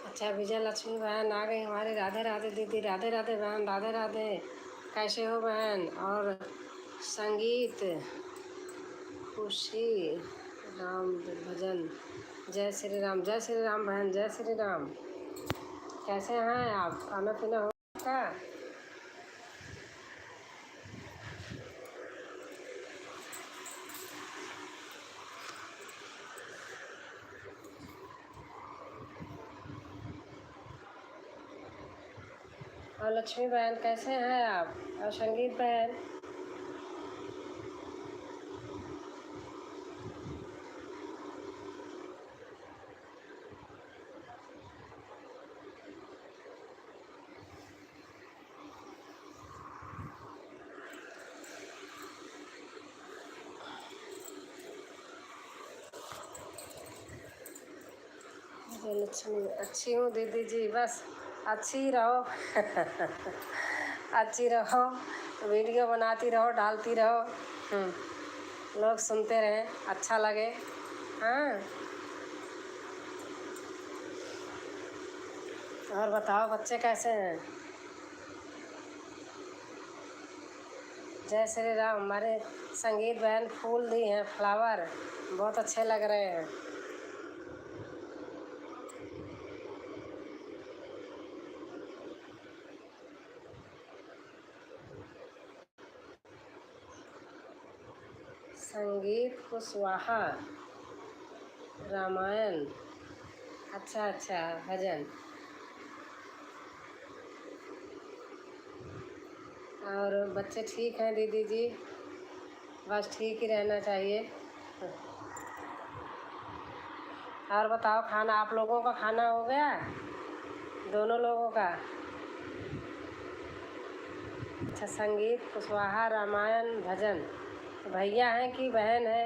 अच्छा, विजय लक्ष्मी बहन आ गई हमारी। राधे राधे दीदी, राधे राधे बहन, राधे राधे। कैसे हो बहन? और संगीत, खुशी, राम भजन, जय श्री राम, जय श्री राम बहन, जय श्री राम। कैसे हैं आप? खाना पीना हो का? और लक्ष्मी बहन कैसे हैं आप? और संगीत बहन? लक्ष्मी अच्छी हूँ दीदी जी, बस अच्छी ही रहो। अच्छी रहो, वीडियो बनाती रहो, डालती रहो, लोग सुनते रहें, अच्छा लगे। हाँ, और बताओ बच्चे कैसे हैं? जय श्री राम। हमारे संगीत बहन फूल दी हैं, फ्लावर बहुत अच्छे लग रहे हैं। संगीत कुशवाहा, रामायण, अच्छा अच्छा, भजन। और बच्चे ठीक हैं दीदी जी? बस ठीक ही रहना चाहिए। और बताओ, खाना आप लोगों का खाना हो गया? दोनों लोगों का? अच्छा, संगीत कुशवाहा, रामायण, भजन। तो भैया हैं कि बहन है?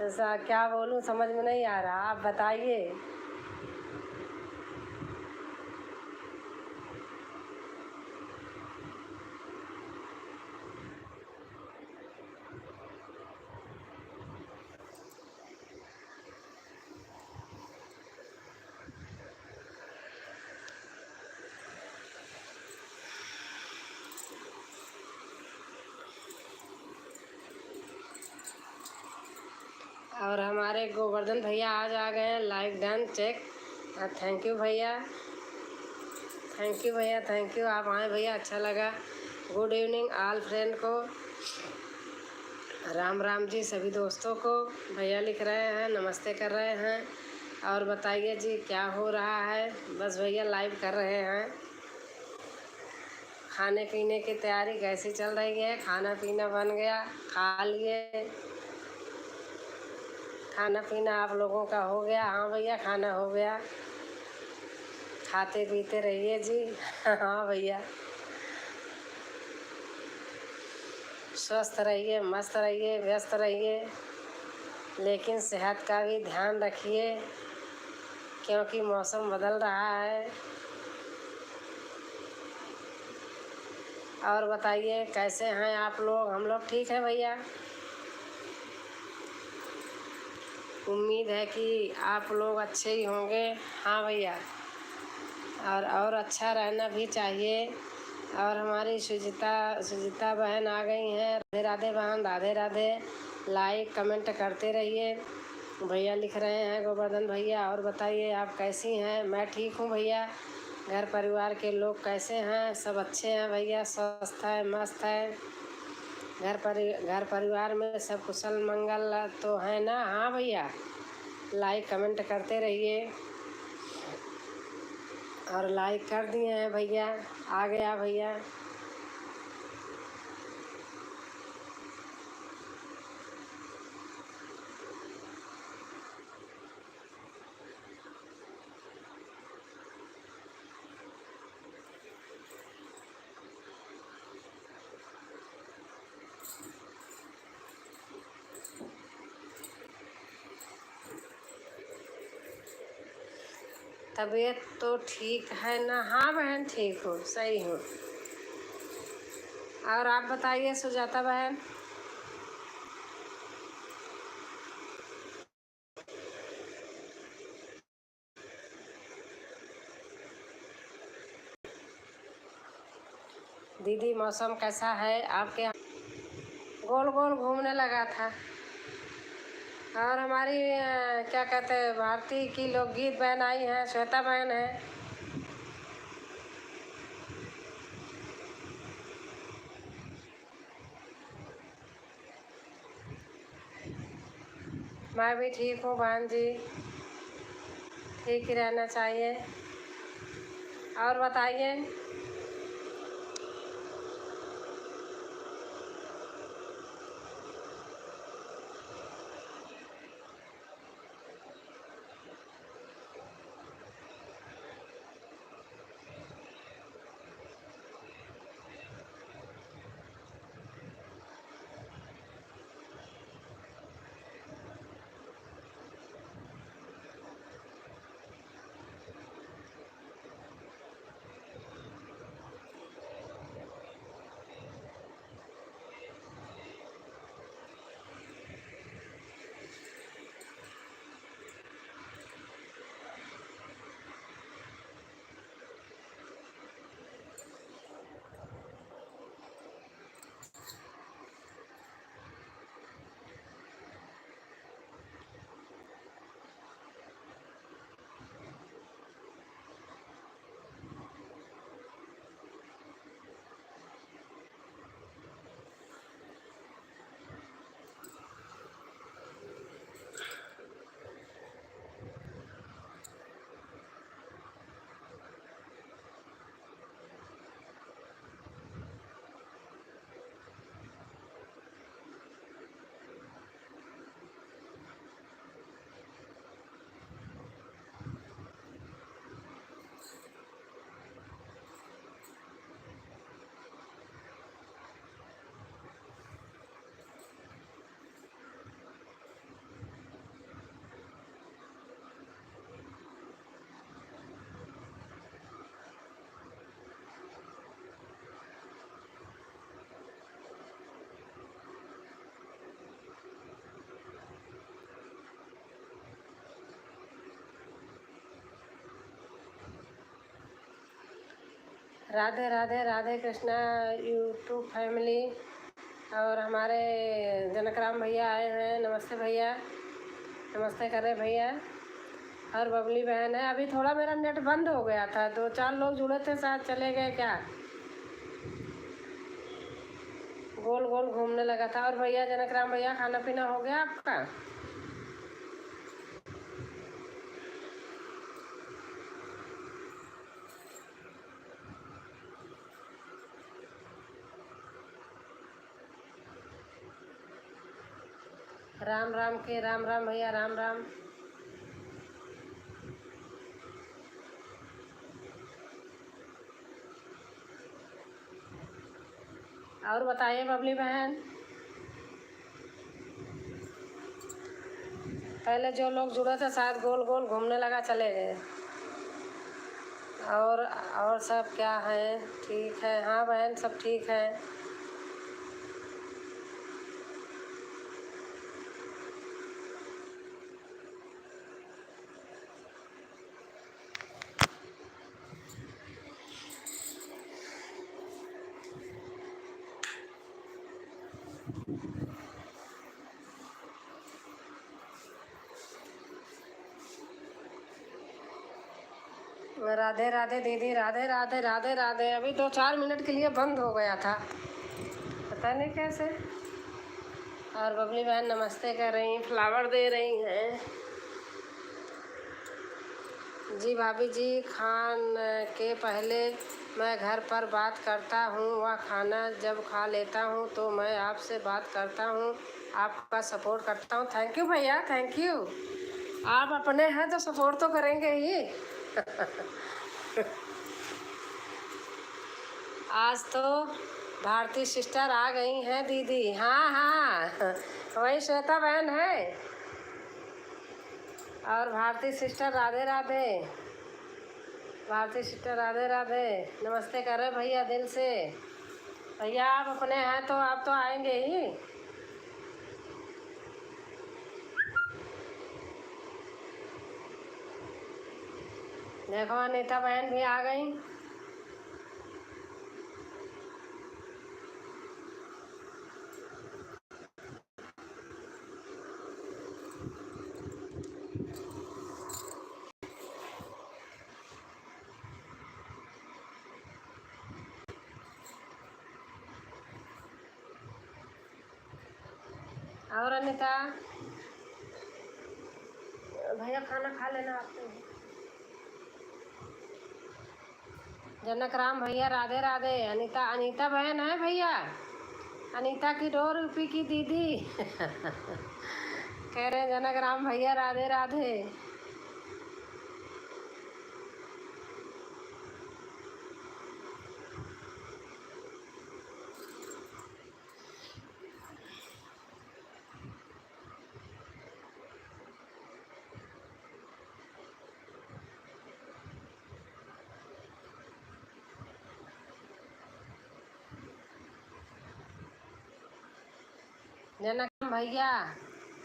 ऐसा क्या बोलूं, समझ में नहीं आ रहा, आप बताइए। और हमारे गोवर्धन भैया आज आ गए हैं। Like done, check. Thank you भैया, थैंक यू भैया, थैंक यू। आप आए भैया, अच्छा लगा। गुड इवनिंग ऑल फ्रेंड को, राम राम जी सभी दोस्तों को। भैया लिख रहे हैं, नमस्ते कर रहे हैं। और बताइए जी क्या हो रहा है? बस भैया लाइव कर रहे हैं। खाने पीने की तैयारी कैसी चल रही है? खाना पीना बन गया? खा लिए? खाना पीना आप लोगों का हो गया? हाँ भैया, खाना हो गया। खाते पीते रहिए जी। हाँ भैया, स्वस्थ रहिए, मस्त रहिए, व्यस्त रहिए, लेकिन सेहत का भी ध्यान रखिए, क्योंकि मौसम बदल रहा है। और बताइए कैसे हैं आप लोग? हम लोग ठीक हैं भैया। उम्मीद है कि आप लोग अच्छे ही होंगे। हाँ भैया, और अच्छा रहना भी चाहिए। और हमारी सुजिता बहन आ गई हैं। राधे राधे बहन, राधे राधे। लाइक कमेंट करते रहिए। भैया लिख रहे हैं गोवर्धन भैया, और बताइए आप कैसी हैं? मैं ठीक हूँ भैया। घर परिवार के लोग कैसे हैं? सब अच्छे हैं भैया, स्वस्थ है, मस्त है। घर परिवार में सब कुशल मंगल तो है ना? हाँ भैया, लाइक कमेंट करते रहिए। और लाइक कर दिए हैं भैया, आ गया भैया। तबीयत तो ठीक है ना? हाँ बहन, ठीक हूँ, सही हूँ। और आप बताइए सुजाता बहन। दीदी मौसम कैसा है आपके यहाँ? गोल गोल घूमने लगा था। और हमारी क्या कहते हैं, भारती की लोकगीत बहन आई हैं, श्वेता बहन है। मैं भी ठीक हूँ बहन जी, ठीक ही रहना चाहिए। और बताइए। Radhe Radhe, Radhe Krishna YouTube family. और हमारे जनकराम भैया आए हैं, नमस्ते भैया, नमस्ते करे भैया। और बबली बहन है। अभी थोड़ा मेरा नेट बंद हो गया था, 2-4 लोग जुड़े थे, शायद चले गए क्या। गोल गोल घूमने लगा था। और भैया जनकराम भैया, खाना पीना हो गया आपका? राम राम के राम राम भैया, राम राम। और बताइए बबली बहन। पहले जो लोग जुड़े थे शायद गोल गोल घूमने लगा चले गए। और सब क्या है? ठीक है। हाँ बहन, सब ठीक है। राधे राधे दीदी, राधे राधे राधे राधे। अभी 2-4 मिनट के लिए बंद हो गया था, पता नहीं कैसे। और बबली बहन नमस्ते कर रही हैं, फ्लावर दे रही हैं। जी भाभी जी, खान के पहले मैं घर पर बात करता हूँ, वह खाना जब खा लेता हूँ तो मैं आपसे बात करता हूँ, आपका सपोर्ट करता हूँ। थैंक यू भैया, थैंक यू। आप अपने हैं तो सपोर्ट तो करेंगे ही। आज तो भारती सिस्टर आ गई हैं दीदी। हाँ हाँ, वही श्वेता बहन है। और भारती सिस्टर राधे राधे। भारती सिस्टर राधे राधे, नमस्ते कर रहे भैया दिल से। भैया आप अपने हैं तो आप तो आएंगे ही। देखो अनीता बहन भी आ गई। और अनीता भैया खाना खा लेना आपको। जनक राम भैया राधे राधे। अनीता, अनीता बहन है भैया, अनीता की 2 रुपये की दीदी। कह रहे हैं जनक राम भैया राधे राधे। जनक राम भैया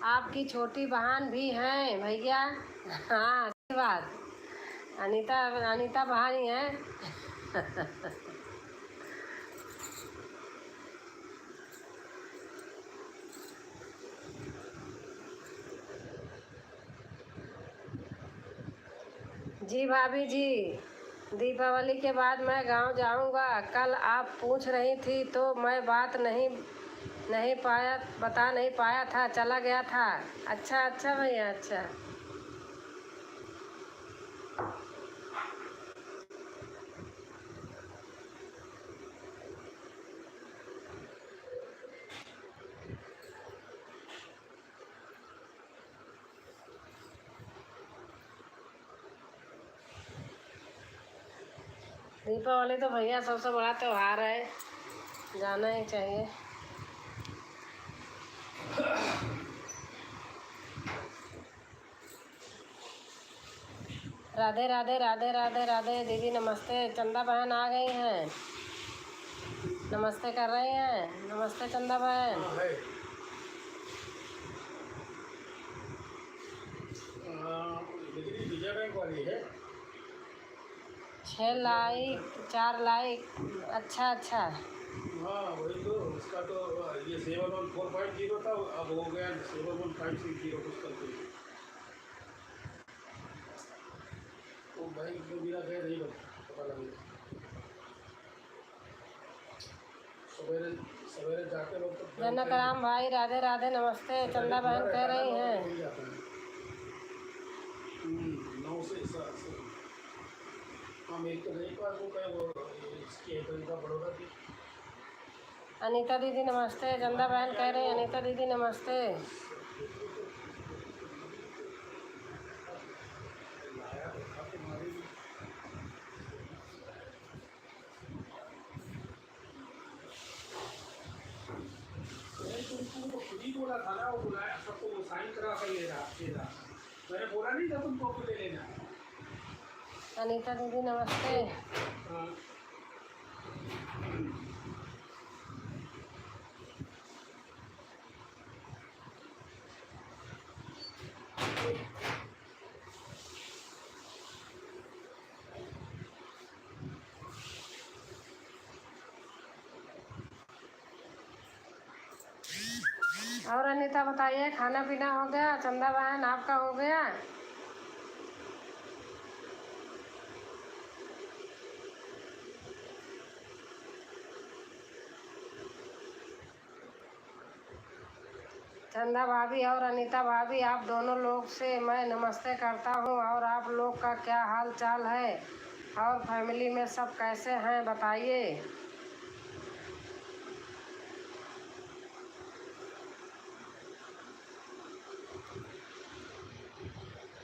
आपकी छोटी बहन भी हैं भैया। हाँ सही बात, अनीता, अनीता बहन ही है। जी भाभी जी, दीपावली के बाद मैं गांव जाऊंगा। कल आप पूछ रही थी तो मैं बात नहीं नहीं पाया, बता नहीं पाया था, चला गया था। अच्छा अच्छा भैया, अच्छा। दीपावली तो भैया सबसे बड़ा त्योहार है, जाना ही चाहिए। राधे राधे राधे राधे राधे दीदी नमस्ते। चंदा बहन आ गई हैं, नमस्ते कर रही हैं। नमस्ते चंदा बहन। विजय बैंक वाली है। 6 लाइक, 4 लाइक, अच्छा अच्छा। हाँ वही तो, उसका तो ये 71450 था, अब हो गया 71560 कुछ करके। तो भाई जो मेरा गया नहीं पता लगे। सवेरे सवेरे जाते वक्त तो जनक राम भाई राधे राधे नमस्ते। चंदा बहन कह रही हैं 9 से 7 से। हाँ मेरी तो नहीं पास वो कहे, वो इसकी का बड़ौदा की। अनीता दीदी नमस्ते। चंदा बहन कह रही हैं अनीता दीदी नमस्ते। तुमको खुद ही बोला था ना, वो बुलाया सबको, वो साइन करा कर ले रहा। मैंने बोला नहीं था तुमको ले लेना। अनीता दीदी नमस्ते। हाँ। और अनीता बताइए, खाना पीना हो गया? चंदा बहन आपका हो गया? चंदा भाभी और अनीता भाभी, आप दोनों लोग से मैं नमस्ते करता हूँ। और आप लोग का क्या हाल चाल है और फैमिली में सब कैसे हैं बताइए।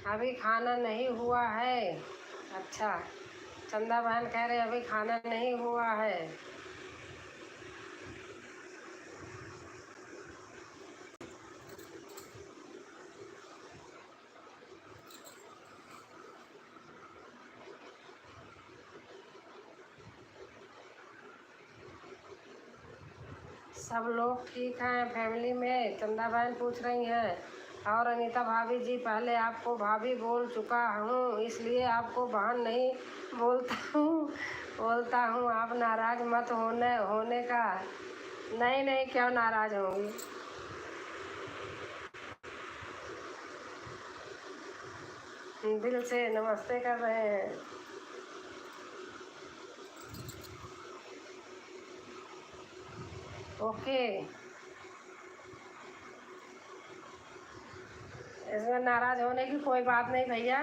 अभी खाना नहीं हुआ है। अच्छा, चंदा बहन कह रहे अभी खाना नहीं हुआ है। सब लोग ठीक हैं फैमिली में, चंदा बहन पूछ रही हैं। और अनीता भाभी जी, पहले आपको भाभी बोल चुका हूँ, इसलिए आपको बहन नहीं बोलता हूँ। आप नाराज मत होने का। नहीं नहीं, क्यों नाराज होंगी। दिल से नमस्ते कर रहे हैं। ओके, इसमें नाराज होने की कोई बात नहीं भैया।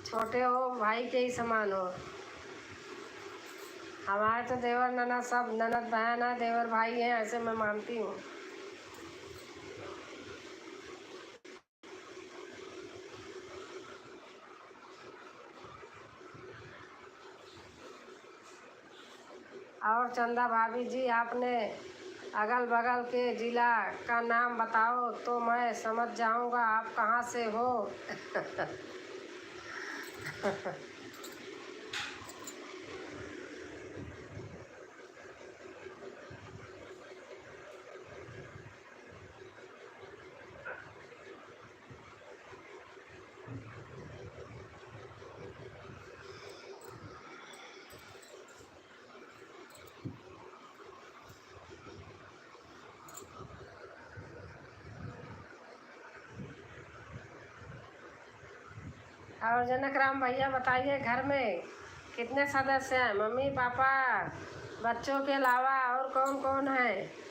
छोटे हो भाई के ही समान हो। हमारे तो देवर ननद सब, ननद बहन है, देवर भाई हैं, ऐसे मैं मानती हूँ। और चंदा भाभी जी, आपने अगल बगल के जिला का नाम बताओ तो मैं समझ जाऊंगा आप कहाँ से हो। और जनक राम भैया बताइए, घर में कितने सदस्य हैं? मम्मी पापा बच्चों के अलावा और कौन कौन है?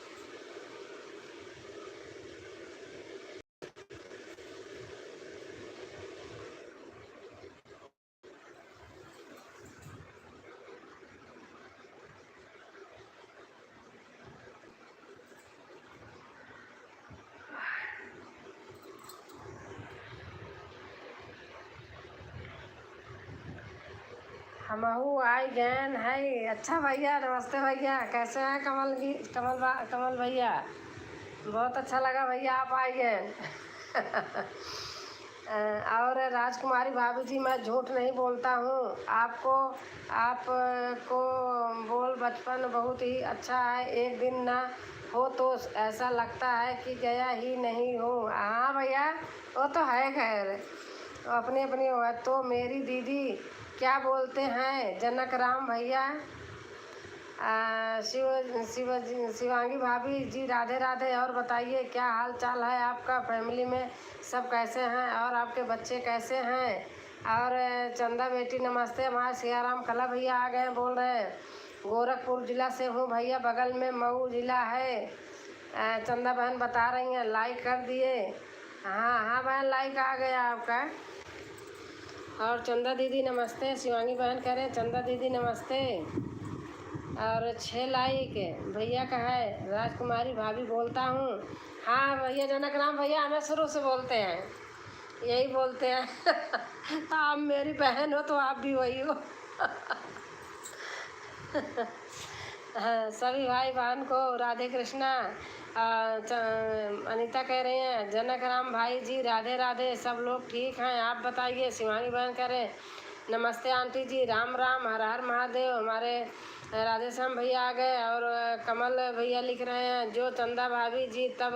हमहू आई गैन है। अच्छा भैया, नमस्ते भैया, कैसे हैं कमल भैया? बहुत अच्छा लगा भैया आप आई गए। और राजकुमारी भाभी जी, मैं झूठ नहीं बोलता हूँ। आपको बोल बचपन बहुत ही अच्छा है। एक दिन ना हो तो ऐसा लगता है कि गया ही नहीं हूँ। हाँ भैया, वो तो है खैर, अपनी अपनी हो। तो मेरी दीदी क्या बोलते हैं जनक राम भैया? शिवांगी भाभी जी, राधे राधे। और बताइए क्या हाल चाल है आपका, फैमिली में सब कैसे हैं और आपके बच्चे कैसे हैं? और चंदा बेटी नमस्ते। हमारे सियाराम कला भैया आ गए, बोल रहे हैं गोरखपुर जिला से हूँ भैया, बगल में मऊ जिला है। चंदा बहन बता रही हैं लाइक कर दिए। हाँ हाँ बहन, लाइक आ गया आपका। और चंदा दीदी नमस्ते। शिवांगी बहन कह रहे हैं चंदा दीदी नमस्ते। और 6 लाइक भैया का है। राजकुमारी भाभी बोलता हूँ। हाँ भैया, जनक राम भैया हमें शुरू से बोलते हैं, यही बोलते हैं। आप मेरी बहन हो तो आप भी वही हो। हाँ, सभी भाई बहन को राधे कृष्णा। अनीता कह रही हैं जनक राम भाई जी राधे राधे, सब लोग ठीक हैं आप बताइए। शिवानी बहन कह रहे नमस्ते आंटी जी, राम राम, हर हर महादेव। हमारे राधे श्याम भैया आ गए। और कमल भैया लिख रहे हैं जो चंदा भाभी जी तब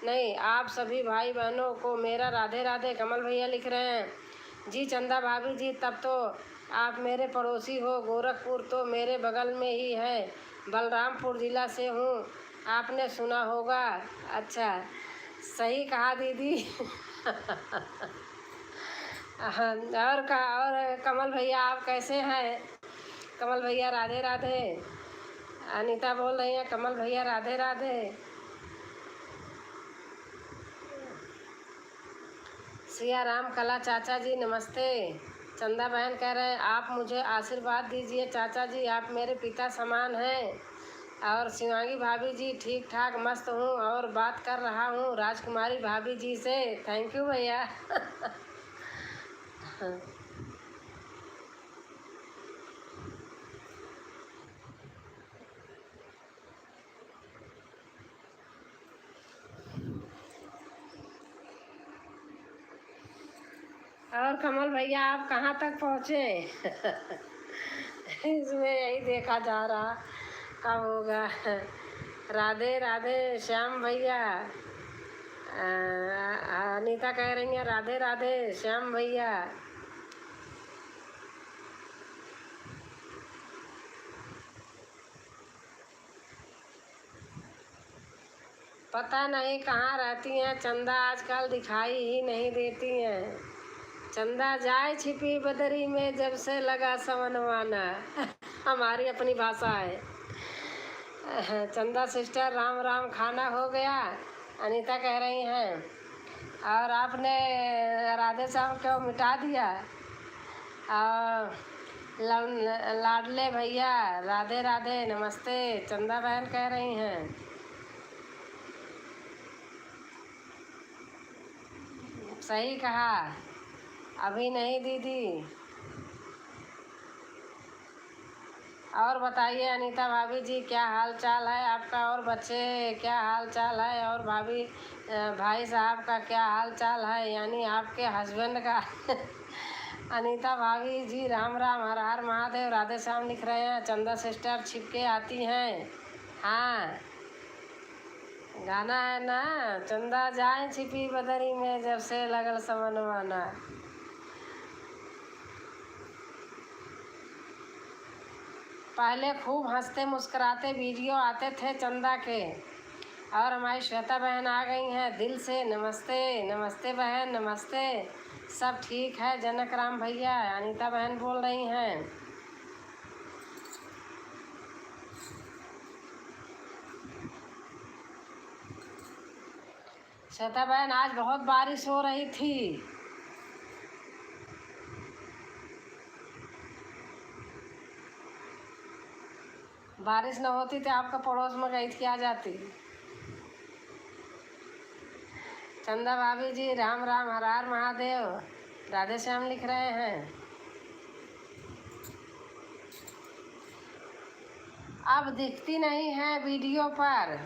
नहीं, आप सभी भाई बहनों को मेरा राधे राधे। कमल भैया लिख रहे हैं जी चंदा भाभी जी तब तो आप मेरे पड़ोसी हो, गोरखपुर तो मेरे बगल में ही है, बलरामपुर जिला से हूँ, आपने सुना होगा। अच्छा, सही कहा दीदी। हाँ, और कमल भैया आप कैसे हैं? कमल भैया राधे राधे। अनीता बोल रही हैं कमल भैया राधे राधे। सिया राम कला चाचा जी नमस्ते। चंदा बहन कह रहे हैं आप मुझे आशीर्वाद दीजिए चाचा जी, आप मेरे पिता समान हैं। और शिवांगी भाभी जी ठीक ठाक मस्त हूँ और बात कर रहा हूँ राजकुमारी भाभी जी से। थैंक यू भैया। और कमल भैया आप कहाँ तक पहुँचे? इसमें यही देखा जा रहा कब होगा। राधे राधे श्याम भैया। अनीता कह रही हैं राधे राधे श्याम भैया। पता नहीं कहाँ रहती हैं चंदा, आजकल दिखाई ही नहीं देती हैं। चंदा जाए छिपी बदरी में जब से लगा समनवाना। हमारी अपनी भाषा है। चंदा सिस्टर राम राम खाना हो गया अनीता कह रही हैं। और आपने राधे श्याम क्यों मिटा दिया? और लाडले भैया राधे राधे नमस्ते चंदा बहन कह रही हैं। सही कहा, अभी नहीं दीदी। और बताइए अनीता भाभी जी क्या हाल चाल है आपका, और बच्चे क्या हाल चाल है, और भाभी भाई साहब का क्या हाल चाल है, यानी आपके हस्बैंड का। अनीता भाभी जी राम राम हर हर महादेव राधे श्याम लिख रहे हैं। चंदा सिस्टर छिपके आती हैं। हाँ गाना है ना, चंदा जाए छिपी बदरी में जब से लगल समनवाना। पहले खूब हंसते मुस्कुराते वीडियो आते थे चंदा के। और हमारी श्वेता बहन आ गई हैं दिल से। नमस्ते नमस्ते बहन नमस्ते। सब ठीक है जनक राम भैया, अनीता बहन बोल रही हैं। श्वेता बहन आज बहुत बारिश हो रही थी। बारिश न होती तो आपका पड़ोस में गई थी आ जाती। चंदा भाभी जी राम राम हर हर महादेव राधे श्याम लिख रहे हैं। अब दिखती नहीं है वीडियो पर।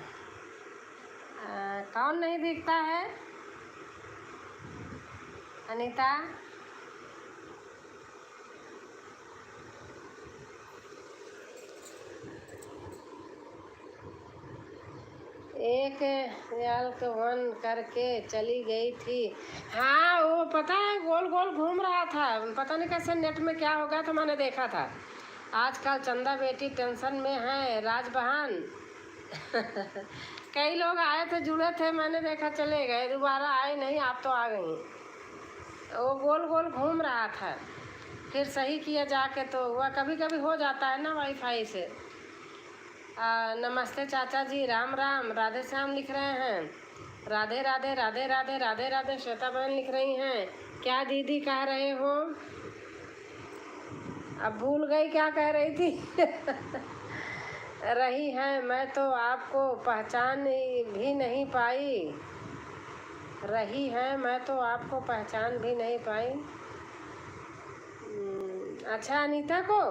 कौन नहीं दिखता है अनीता? एक याल्क वन करके चली गई थी। हाँ वो पता है गोल गोल घूम रहा था, पता नहीं कैसे नेट में क्या हो गया था, मैंने देखा था। आजकल चंदा बेटी टेंशन में है राज बहन। कई लोग आए थे जुड़े थे, मैंने देखा चले गए, दोबारा आए नहीं, आप तो आ गई। वो गोल गोल घूम रहा था, फिर सही किया जाके तो हुआ। कभी कभी हो जाता है ना वाईफाई से। नमस्ते चाचा जी राम राम राधे श्याम लिख रहे हैं। राधे राधे राधे राधे राधे राधे श्वेता बहन लिख रही हैं। क्या दीदी कह रहे हो? अब भूल गई क्या कह रही थी। रही है मैं तो आपको पहचान भी नहीं पाई। रही है मैं तो आपको पहचान भी नहीं पाई। अच्छा अनीता को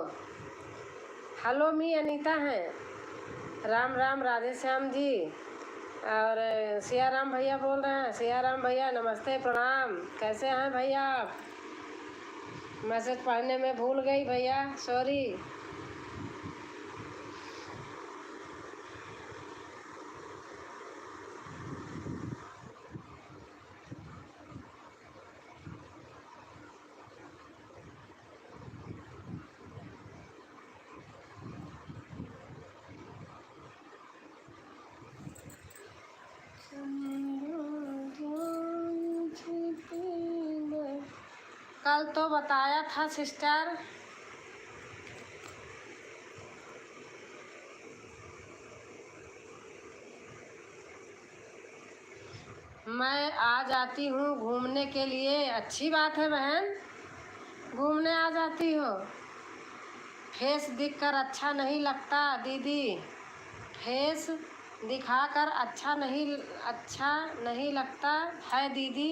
हेलो मी अनीता हैं। राम राम राधे श्याम जी। और सिया राम भैया बोल रहे हैं। सिया राम भैया नमस्ते प्रणाम, कैसे हैं भैया आप? मैसेज पढ़ने में भूल गई भैया, सॉरी। कल तो बताया था सिस्टर। मैं आ जाती हूँ घूमने के लिए। अच्छी बात है बहन, घूमने आ जाती हो। फेस दिखकर अच्छा नहीं लगता दीदी, फेस दिखाकर अच्छा नहीं लगता है दीदी।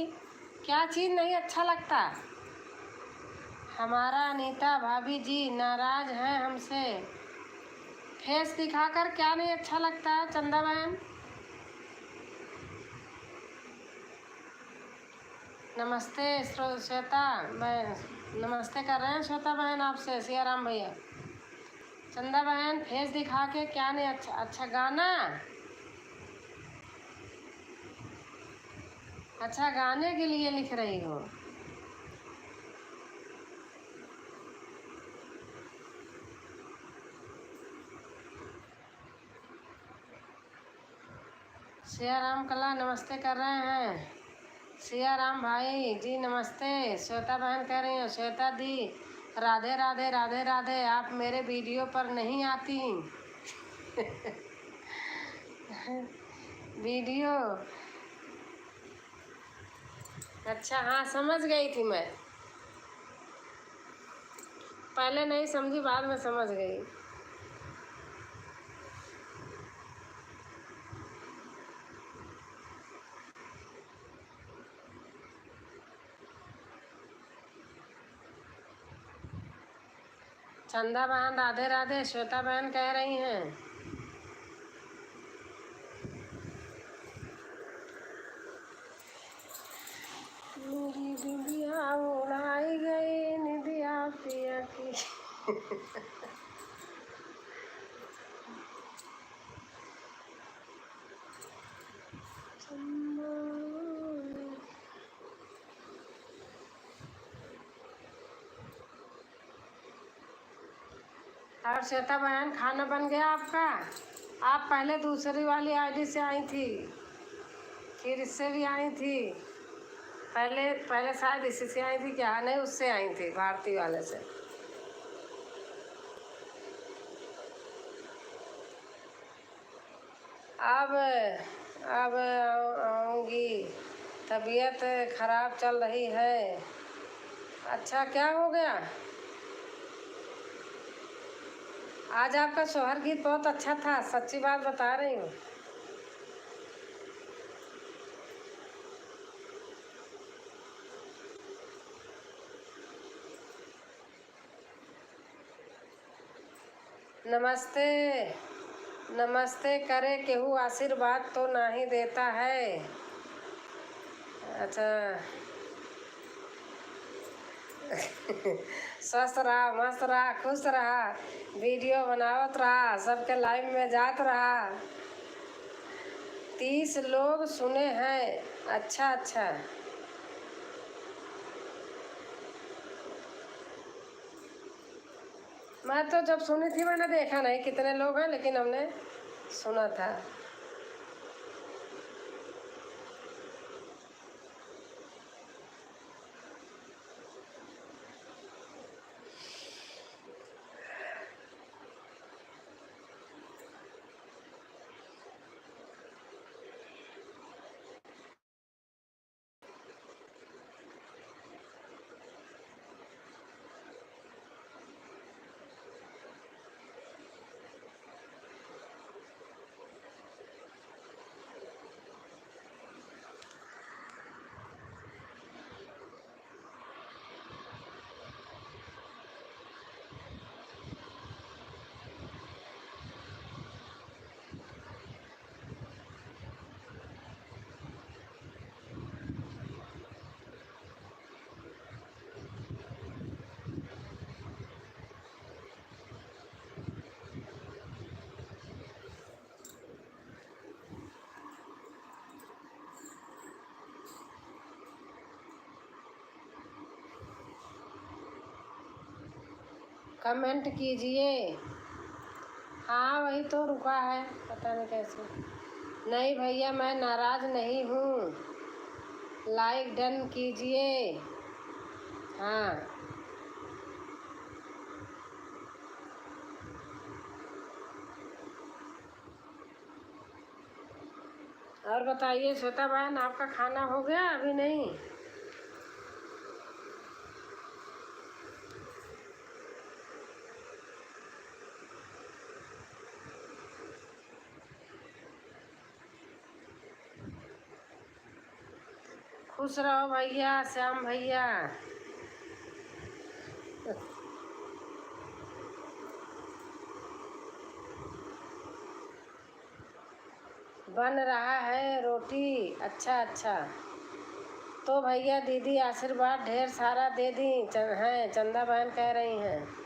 क्या चीज़ नहीं अच्छा लगता? हमारा अनीता भाभी जी नाराज़ हैं हमसे। फेस दिखाकर क्या नहीं अच्छा लगता है चंदा बहन? नमस्ते श्वेता बहन, नमस्ते कर रहे हैं श्वेता बहन आपसे, सियाराम भैया। चंदा बहन फेस दिखा के क्या नहीं अच्छा गाना, अच्छा गाने के लिए लिख रही हो। सियाराम कला नमस्ते कर रहे हैं। सियाराम भाई जी नमस्ते। श्वेता बहन कह रही हो, श्वेता दी राधे राधे राधे राधे, आप मेरे वीडियो पर नहीं आती। वीडियो अच्छा, हाँ समझ गई थी मैं, पहले नहीं समझी बाद में समझ गई। चंदा बहन राधे राधे, श्वेता बहन कह रही हैं। मेरी बिंदिया उड़ाई गई निदिया पिया की। और श्वेता बहन खाना बन गया आपका? आप पहले दूसरी वाली आईडी से आई थी, फिर इससे भी आई थी। पहले पहले शायद इसी से आई थी क्या? नहीं, उससे आई थी, भारती वाले से। अब आऊँगी, तबीयत खराब चल रही है। अच्छा क्या हो गया? आज आपका सोहर गीत बहुत अच्छा था, सच्ची बात बता रही हूँ। नमस्ते नमस्ते करे केहू आशीर्वाद तो नहीं देता है। अच्छा। स्वस्थ रहा, मस्त रहा, खुश रहा, वीडियो बनावत रहा, सबके लाइव में जात रहा। 30 लोग सुने हैं। अच्छा अच्छा, मैं तो जब सुनी थी मैंने देखा नहीं कितने लोग हैं, लेकिन हमने सुना था। कमेंट कीजिए। हाँ वही तो रुका है, पता नहीं कैसे। नहीं भैया मैं नाराज़ नहीं हूँ, लाइक डन कीजिए। हाँ और बताइए श्वेता बहन, आपका खाना हो गया अभी नहीं? खुश रहो भैया, श्याम भैया। बन रहा है रोटी। अच्छा अच्छा। तो भैया दीदी आशीर्वाद ढेर सारा दे दी हैं, चंदा बहन कह रही हैं।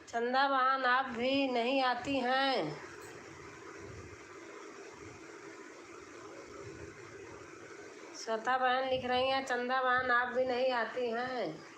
चंदा बहन आप भी नहीं आती हैं? श्वेता बहन लिख रही हैं, चंदा बहन आप भी नहीं आती हैं?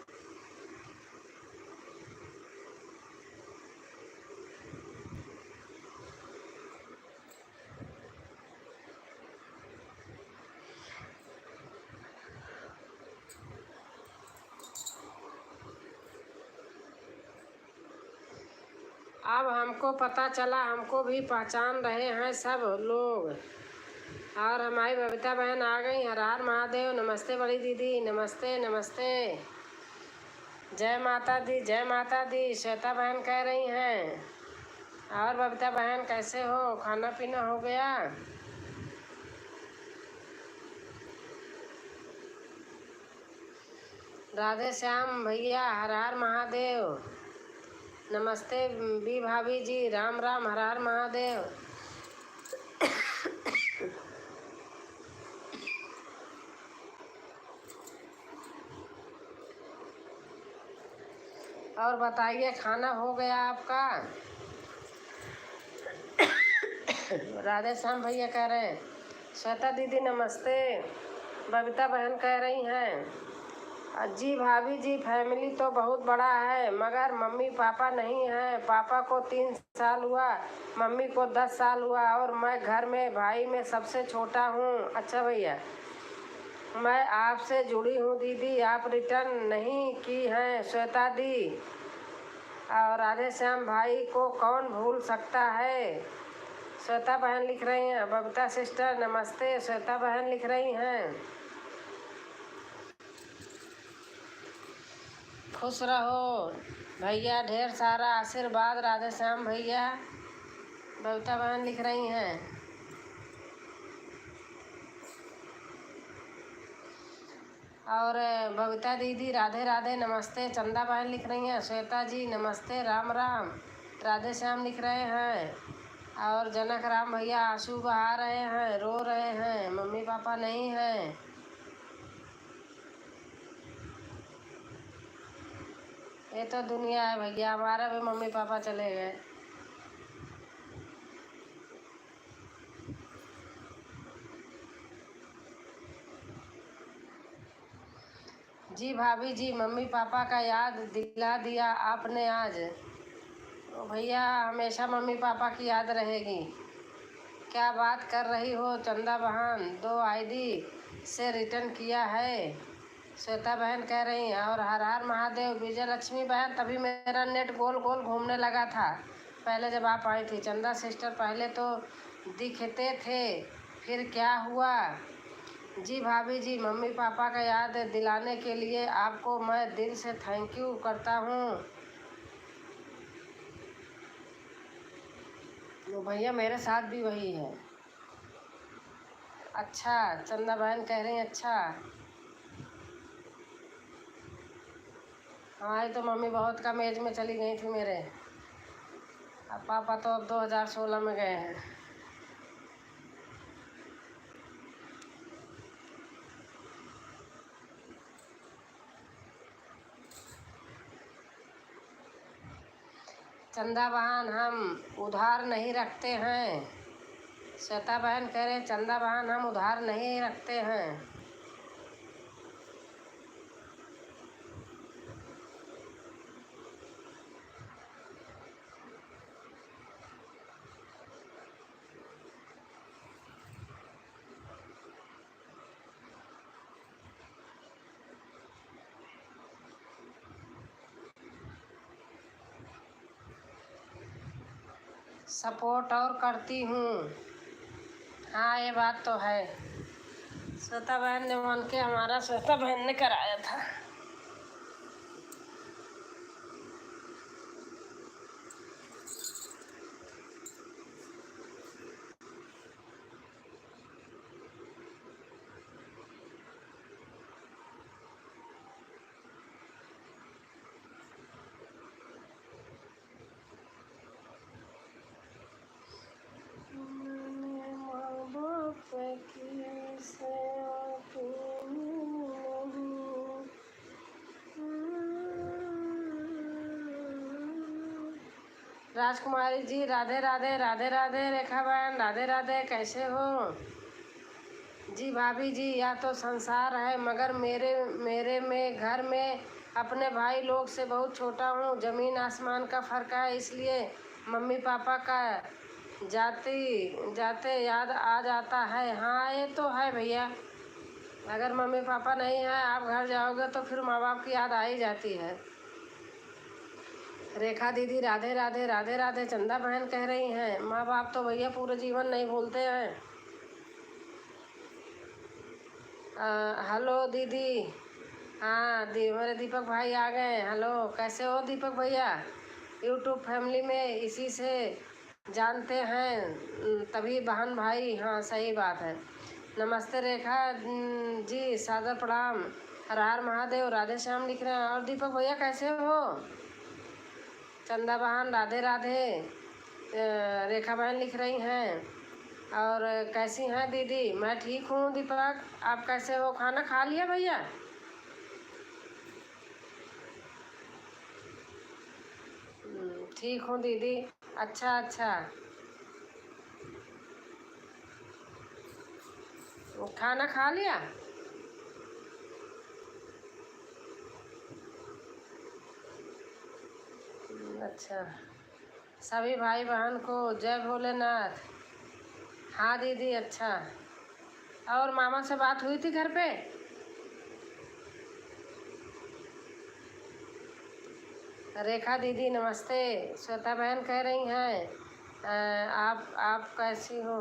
अब हमको पता चला, हमको भी पहचान रहे हैं सब लोग। और हमारी बबीता बहन आ गई। हर हर महादेव। नमस्ते बड़ी दीदी, नमस्ते नमस्ते। जय माता दी, जय माता दी, श्वेता बहन कह रही हैं। और बबीता बहन कैसे हो? खाना पीना हो गया? राधे श्याम भैया, हर हर महादेव। नमस्ते बी भाभी जी, राम राम, हर हर महादेव। और बताइए खाना हो गया आपका? राधे श्याम भैया कह रहे हैं। श्वेता दीदी नमस्ते। बबीता बहन कह रही हैं, जी भाभी जी फैमिली तो बहुत बड़ा है, मगर मम्मी पापा नहीं हैं। पापा को 3 साल हुआ, मम्मी को 10 साल हुआ, और मैं घर में भाई में सबसे छोटा हूँ। अच्छा भैया, मैं आपसे जुड़ी हूँ दीदी, आप रिटर्न नहीं की हैं श्वेता दी। और राधे श्याम भाई को कौन भूल सकता है? श्वेता बहन लिख रही हैं। बबीता सिस्टर नमस्ते, श्वेता बहन लिख रही हैं। खुश रहो भैया, ढेर सारा आशीर्वाद। राधे श्याम भैया, बबीता बहन लिख रही हैं। और बबीता दीदी राधे राधे नमस्ते, चंदा बहन लिख रही हैं। श्वेता जी नमस्ते, राम राम। राधे श्याम लिख रहे हैं। और जनक राम भैया आंसू बहा रहे हैं, रो रहे हैं, मम्मी पापा नहीं हैं। ये तो दुनिया है भैया, हमारा भी मम्मी पापा चले गए। जी भाभी जी, मम्मी पापा का याद दिला दिया आपने आज। तो भैया हमेशा मम्मी पापा की याद रहेगी। क्या बात कर रही हो चंदा बहन, 2 आईडी से रिटर्न किया है, श्वेता बहन कह रही हैं। और हर हर महादेव। विजय लक्ष्मी बहन, तभी मेरा नेट गोल गोल घूमने लगा था पहले जब आप आई थी। चंदा सिस्टर पहले तो दिखते थे, फिर क्या हुआ? जी भाभी जी, मम्मी पापा का याद दिलाने के लिए आपको मैं दिल से थैंक यू करता हूँ। तो भैया मेरे साथ भी वही है। अच्छा, चंदा बहन कह रही हैं अच्छा। हमारी तो मम्मी बहुत कम एज में चली गई थी मेरे। अब पापा तो अब 2016 में गए हैं। चंदा बहन हम उधार नहीं रखते हैं। श्वेता बहन कह रहे चंदा बहन हम उधार नहीं रखते हैं। सपोर्ट और करती हूँ। हाँ ये बात तो है। श्वेता बहन ने मान के हमारा श्वेता बहन ने कराया था। राजकुमारी जी राधे राधे। राधे राधे रेखा बहन राधे राधे। कैसे हो जी? भाभी जी या तो संसार है मगर मेरे में घर में अपने भाई लोग से बहुत छोटा हूँ। ज़मीन आसमान का फ़र्क है, इसलिए मम्मी पापा का जाते जाते याद आ जाता है। हाँ ये तो है भैया, अगर मम्मी पापा नहीं हैं आप घर जाओगे तो फिर माँ बाप की याद आ ही जाती है। रेखा दीदी राधे राधे। राधे राधे। चंदा बहन कह रही हैं माँ बाप तो भैया पूरे जीवन नहीं भूलते हैं। हेलो दीदी। हाँ मेरे दीपक भाई आ गए। हेलो कैसे हो दीपक भैया? यूट्यूब फैमिली में इसी से जानते हैं तभी बहन भाई। हाँ सही बात है। नमस्ते रेखा जी, सादर प्रणाम। हर हर महादेव। राधे श्याम लिख रहे हैं। और दीपक भैया कैसे हो? चंदा बहन राधे राधे। रेखा बहन लिख रही हैं। और कैसी हैं दीदी? मैं ठीक हूँ दीपक, आप कैसे हो? खाना खा लिया भैया? ठीक हूँ दीदी। अच्छा अच्छा, खाना खा लिया? अच्छा, सभी भाई बहन को जय भोलेनाथ। हाँ दीदी अच्छा। और मामा से बात हुई थी घर पे? रेखा दीदी नमस्ते। श्वेता बहन कह रही हैं आप कैसी हो?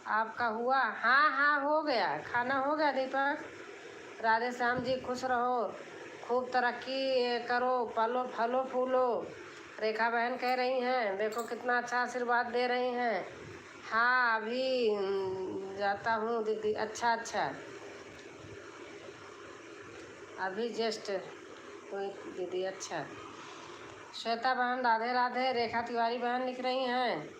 आपका हुआ? हाँ हाँ हो गया, खाना हो गया दीपक। राधे श्याम जी खुश रहो, खूब तरक्की करो, पलो फलो फूलो। रेखा बहन कह रही हैं देखो कितना अच्छा आशीर्वाद दे रही हैं। हाँ अभी जाता हूँ दीदी। अच्छा अच्छा, अभी जस्ट हुई दीदी। अच्छा, श्वेता बहन राधे राधे। रेखा तिवारी बहन लिख रही हैं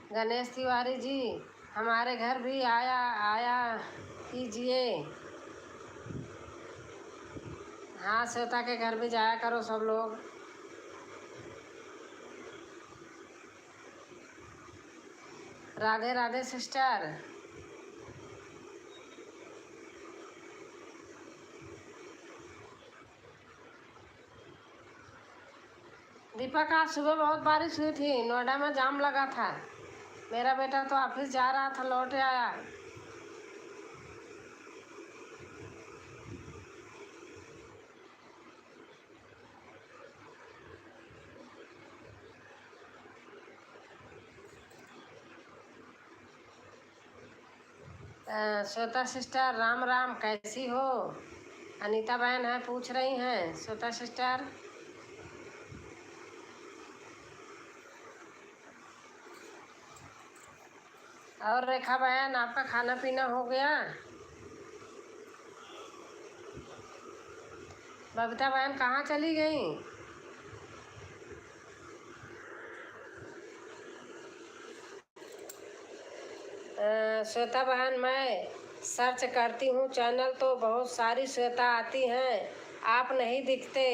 गणेश तिवारी जी हमारे घर भी आया आया कीजिए। हाँ श्वेता के घर भी जाया करो सब लोग। राधे राधे सिस्टर। दीपक आज सुबह बहुत बारिश हुई थी, नोएडा में जाम लगा था। मेरा बेटा तो ऑफिस जा रहा था, लौट आया। श्वेता सिस्टर राम राम, कैसी हो? अनीता बहन है पूछ रही हैं श्वेता सिस्टर। और रेखा बहन आपका खाना पीना हो गया? बबीता बहन कहाँ चली गई? श्वेता बहन, मैं सर्च करती हूँ चैनल तो बहुत सारी श्वेता आती हैं, आप नहीं दिखते।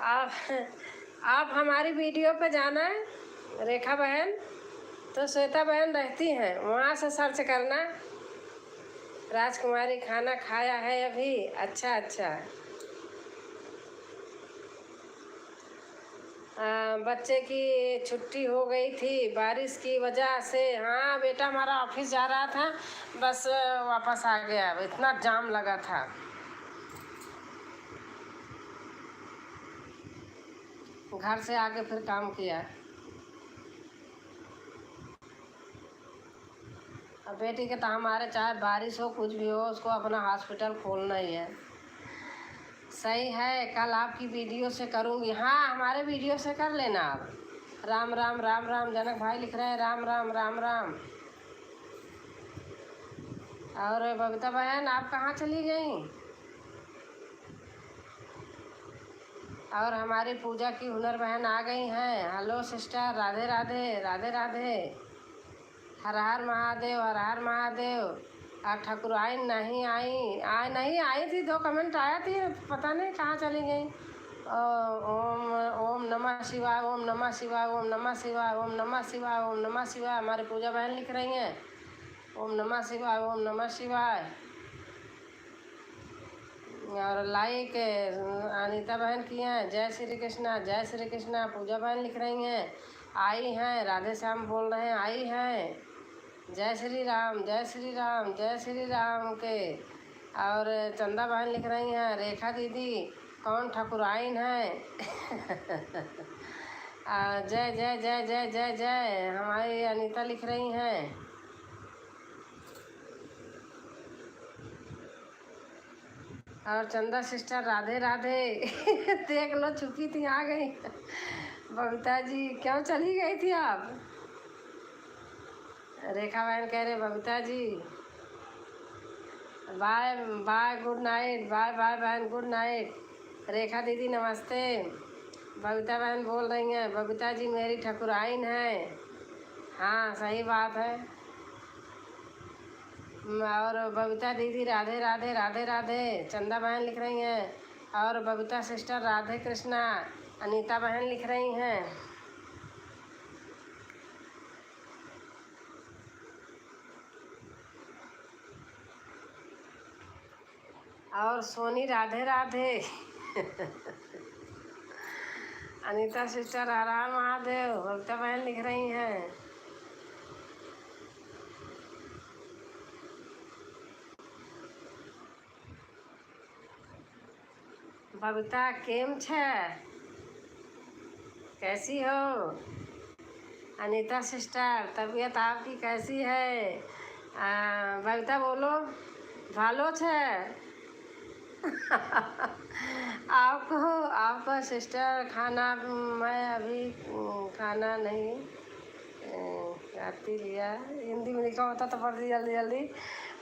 आप आप हमारी वीडियो पे जाना है रेखा बहन, तो श्वेता बहन रहती हैं, वहाँ से सर्च करना। राजकुमारी खाना खाया है अभी? अच्छा अच्छा। बच्चे की छुट्टी हो गई थी बारिश की वजह से। हाँ बेटा हमारा ऑफिस जा रहा था, बस वापस आ गया, इतना जाम लगा था। घर से आके फिर काम किया। अब बेटी के तो हमारे चाहे बारिश हो कुछ भी हो, उसको अपना हॉस्पिटल खोलना ही है। सही है, कल आपकी वीडियो से करूँगी। हाँ हमारे वीडियो से कर लेना आप। राम राम राम राम, जनक भाई लिख रहे हैं राम राम राम राम। और बबीता बहन आप कहाँ चली गई? और हमारी पूजा की हुनर बहन आ गई हैं। हेलो सिस्टर, राधे राधे राधे राधे, हर हर महादेव हर हर महादेव। ठाकुराइन नहीं नहीं आई थी, 2 कमेंट आया थी, पता नहीं कहाँ चली गई। ओम ओम नमः शिवाय ओम नमः शिवाय ओम नमः शिवाय ओम नमः शिवाय ओम नमः शिवाय। हमारी पूजा बहन लिख रही हैं ओम नमः शिवाय ओम नमः शिवाय। और लाइक अनीता बहन की हैं, जय श्री कृष्णा जय श्री कृष्णा। पूजा बहन लिख रही हैं आई हैं, राधे श्याम बोल रहे हैं आई हैं, जय श्री राम जय श्री राम जय श्री राम के। और चंदा बहन लिख रही हैं रेखा दीदी कौन ठाकुराइन है? जय जय जय जय जय जय। हमारी अनीता लिख रही हैं और चंदा सिस्टर राधे राधे। देख लो छुपी थी आ गई। बबीता जी क्यों चली गई थी आप? रेखा बहन कह रहे Babita ji bye bye good night, bye bye बहन गुड नाइट। रेखा दीदी नमस्ते। बबीता बहन बोल रही हैं बबीता जी मेरी ठकुराइन है। हाँ सही बात है। और बबीता दीदी राधे राधे राधे राधे। चंदा बहन लिख रही हैं और बबीता सिस्टर राधे कृष्णा। अनीता बहन लिख रही हैं। और सोनी राधे राधे। अनीता सिस्टर हर हर महादेव। बबीता बहन लिख रही हैं बबीता केम छे, कैसी हो? अनीता सिस्टर तबीयत आपकी कैसी है? बबीता बोलो भालो छे। आपको सिस्टर खाना, मैं अभी खाना नहीं आती लिया, हिंदी में लिखा होता तो पढ़ती जल्दी जल्दी।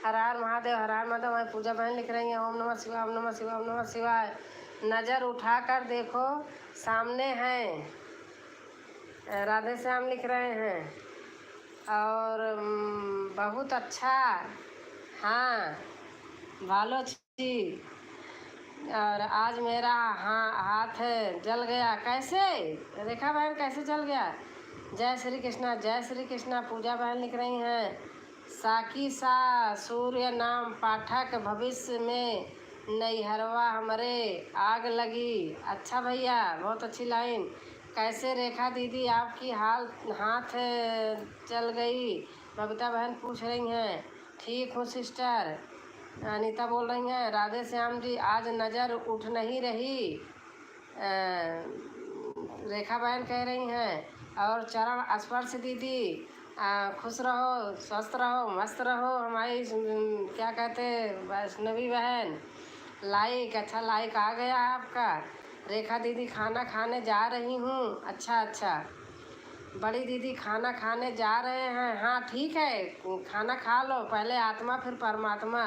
हर हर महादेव हर हर महादेव। हमारी पूजा बहन लिख रही हैं ओम नमः शिवाय ओम नमः शिवाय ओम नमः शिवाय। नज़र उठाकर देखो सामने हैं, राधे श्याम लिख रहे हैं। और बहुत अच्छा, हाँ भालो छी। और आज मेरा हाथ जल गया, कैसे? रेखा बहन कैसे जल गया? जय श्री कृष्णा जय श्री कृष्णा। पूजा बहन लिख रही हैं साकी सा सूर्य नाम पाठक भविष्य में नैहरवा हमरे आग लगी। अच्छा भैया बहुत अच्छी लाइन। कैसे रेखा दीदी आपकी हाथ चल गई? बबीता बहन पूछ रही हैं। ठीक हूँ सिस्टर। अनीता बोल रही हैं राधे श्याम जी आज नज़र उठ नहीं रही। रेखा बहन कह रही हैं और चरण स्पर्श दीदी खुश रहो स्वस्थ रहो मस्त रहो। हमारी क्या कहते वैष्णवी बहन लाइक, अच्छा लाइक आ गया आपका। रेखा दीदी खाना खाने जा रही हूँ। अच्छा अच्छा। बड़ी दीदी खाना खाने जा रहे हैं। हाँ ठीक है, खाना खा लो, पहले आत्मा फिर परमात्मा।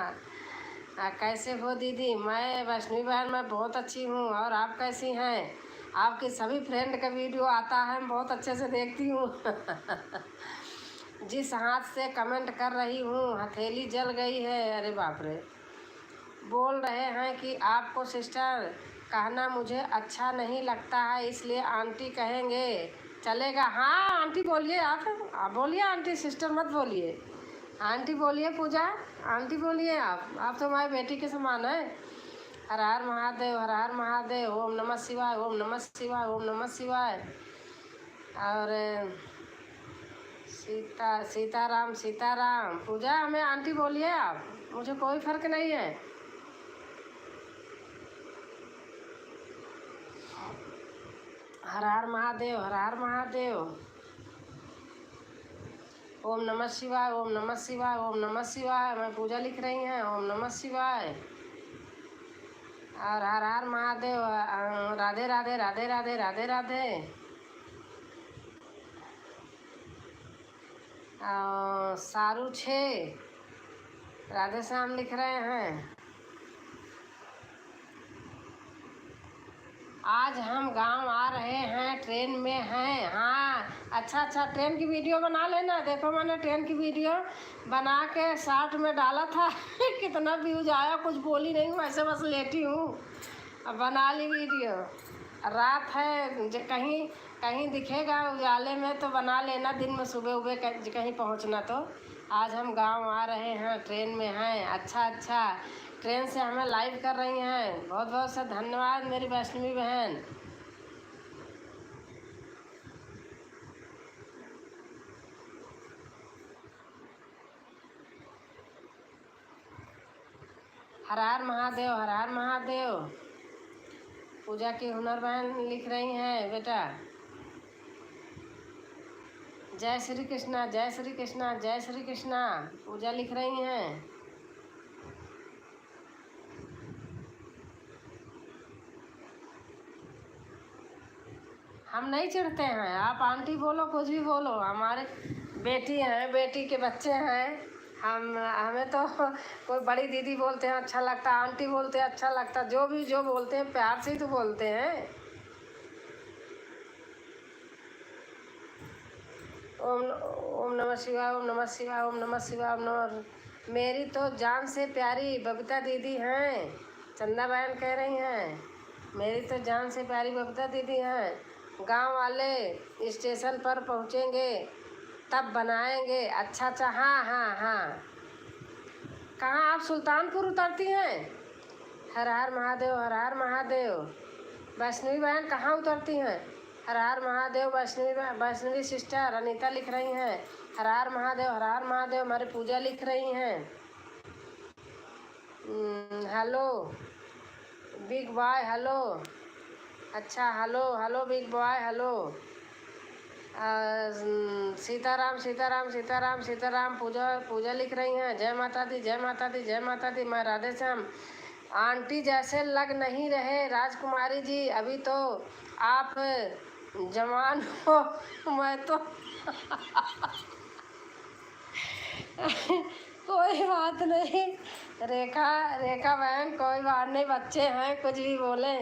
कैसे हो दीदी? मैं वैष्णवी बहन, मैं बहुत अच्छी हूँ। और आप कैसी हैं? आपके सभी फ्रेंड का वीडियो आता है, मैं बहुत अच्छे से देखती हूँ। जिस हाथ से कमेंट कर रही हूँ हथेली जल गई है। अरे बाप रे। बोल रहे हैं कि आपको सिस्टर कहना मुझे अच्छा नहीं लगता है, इसलिए आंटी कहेंगे, चलेगा? हाँ आंटी बोलिए, आप बोलिए आंटी, सिस्टर मत बोलिए। आंटी बोलिए पूजा, आंटी बोलिए। आप तो हमारी बेटी के समान है। हर हर महादेव, हर हर महादेव, ओम नमः शिवाय, ओम नमः शिवाय, ओम नमः शिवाय। और सीताराम सीताराम। पूजा हमें आंटी बोलिए आप, मुझे कोई फर्क नहीं है। हर हर महादेव, हर हर महादेव। ओम नमः शिवाय, ओम नमः शिवाय, ओम नमः शिवाय। मैं पूजा लिख रही हैं, ओम नमः शिवाय। और हर हर महादेव। राधे राधे, राधे राधे, राधे राधे। सारू 6 राधे श्याम लिख रहे हैं। आज हम गांव आ रहे हैं, ट्रेन में हैं। हाँ अच्छा अच्छा, ट्रेन की वीडियो बना लेना। देखो मैंने ट्रेन की वीडियो बना के शॉर्ट में डाला था। कितना व्यूज आया, कुछ बोली नहीं हूँ, ऐसे बस लेटी हूँ। अब बना ली वीडियो। रात है, कहीं कहीं दिखेगा उजाले में तो बना लेना, दिन में सुबह उबह कहीं पहुँचना तो। आज हम गांव आ रहे हैं, ट्रेन में हैं। अच्छा अच्छा, ट्रेन से हमें लाइव कर रही हैं, बहुत बहुत सा धन्यवाद मेरी वैष्णवी बहन। हर हर महादेव, हर हर महादेव। पूजा की हुनर बहन लिख रही हैं बेटा। जय श्री कृष्णा, जय श्री कृष्णा, जय श्री कृष्णा। पूजा लिख रही हैं। हम नहीं चिढ़ते हैं, आप आंटी बोलो, कुछ भी बोलो। हमारे बेटी हैं, बेटी के बच्चे हैं। हमें तो कोई बड़ी दीदी बोलते हैं अच्छा लगता, आंटी बोलते हैं अच्छा लगता, जो भी जो बोलते हैं प्यार से ही तो बोलते हैं। ओम नमः शिवाय, ओम नमः शिवाय, ओम नमः शिवाय, ओम नमः। मेरी तो जान से प्यारी बबीता दीदी हैं, चंदा बहन कह रही हैं। मेरी तो जान से प्यारी बबीता दीदी हैं। गांव वाले स्टेशन पर पहुंचेंगे तब बनाएंगे। अच्छा अच्छा, हाँ हाँ हाँ। कहाँ आप सुल्तानपुर उतरती हैं? हर हर महादेव, हर हर महादेव। वैष्णवी बहन कहाँ उतरती हैं? हर हर महादेव। वैष्णवी सिस्टर अनीता लिख रही हैं, हर हर महादेव, हर हर महादेव। हमारी पूजा लिख रही हैं। Hello big boy, hello. अच्छा hello hello big boy, hello. Sitaram Sitaram Sitaram Sitaram. Pooja Pooja लिख रही हैं। जय माता दी, जय माता दी, जय माता दी। मैं राधे श्याम। आंटी जैसे लग नहीं रहे राजकुमारी जी, अभी तो आप जवान हो। मैं तो कोई बात नहीं रेखा, रेखा बहन, कोई बात नहीं, बच्चे हैं कुछ भी बोले।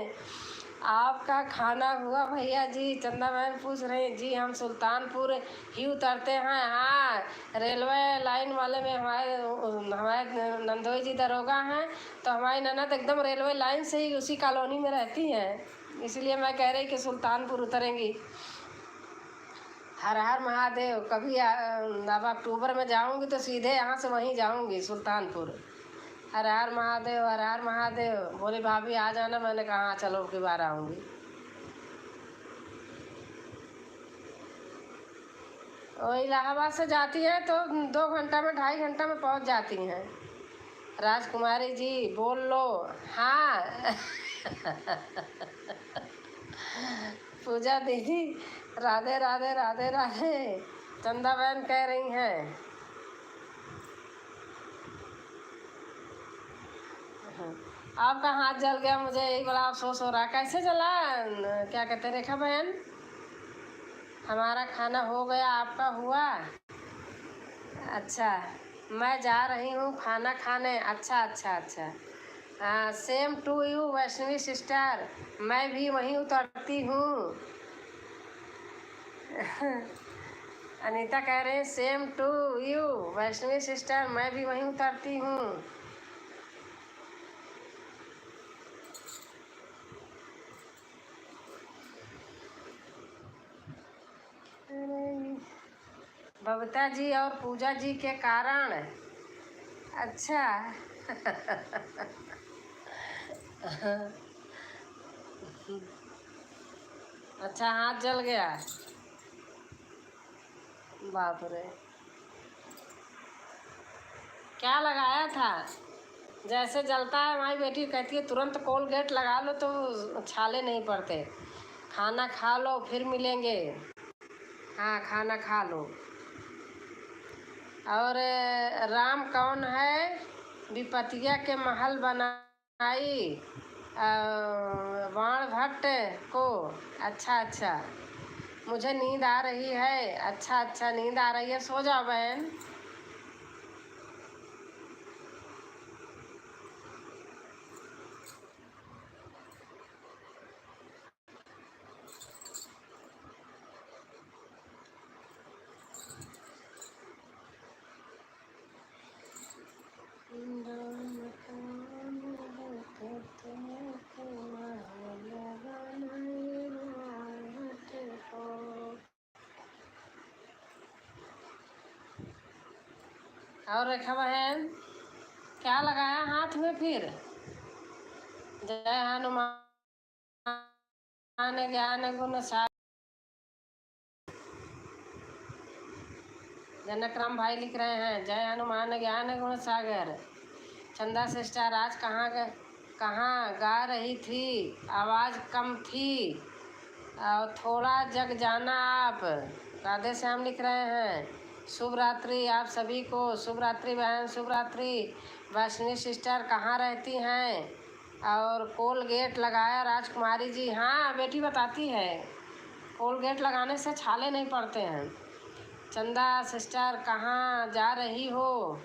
आपका खाना हुआ भैया जी? चंदा बहन पूछ रही जी, हम सुल्तानपुर ही उतरते हैं। हाँ, रेलवे लाइन वाले में हमारे हमारे नंदोई जी दरोगा हैं, तो हमारी ननद एकदम रेलवे लाइन से ही उसी कॉलोनी में रहती हैं, इसलिए मैं कह रही कि सुल्तानपुर उतरेंगी। हर हर महादेव। कभी अब अक्टूबर में जाऊंगी तो सीधे यहाँ से वहीं जाऊंगी सुल्तानपुर। हर हर महादेव, हर हर महादेव। बोली भाभी आ जाना, मैंने कहा हाँ चलो की बार आऊँगी। वो इलाहाबाद से जाती हैं तो 2 घंटा में, 2.5 घंटा में पहुँच जाती हैं। राजकुमारी जी बोल लो। हाँ। पूजा दीदी राधे राधे, राधे राधे। चंदा बहन कह रही हैं। आपका हाथ जल गया, मुझे यही बड़ा अफसोस हो रहा। कैसे जला? क्या कहते रेखा बहन? हमारा खाना हो गया, आपका हुआ? अच्छा, मैं जा रही हूँ खाना खाने। अच्छा अच्छा अच्छा। Same to you Vaishnavi sister, मैं भी वहीं उतरती हूँ। अनीता कह रहे हैं same to you Vaishnavi sister, मैं भी वहीं उतरती हूँ। बबीता जी और पूजा जी के कारण। अच्छा। अच्छा, हाथ जल गया। बाप रे, क्या लगाया था? जैसे जलता है, हमारी बेटी कहती है तुरंत कोलगेट लगा लो तो छाले नहीं पड़ते। खाना खा लो फिर मिलेंगे। हाँ, खाना खा लो। और राम कौन है? विपतिया के महल बनाई बाण भट्ट को। अच्छा अच्छा, मुझे नींद आ रही है। अच्छा अच्छा, नींद आ रही है, सो जाओ बहन। और रेखा बहन, क्या लगाया हाथ में फिर? जय हनुमान ज्ञान गुण सागर। जनक राम भाई लिख रहे हैं जय हनुमान ज्ञान गुण सागर। चंदा सिस्टर आज कहाँ गा रही थी? आवाज़ कम थी और थोड़ा जग जाना आप। राधे श्याम लिख रहे हैं शुभ रात्रि आप सभी को। शुभ रात्रि बहन, शुभ रात्रि। वैष्णवी सिस्टर कहाँ रहती हैं? और कोलगेट लगाया राजकुमारी जी। हाँ, बेटी बताती है कोलगेट लगाने से छाले नहीं पड़ते हैं। चंदा सिस्टर कहाँ जा रही हो?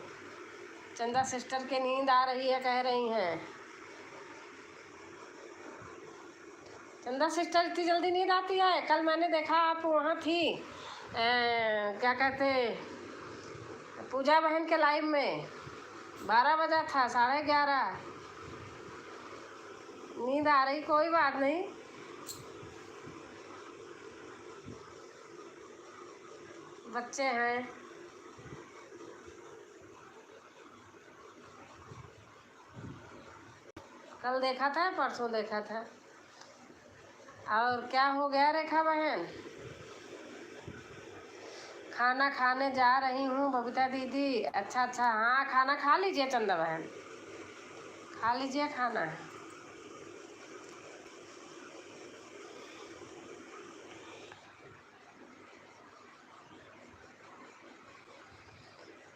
चंदा सिस्टर की नींद आ रही है कह रही हैं। चंदा सिस्टर इतनी जल्दी नींद आती है? कल मैंने देखा आप वहाँ थी, क्या कहते, पूजा बहन के लाइव में 12 बजा था, 11:30। नींद आ रही, कोई बात नहीं। बच्चे हैं। कल देखा था, परसों देखा था। और क्या हो गया रेखा बहन? खाना खाने जा रही हूँ बबीता दीदी। अच्छा अच्छा, हाँ खाना खा लीजिए चंदा बहन, खा लीजिए खाना।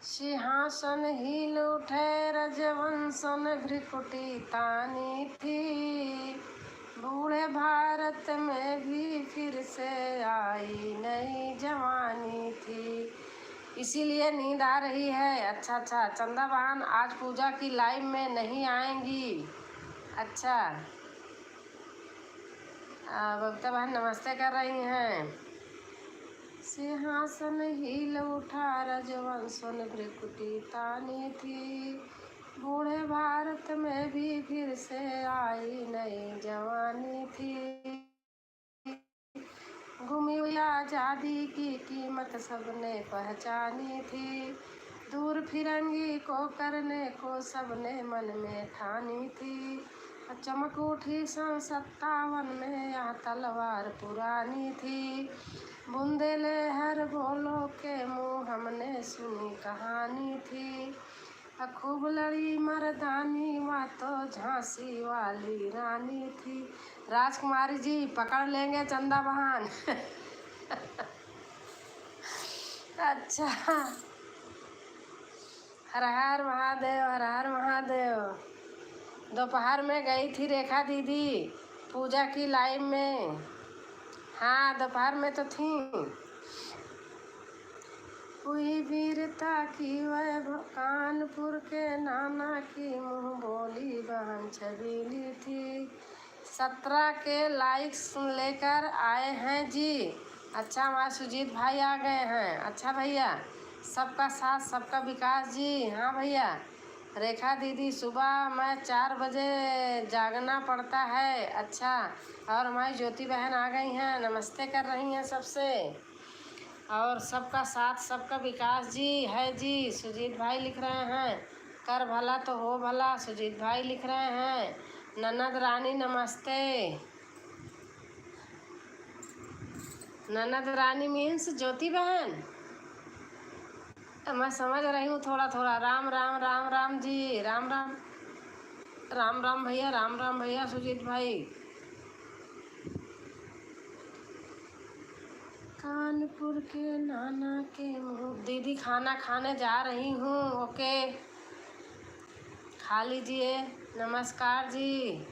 सिंहासन हिल उठे रजवंशन भ्रिकुटी तानी थी। बूढ़े भारत में भी फिर से आई नई जवानी थी। इसीलिए नींद आ रही है। अच्छा अच्छा, चंदा बहन आज पूजा की लाइव में नहीं आएंगी। अच्छा, बबीता बहन नमस्ते कर रही हैं। सिंहासन हिल उठा रजवंशन भ्रिकुटी तानी थी। बूढ़े भारत में भी फिर से आई नई जवानी थी। घूमी हुई आज़ादी की कीमत सबने पहचानी थी। दूर फिरंगी को करने को सबने मन में ठानी थी। चमक उठी सन 57 में यह तलवार पुरानी थी। बुंदेले हर बोलो के मुँह हमने सुनी कहानी थी। खूब लड़ी मर्दानी वह तो झांसी वाली रानी थी। राजकुमारी जी पकड़ लेंगे चंदा बहन। अच्छा, हर हर महादेव, हर हर महादेव। दोपहर में गई थी रेखा दीदी पूजा की लाइव में। हाँ, दोपहर में तो थी। हुई वीरता की वह कानपुर के नाना की मुँह बोली बहन छबीली थी। 17 के लाइक्स लेकर आए हैं जी। अच्छा, हमारे सुजीत भाई आ गए हैं। अच्छा भैया, सबका साथ सबका विकास जी। हाँ भैया, रेखा दीदी सुबह मैं 4 बजे जागना पड़ता है। अच्छा, और हमारी ज्योति बहन आ गई हैं, नमस्ते कर रही हैं सबसे। और सबका साथ सबका विकास जी है जी। सुजीत भाई लिख रहे हैं कर भला तो हो भला। सुजीत भाई लिख रहे हैं ननद रानी नमस्ते। ननद रानी मीन्स ज्योति बहन। मैं समझ रही हूँ थोड़ा थोड़ा। राम राम राम राम जी। राम राम राम राम भैया। राम राम भैया सुजीत भाई। कानपुर के नाना के मुँह। दीदी खाना खाने जा रही हूँ। ओके, खा लीजिए। नमस्कार जी।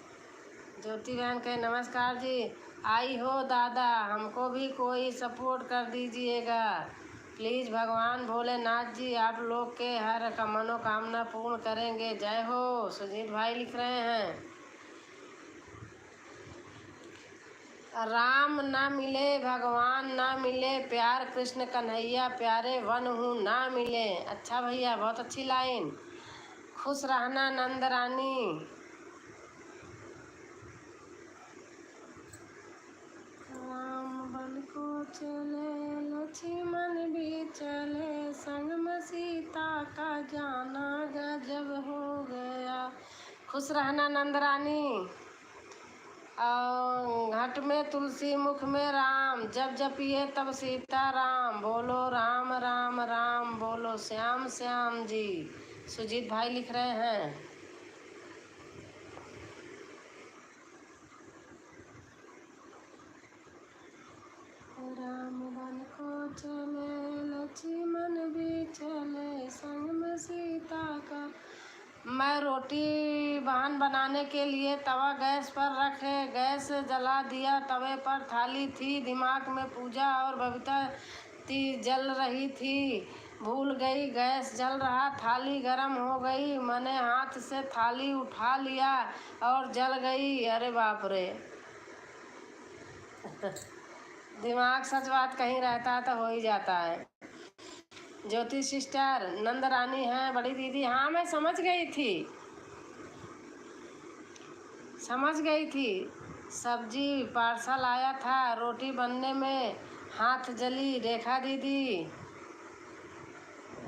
ज्योति बहन के नमस्कार जी। आई हो दादा, हमको भी कोई सपोर्ट कर दीजिएगा प्लीज़। भगवान भोलेनाथ जी आप लोग के हर मनोकामना पूर्ण करेंगे। जय हो। सुजीत भाई लिख रहे हैं राम ना मिले भगवान ना मिले, प्यार कृष्ण कन्हैया प्यारे वन हूँ ना मिले। अच्छा भैया, बहुत अच्छी लाइन। खुश रहना नंद रानी। राम बन को चले लक्ष्मण भी चले, संग में सीता का जाना गजब हो गया। खुश रहना नंद रानी। और घट में तुलसी मुख में राम, जब जपिए तब सीता राम। बोलो राम राम राम, बोलो श्याम श्याम जी। सुजीत भाई लिख रहे हैं राम बन को चले लक्ष्मण भी चले, संग में सीता का। मैं रोटी बहन बनाने के लिए तवा गैस पर रखे, गैस जला दिया। तवे पर थाली थी, दिमाग में पूजा और बबीता जल रही थी। भूल गई गैस जल रहा, थाली गर्म हो गई। मैंने हाथ से थाली उठा लिया और जल गई। अरे बाप रे। दिमाग सच बात कहीं रहता है तो हो ही जाता है। ज्योति सिस्टर नंद रानी है बड़ी दीदी। हाँ, मैं समझ गई थी। सब्जी पार्सल आया था, रोटी बनने में हाथ जली। रेखा दीदी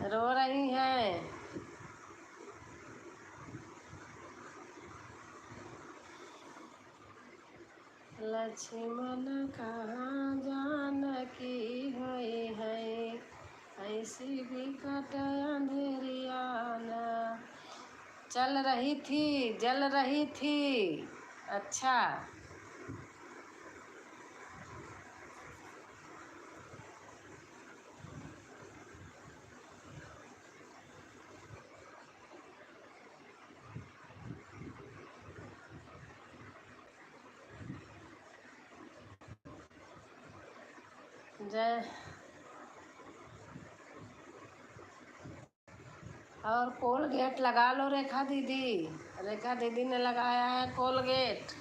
रो रही हैं। लक्ष्मण कहाँ जानकी होई है, ऐसी भी कट अंधेरिया न। चल रही थी जल रही थी। अच्छा, जय। और कोलगेट लगा लो रेखा दीदी। रेखा दीदी ने लगाया है कोलगेट।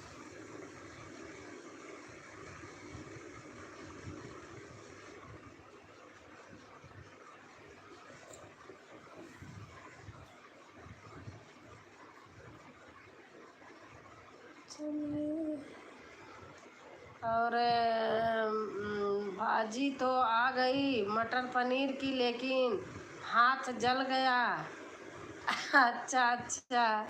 चलिए। और भाजी तो आ गई मटर पनीर की, लेकिन हाथ जल गया। अच्छा अच्छा।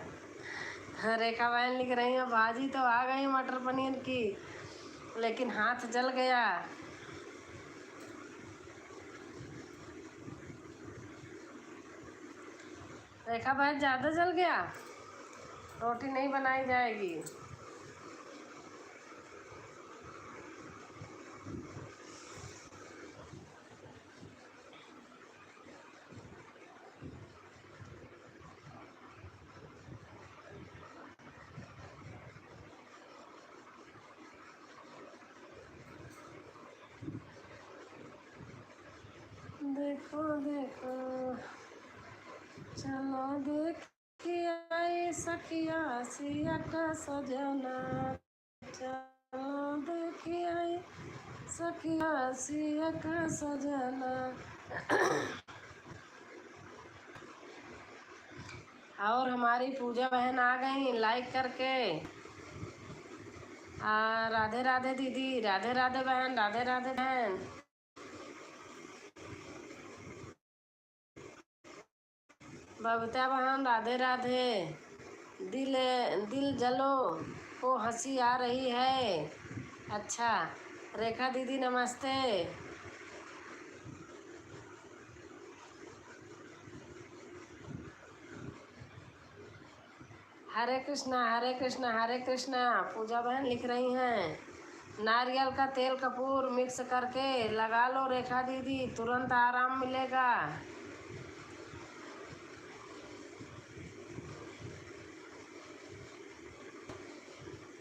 रेखा बहन लिख रही है भाजी तो आ गई मटर पनीर की, लेकिन हाथ जल गया। रेखा बहन ज़्यादा जल गया, रोटी नहीं बनाई जाएगी। देखो देखो चलो देखिए सखिया सिया का सजना, चलो देखिए सखिया सिया का सजना। और हमारी पूजा बहन आ गई लाइक करके। राधे राधे दीदी, राधे राधे बहन, राधे राधे बहन। बबीता बहन राधे राधे। दिल दिल जलो को हंसी आ रही है। अच्छा, रेखा दीदी नमस्ते। हरे कृष्णा हरे कृष्णा हरे कृष्णा। पूजा बहन लिख रही हैं, नारियल का तेल कपूर मिक्स करके लगा लो रेखा दीदी, तुरंत आराम मिलेगा।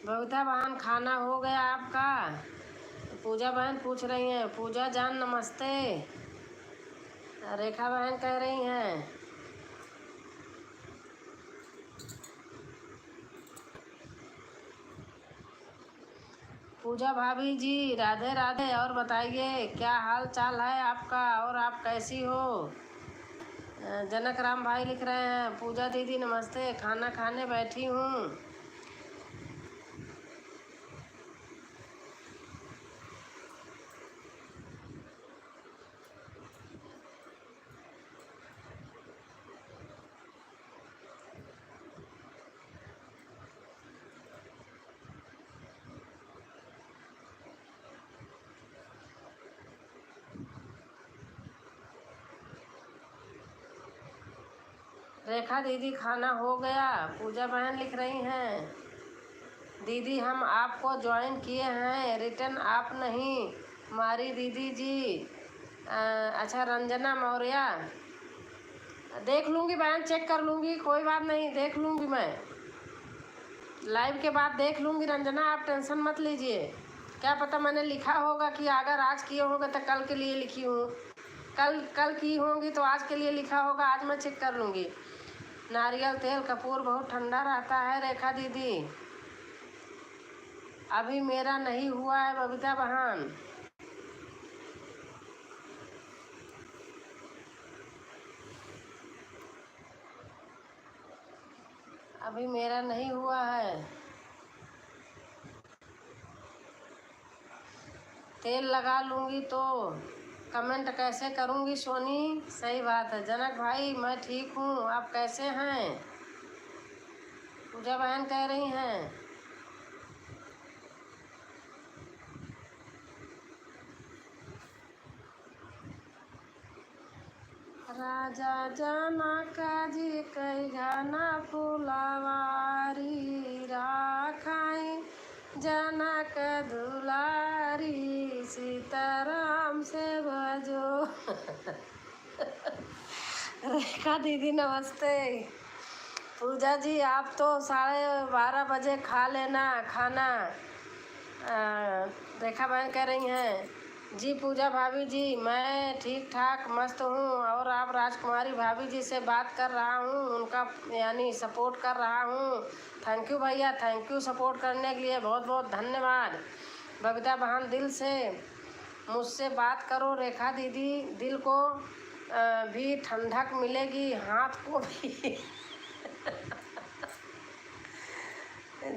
बबीता बहन खाना हो गया आपका? पूजा बहन पूछ रही हैं। पूजा जान नमस्ते। रेखा बहन कह रही हैं। पूजा भाभी जी राधे राधे। और बताइए क्या हाल चाल है आपका, और आप कैसी हो? जनक राम भाई लिख रहे हैं, पूजा दीदी नमस्ते, खाना खाने बैठी हूँ। रेखा दीदी खाना हो गया। पूजा बहन लिख रही हैं, दीदी हम आपको ज्वाइन किए हैं, रिटर्न आप नहीं। मारी दीदी जी। अच्छा, रंजना मौर्य। देख लूँगी बहन, चेक कर लूँगी, कोई बात नहीं, देख लूँगी मैं लाइव के बाद देख लूँगी। रंजना आप टेंशन मत लीजिए। क्या पता मैंने लिखा होगा कि अगर आज किए होंगे तो कल के लिए लिखी हूँ, कल की होंगी तो आज के लिए लिखा होगा। आज मैं चेक कर लूँगी। नारियल तेल कपूर बहुत ठंडा रहता है रेखा दीदी। अभी मेरा नहीं हुआ है बबीता बहन। अभी मेरा नहीं हुआ है। तेल लगा लूँगी तो कमेंट कैसे करूँगी सोनी? सही बात है। जनक भाई मैं ठीक हूँ, आप कैसे हैं? पूजा बहन कह रही हैं। राजा जनका जी कई घना फुलवारी, राखाई जनक दुलारी, सीताराम से भजो। रेखा दीदी नमस्ते। पूजा जी आप तो 12:30 बजे खा लेना खाना। रेखा बहन कह रही हैं, जी पूजा भाभी जी मैं ठीक ठाक मस्त हूँ, और आप राजकुमारी भाभी जी से बात कर रहा हूँ, उनका यानी सपोर्ट कर रहा हूँ। थैंक यू भैया, थैंक यू सपोर्ट करने के लिए, बहुत बहुत धन्यवाद। बबीता बहन दिल से मुझसे बात करो रेखा दीदी, दिल को भी ठंडक मिलेगी, हाथ को भी।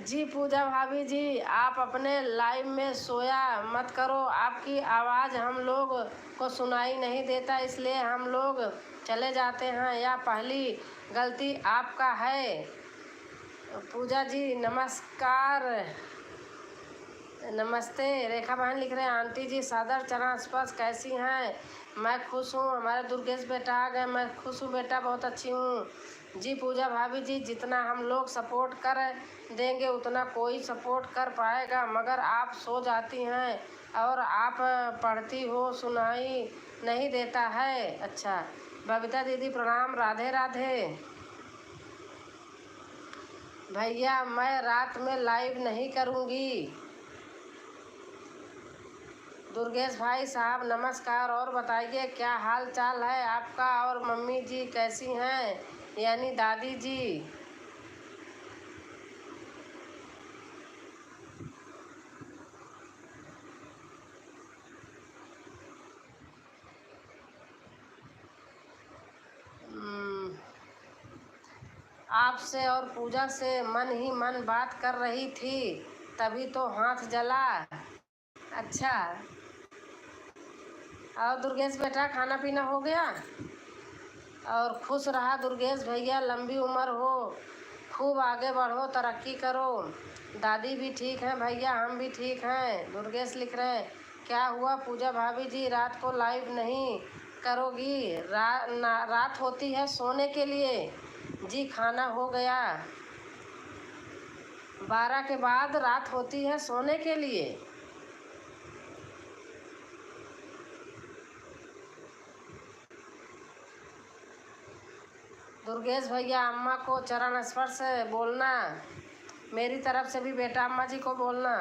जी पूजा भाभी जी आप अपने लाइव में सोया मत करो, आपकी आवाज़ हम लोग को सुनाई नहीं देता, इसलिए हम लोग चले जाते हैं, या पहली गलती आपका है। पूजा जी नमस्कार। नमस्ते। रेखा बहन लिख रहे हैं, आंटी जी सादर चरण स्पर्श कैसी हैं? मैं खुश हूँ, हमारे दुर्गेश बेटा आ गए, मैं खुश हूँ बेटा, बहुत अच्छी हूँ। जी पूजा भाभी जी जितना हम लोग सपोर्ट कर देंगे उतना कोई सपोर्ट कर पाएगा, मगर आप सो जाती हैं और आप पढ़ती हो, सुनाई नहीं देता है। अच्छा, बबीता दीदी प्रणाम, राधे राधे। भैया मैं रात में लाइव नहीं करूँगी। दुर्गेश भाई साहब नमस्कार। और बताइए क्या हाल चाल है आपका, और मम्मी जी कैसी हैं, यानी दादी जी। हम्म, आपसे और पूजा से मन ही मन बात कर रही थी, तभी तो हाथ जला। अच्छा, और दुर्गेश बेटा खाना पीना हो गया? और खुश रहा दुर्गेश भैया, लंबी उम्र हो, खूब आगे बढ़ो, तरक्की करो। दादी भी ठीक हैं भैया, हम भी ठीक हैं। दुर्गेश लिख रहे हैं क्या हुआ पूजा भाभी जी, रात को लाइव नहीं करोगी? रात होती है सोने के लिए जी, खाना हो गया। 12 के बाद रात होती है सोने के लिए। दुर्गेश भैया अम्मा को चरण स्पर्श बोलना, मेरी तरफ से भी बेटा अम्मा जी को बोलना।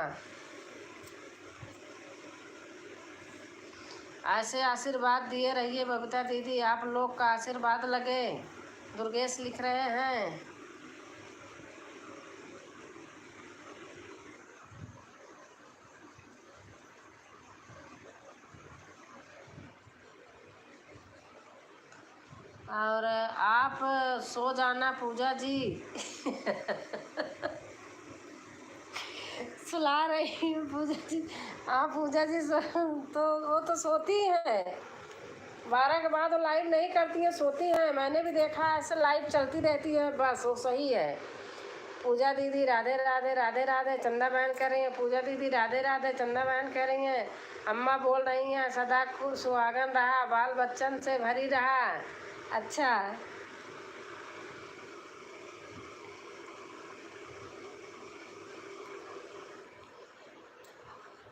ऐसे आशीर्वाद दिए रहिए बबीता दीदी, आप लोग का आशीर्वाद लगे। दुर्गेश लिख रहे हैं और आप सो जाना पूजा जी। सुला रही हूँ पूजा जी। हाँ पूजा जी तो वो तो सोती हैं, 12 के बाद वो लाइव नहीं करती हैं, सोती हैं। मैंने भी देखा है, ऐसे लाइव चलती रहती है, बस वो सही है। पूजा दीदी राधे राधे राधे राधे, चंदा बहन कह रही हैं पूजा दीदी राधे राधे, चंदा बहन कह रही हैं। अम्मा बोल रही हैं सदा खुश सुहागन रहा, बाल बच्चन से भरी रहा। अच्छा,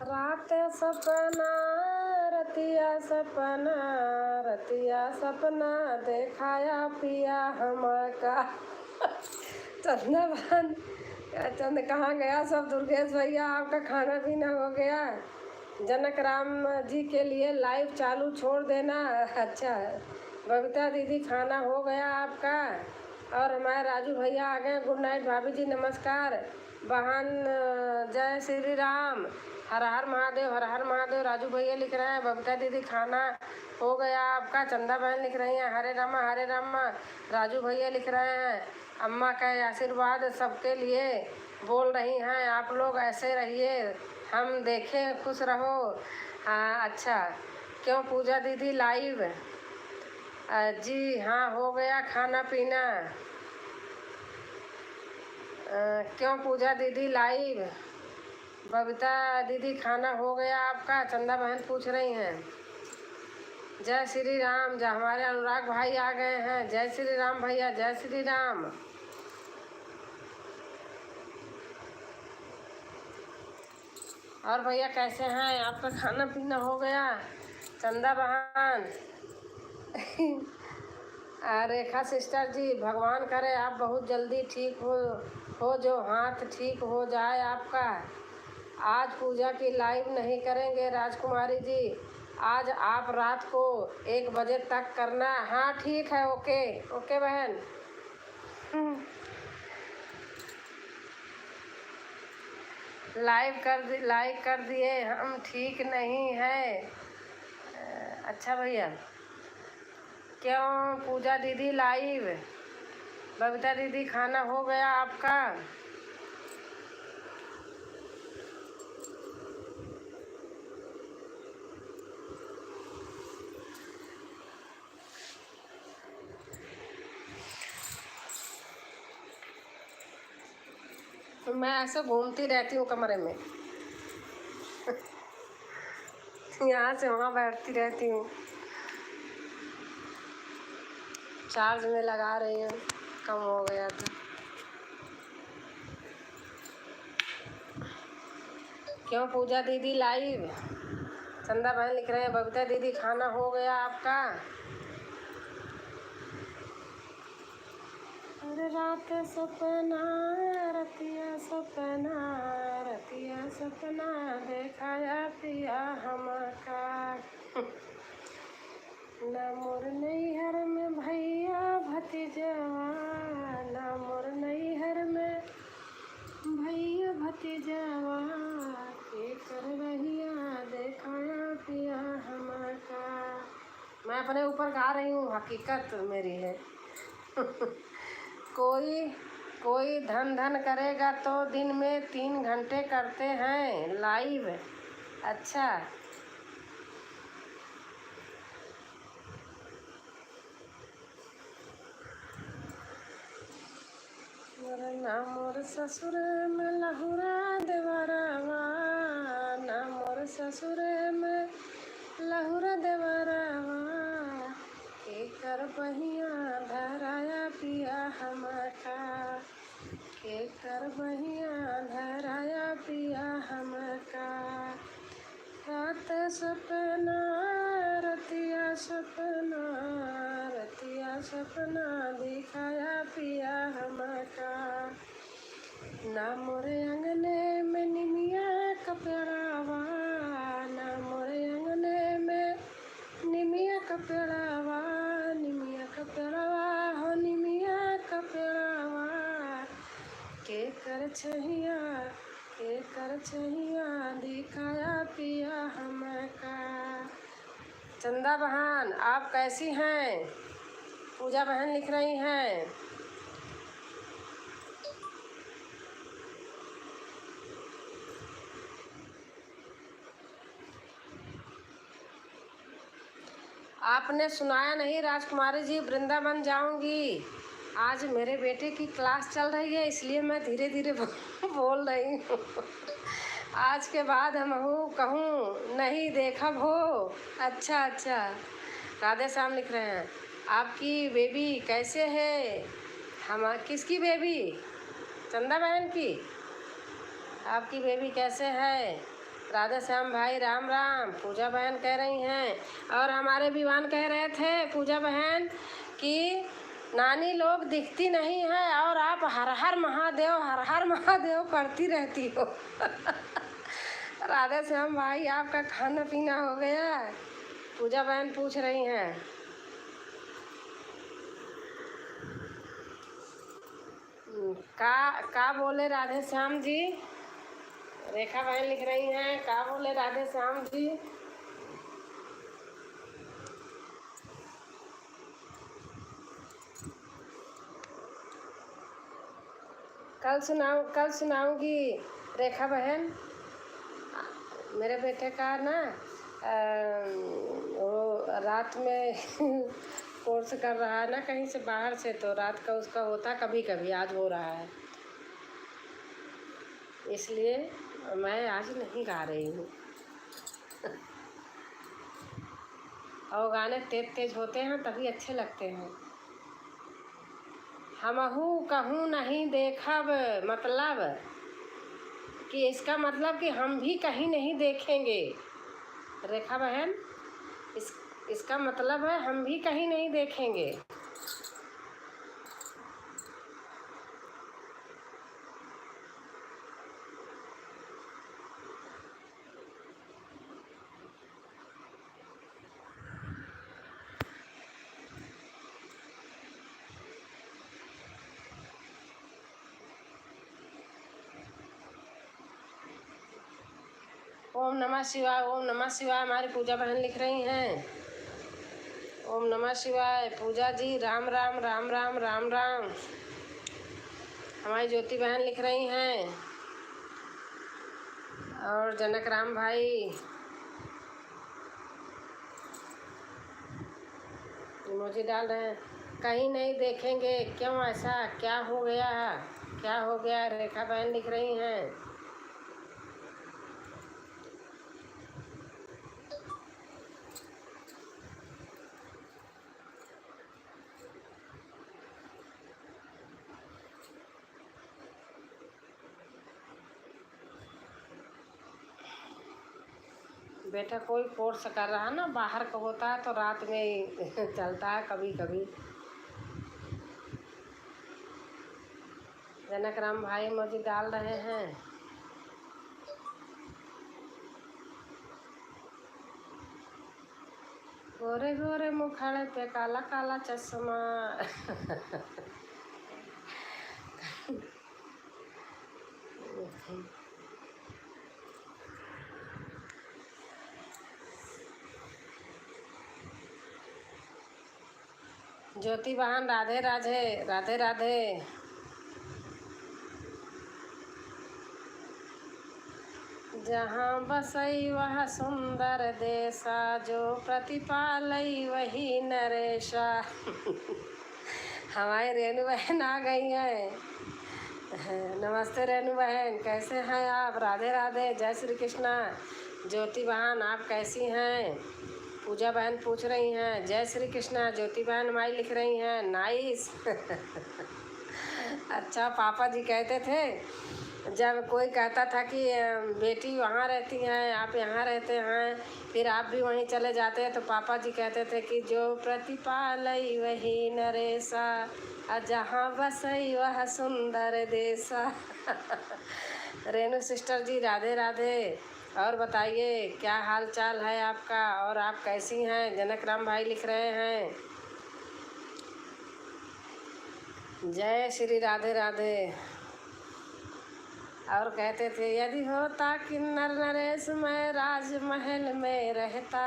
रात सपना रतिया सपना, रतिया सपना देखाया पिया हमका। चंदन चंद कहाँ गया सब? दुर्गेश भैया आपका खाना पीना हो गया? जनक राम जी के लिए लाइव चालू छोड़ देना। अच्छा, बबीता दीदी खाना हो गया आपका? और हमारे राजू भैया आ गए। गुड नाइट भाभी जी, नमस्कार। बहन जय श्री राम, हर हर महादेव, हर हर महादेव। राजू भैया लिख रहे हैं बबीता दीदी खाना हो गया आपका? चंदा बहन लिख रही हैं हरे रामा हरे रामा। राजू भैया लिख रहे हैं अम्मा का आशीर्वाद सबके लिए बोल रही हैं, आप लोग ऐसे रहिए, हम देखें, खुश रहो। हाँ अच्छा, क्यों पूजा दीदी लाइव? जी हाँ हो गया खाना पीना। क्यों पूजा दीदी लाइव? बबीता दीदी खाना हो गया आपका? चंदा बहन पूछ रही हैं। जय श्री राम, जय हमारे अनुराग भाई आ गए हैं। जय श्री राम भैया, जय श्री राम। और भैया कैसे हैं? आपका खाना पीना हो गया? चंदा बहन रेखा सिस्टर जी, भगवान करे आप बहुत जल्दी ठीक हो जो हाथ ठीक हो जाए आपका। आज पूजा की लाइव नहीं करेंगे राजकुमारी जी, आज आप रात को 1 बजे तक करना। हाँ ठीक है, ओके ओके बहन। लाइक कर दिए, हम ठीक नहीं है। अच्छा भैया, क्यों पूजा दीदी लाइव? बबीता दीदी खाना हो गया आपका? मैं ऐसे घूमती रहती हूँ कमरे में। यहाँ से वहाँ बैठती रहती हूँ, चार्ज में लगा रही हूँ, कम हो गया था। क्यों पूजा दीदी लाइव? चंदा बहन लिख रहे हैं बबीता दीदी खाना हो गया आपका? अरे रात सपना रतिया सपना, रतिया सपना देखाया पिया हमका। ना मोर नैहर में भैया भतीजवा, ना मोर नैहर में भैया भतीजवा, के कर रहिया देखाया पिया हमका। मैं अपने ऊपर गा रही हूँ, हकीकत मेरी है। कोई धन धन करेगा तो दिन में 3 घंटे करते हैं लाइव। अच्छा, ना मोर ससुर में लहुरा देवरवा, ना मोर ससुर में लहुरा देवरवा, के कर बहिया धराया पिया हमका, के कर बहिया धराया पिया हमका। रात सपना रतिया सपना, रतिया सपना दिखाया पिया हमका। ना मोरे अंगने में निमिया का पेड़ावा, ना मोरे अंगने में निमिया का पेड़ावा, निमिया का पेड़ावा हो निमिया का पेड़ावा, के कर छहिया, के कर छहिया दिखाया पिया हमका। चंदा बहन आप कैसी हैं? पूजा बहन लिख रही हैं। आपने सुनाया नहीं राजकुमारी जी, वृंदावन जाऊंगी। आज मेरे बेटे की क्लास चल रही है, इसलिए मैं धीरे धीरे बोल रही हूँ। आज के बाद हम कहूँ नहीं देखा हो। अच्छा अच्छा, राधे श्याम लिख रहे हैं। आपकी बेबी कैसे है? हम किसकी बेबी? चंदा बहन की। आपकी बेबी कैसे है? राधे श्याम भाई राम राम। पूजा बहन कह रही हैं, और हमारे विवान कह रहे थे पूजा बहन कि नानी लोग दिखती नहीं है और आप हर हर महादेव करती रहती हो। राधे श्याम भाई आपका खाना पीना हो गया? पूजा बहन पूछ रही हैं। का बोले राधे श्याम जी? रेखा बहन लिख रही हैं, का बोले राधे श्याम जी? कल सुनाऊंगी रेखा बहन। मेरे बेटे का ना वो रात में कोर्स कर रहा है ना कहीं से बाहर से, तो रात का उसका होता कभी कभी, आज हो रहा है, इसलिए मैं आज नहीं गा रही हूँ। और गाने तेज तेज होते हैं तभी अच्छे लगते हैं। हमहू कहूँ नहीं देखब, मतलब कि इसका मतलब कि हम भी कहीं नहीं देखेंगे। रेखा बहन, इसका मतलब है हम भी कहीं नहीं देखेंगे। ओम नमः शिवाय, ओम नमः शिवाय। हमारी पूजा बहन लिख रही हैं, ओम नमः शिवाय। पूजा जी राम राम राम राम राम राम। हमारी ज्योति बहन लिख रही हैं, और जनक राम भाई इमोजी डाल रहे हैं। कहीं नहीं देखेंगे, क्यों ऐसा, क्या हो गया, क्या हो गया? रेखा बहन लिख रही हैं। बेटा कोई कोर्स कर रहा है ना, बाहर का होता है तो रात में ही चलता है कभी कभी। जनक राम भाई इमोजी डाल रहे हैं। गोरे गोरे मुखड़े पे काला काला चश्मा। ज्योति बहन राधे राधे, राधे राधे। जहाँ बसई वह सुंदर देशा, जो प्रतिपालई वही नरेशा। हमारी रेणु बहन आ गई हैं। नमस्ते रेणु बहन, कैसे हैं आप? राधे राधे, जय श्री कृष्णा। ज्योति बहन आप कैसी हैं? पूजा बहन पूछ रही हैं जय श्री कृष्णा। ज्योति बहन हमारी लिख रही हैं नाइस। अच्छा, पापा जी कहते थे जब कोई कहता था कि बेटी वहाँ रहती हैं, आप यहाँ रहते हैं, फिर आप भी वहीं चले जाते हैं, तो पापा जी कहते थे कि जो प्रतिपालई वही नरेशा, जहाँ बसई वह सुंदर देशा। रेणु सिस्टर जी राधे राधे। और बताइए क्या हाल चाल है आपका, और आप कैसी हैं? जनक राम भाई लिख रहे हैं जय श्री राधे राधे। और कहते थे यदि होता किन्नर नरेश, मैं राजमहल में रहता,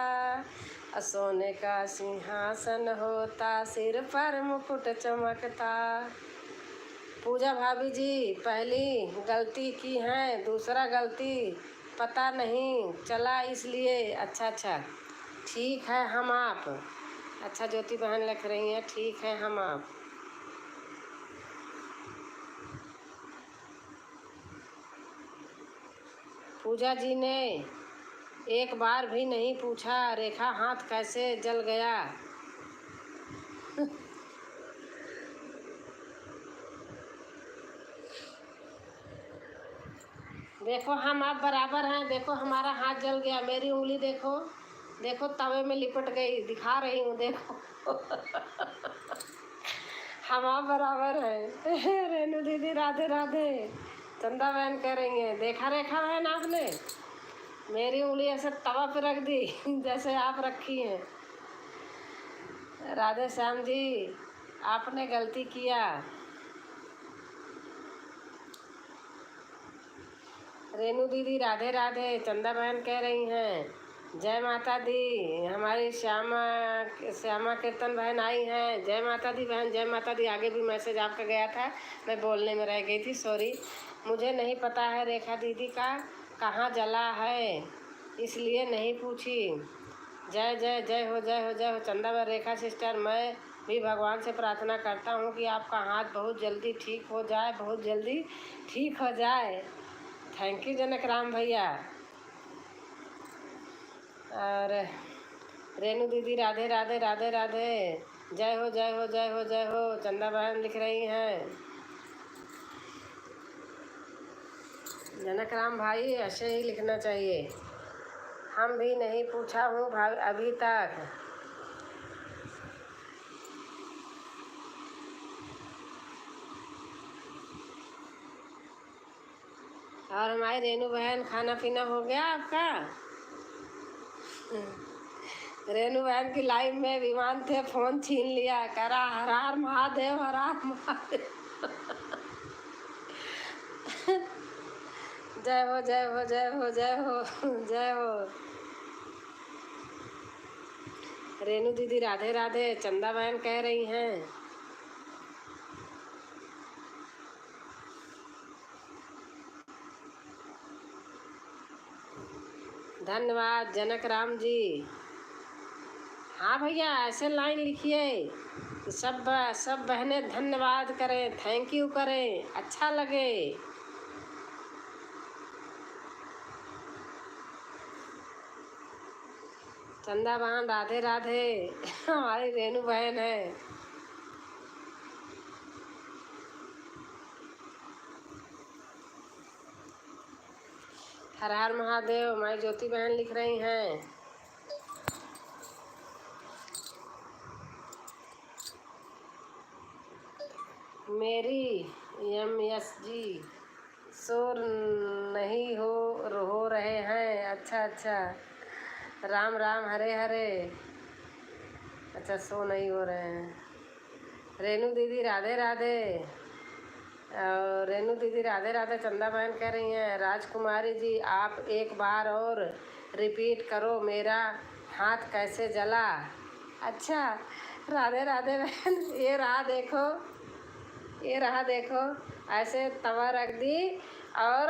सोने का सिंहासन होता, सिर पर मुकुट चमकता। पूजा भाभी जी पहली गलती की है, दूसरा गलती पता नहीं चला इसलिए। अच्छा अच्छा, ठीक है हम आप। अच्छा, ज्योति बहन लिख रही हैं ठीक है हम आप। पूजा जी ने एक बार भी नहीं पूछा रेखा हाथ कैसे जल गया। देखो हम आप बराबर हैं। देखो हमारा हाथ जल गया, मेरी उंगली देखो, देखो तवे में लिपट गई, दिखा रही हूँ देखो। हम आप बराबर हैं। रेणु दीदी राधे राधे। चंदा बहन कह रही हैं देखा रेखा बहन आपने मेरी उंगली ऐसे तवा पे रख दी जैसे आप रखी हैं। राधे श्याम जी आपने गलती किया। रेणु दीदी राधे राधे। चंदा बहन कह रही हैं जय माता दी। हमारी श्यामा कीर्तन बहन आई हैं जय माता दी बहन, जय माता दी। आगे भी मैसेज आपका गया था, मैं बोलने में रह गई थी, सॉरी। मुझे नहीं पता है रेखा दीदी का कहाँ जला है, इसलिए नहीं पूछी। जय जय जय हो जय हो जय हो। चंदा बहन रेखा सिस्टर, मैं भी भगवान से प्रार्थना करता हूँ कि आपका हाथ बहुत जल्दी ठीक हो जाए, बहुत जल्दी ठीक हो जाए। थैंक यू जनक राम भैया। और रेणु दीदी राधे राधे राधे राधे। जय हो जय हो जय हो जय हो। चंदा बहन लिख रही हैं जनक राम भाई ऐसे ही लिखना चाहिए। हम भी नहीं पूछा हूँ अभी तक। और हमारी रेणु बहन खाना पीना हो गया आपका? रेणु बहन की लाइफ में विमान थे, फोन छीन लिया, करा हर हर महादेव हर हर महादेव। जय हो जय हो जय हो जय हो जय हो। रेणु दीदी राधे राधे। चंदा बहन कह रही हैं धन्यवाद जनक राम जी। हाँ भैया ऐसे लाइन लिखिए कि सब बहनें धन्यवाद करें, थैंक यू करें, अच्छा लगे। चंदा बहन राधे राधे। हमारी रेणु बहन है। हर हर महादेव। हमारी ज्योति बहन लिख रही हैं मेरी MSG शोर नहीं हो रहे हैं। अच्छा अच्छा, राम राम हरे हरे। अच्छा सो नहीं हो रहे हैं। रेनू दीदी राधे राधे। और रेनू दीदी राधे राधे। चंदा बहन कह रही हैं राजकुमारी जी आप एक बार और रिपीट करो मेरा हाथ कैसे जला। अच्छा राधे राधे बहन। ये रहा देखो। ऐसे तवा रख दी और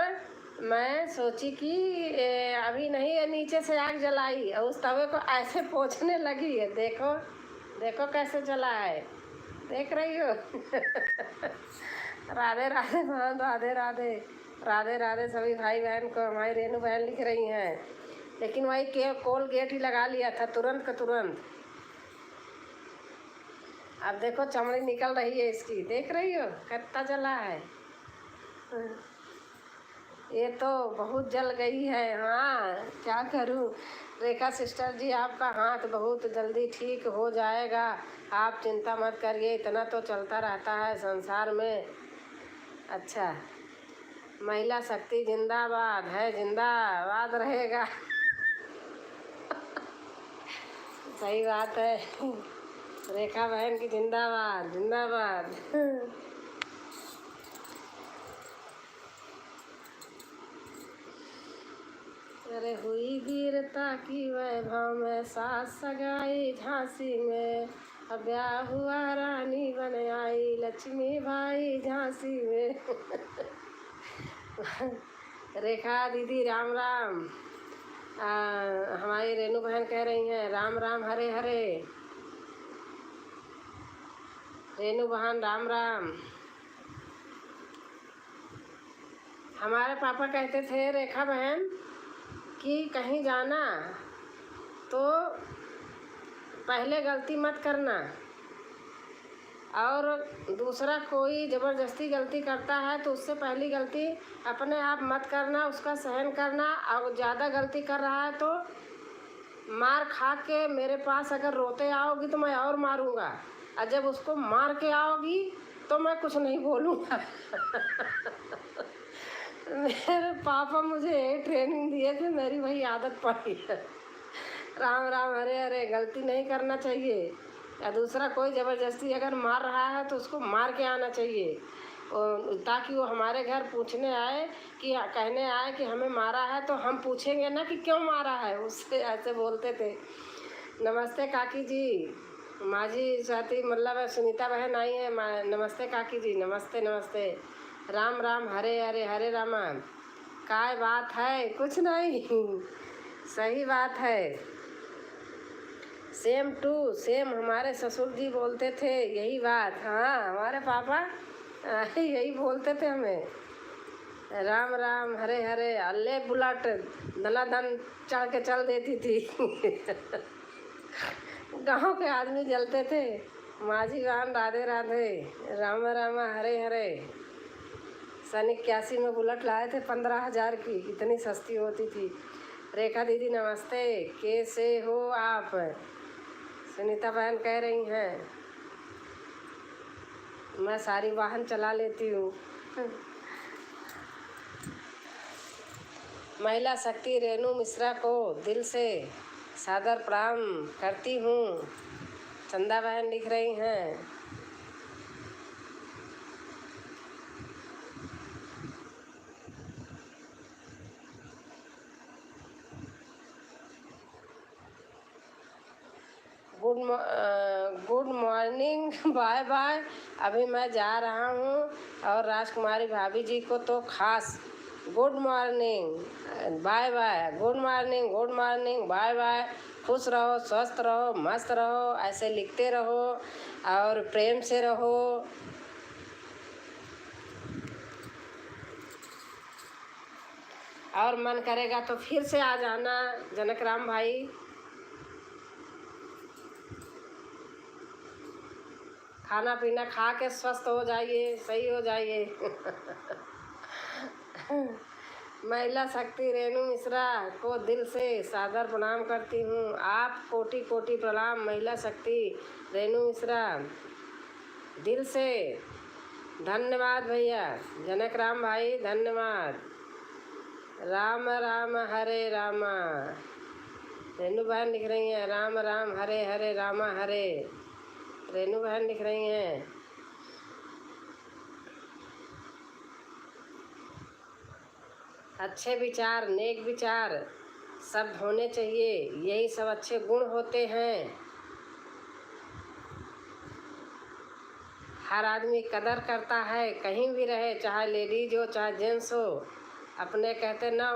मैं सोची कि अभी नहीं, ये नीचे से आग जलाई और उस तवे को ऐसे पोंछने लगी है। देखो देखो कैसे जला है, देख रही हो। राधे राधे बहन, राधे राधे। राधे राधे सभी भाई बहन को। हमारी रेनू बहन लिख रही हैं लेकिन वही के कोलगेट ही लगा लिया था तुरंत का तुरंत। अब देखो चमड़ी निकल रही है इसकी, देख रही हो कितना जला है। ये तो बहुत जल गई है। हाँ क्या करूँ। रेखा सिस्टर जी आपका हाथ बहुत जल्दी ठीक हो जाएगा, आप चिंता मत करिए, इतना तो चलता रहता है संसार में। अच्छा महिला शक्ति जिंदाबाद है, जिंदाबाद रहेगा। सही बात है। रेखा बहन की जिंदाबाद जिंदाबाद। अरे हुई वीरता की वैभव में सास सगाई झांसी में, अब ब्याह हुआ रानी बन आई लक्ष्मी भाई झांसी में। रेखा दीदी राम राम। हमारी रेनू बहन कह रही हैं राम राम हरे हरे। रेनू बहन राम राम। हमारे पापा कहते थे रेखा बहन कि कहीं जाना तो पहले गलती मत करना, और दूसरा कोई ज़बरदस्ती गलती करता है तो उससे पहली गलती अपने आप मत करना, उसका सहन करना। और ज़्यादा गलती कर रहा है तो मार खा के मेरे पास अगर रोते आओगी तो मैं और मारूंगा, और जब उसको मार के आओगी तो मैं कुछ नहीं बोलूँगा। मेरे पापा मुझे ट्रेनिंग दिए थे, मेरी वही आदत पड़ी है। राम राम हरे हरे। गलती नहीं करना चाहिए, या दूसरा कोई ज़बरदस्ती अगर मार रहा है तो उसको मार के आना चाहिए, ताकि वो हमारे घर पूछने आए कि कहने आए कि हमें मारा है तो हम पूछेंगे ना कि क्यों मारा है। उससे ऐसे बोलते थे। नमस्ते काकी जी। माझी साथी मतलब सुनीता बहन आई है। नमस्ते काकी जी, नमस्ते नमस्ते। राम राम हरे हरे। हरे रामा। काय बात है, कुछ नहीं। सही बात है। सेम टू सेम हमारे ससुर जी बोलते थे यही बात। हाँ हमारे पापा यही बोलते थे हमें। राम राम हरे हरे। अल्ले बुलाट दनादन चढ़ के चल देती थी। गांव के आदमी जलते थे। माझी वाहन राधे राधे। राम राम हरे हरे। सन 81 में बुलेट लाए थे 15,000 की, इतनी सस्ती होती थी। रेखा दीदी नमस्ते, कैसे हो आप। सुनीता बहन कह रही हैं मैं सारी वाहन चला लेती हूँ। महिला शक्ति रेनू मिश्रा को दिल से सादर प्रणाम करती हूँ। चंदा बहन लिख रही हैं गुड मॉर्निंग। Bye bye. अभी मैं जा रहा हूँ, और राजकुमारी भाभी जी को तो खास good morning bye bye. Good morning good morning bye bye. खुश रहो, स्वस्थ रहो, मस्त रहो, ऐसे लिखते रहो और प्रेम से रहो। और मन करेगा तो फिर से आ जाना जनक राम भाई। खाना पीना खा के स्वस्थ हो जाइए, सही हो जाइए। महिला शक्ति रेनू मिश्रा को दिल से सादर प्रणाम करती हूँ। आप कोटि कोटि प्रणाम महिला शक्ति रेनू मिश्रा, दिल से धन्यवाद भैया। जनक राम भाई धन्यवाद। राम राम हरे रामा। रेनू बहन लिख रही हैं राम राम हरे हरे रामा हरे। रेनू बहन लिख रही हैं अच्छे विचार, नेक विचार सब होने चाहिए, यही सब अच्छे गुण होते हैं। हर आदमी कदर करता है, कहीं भी रहे, चाहे लेडीज हो चाहे जेंट्स हो। अपने कहते ना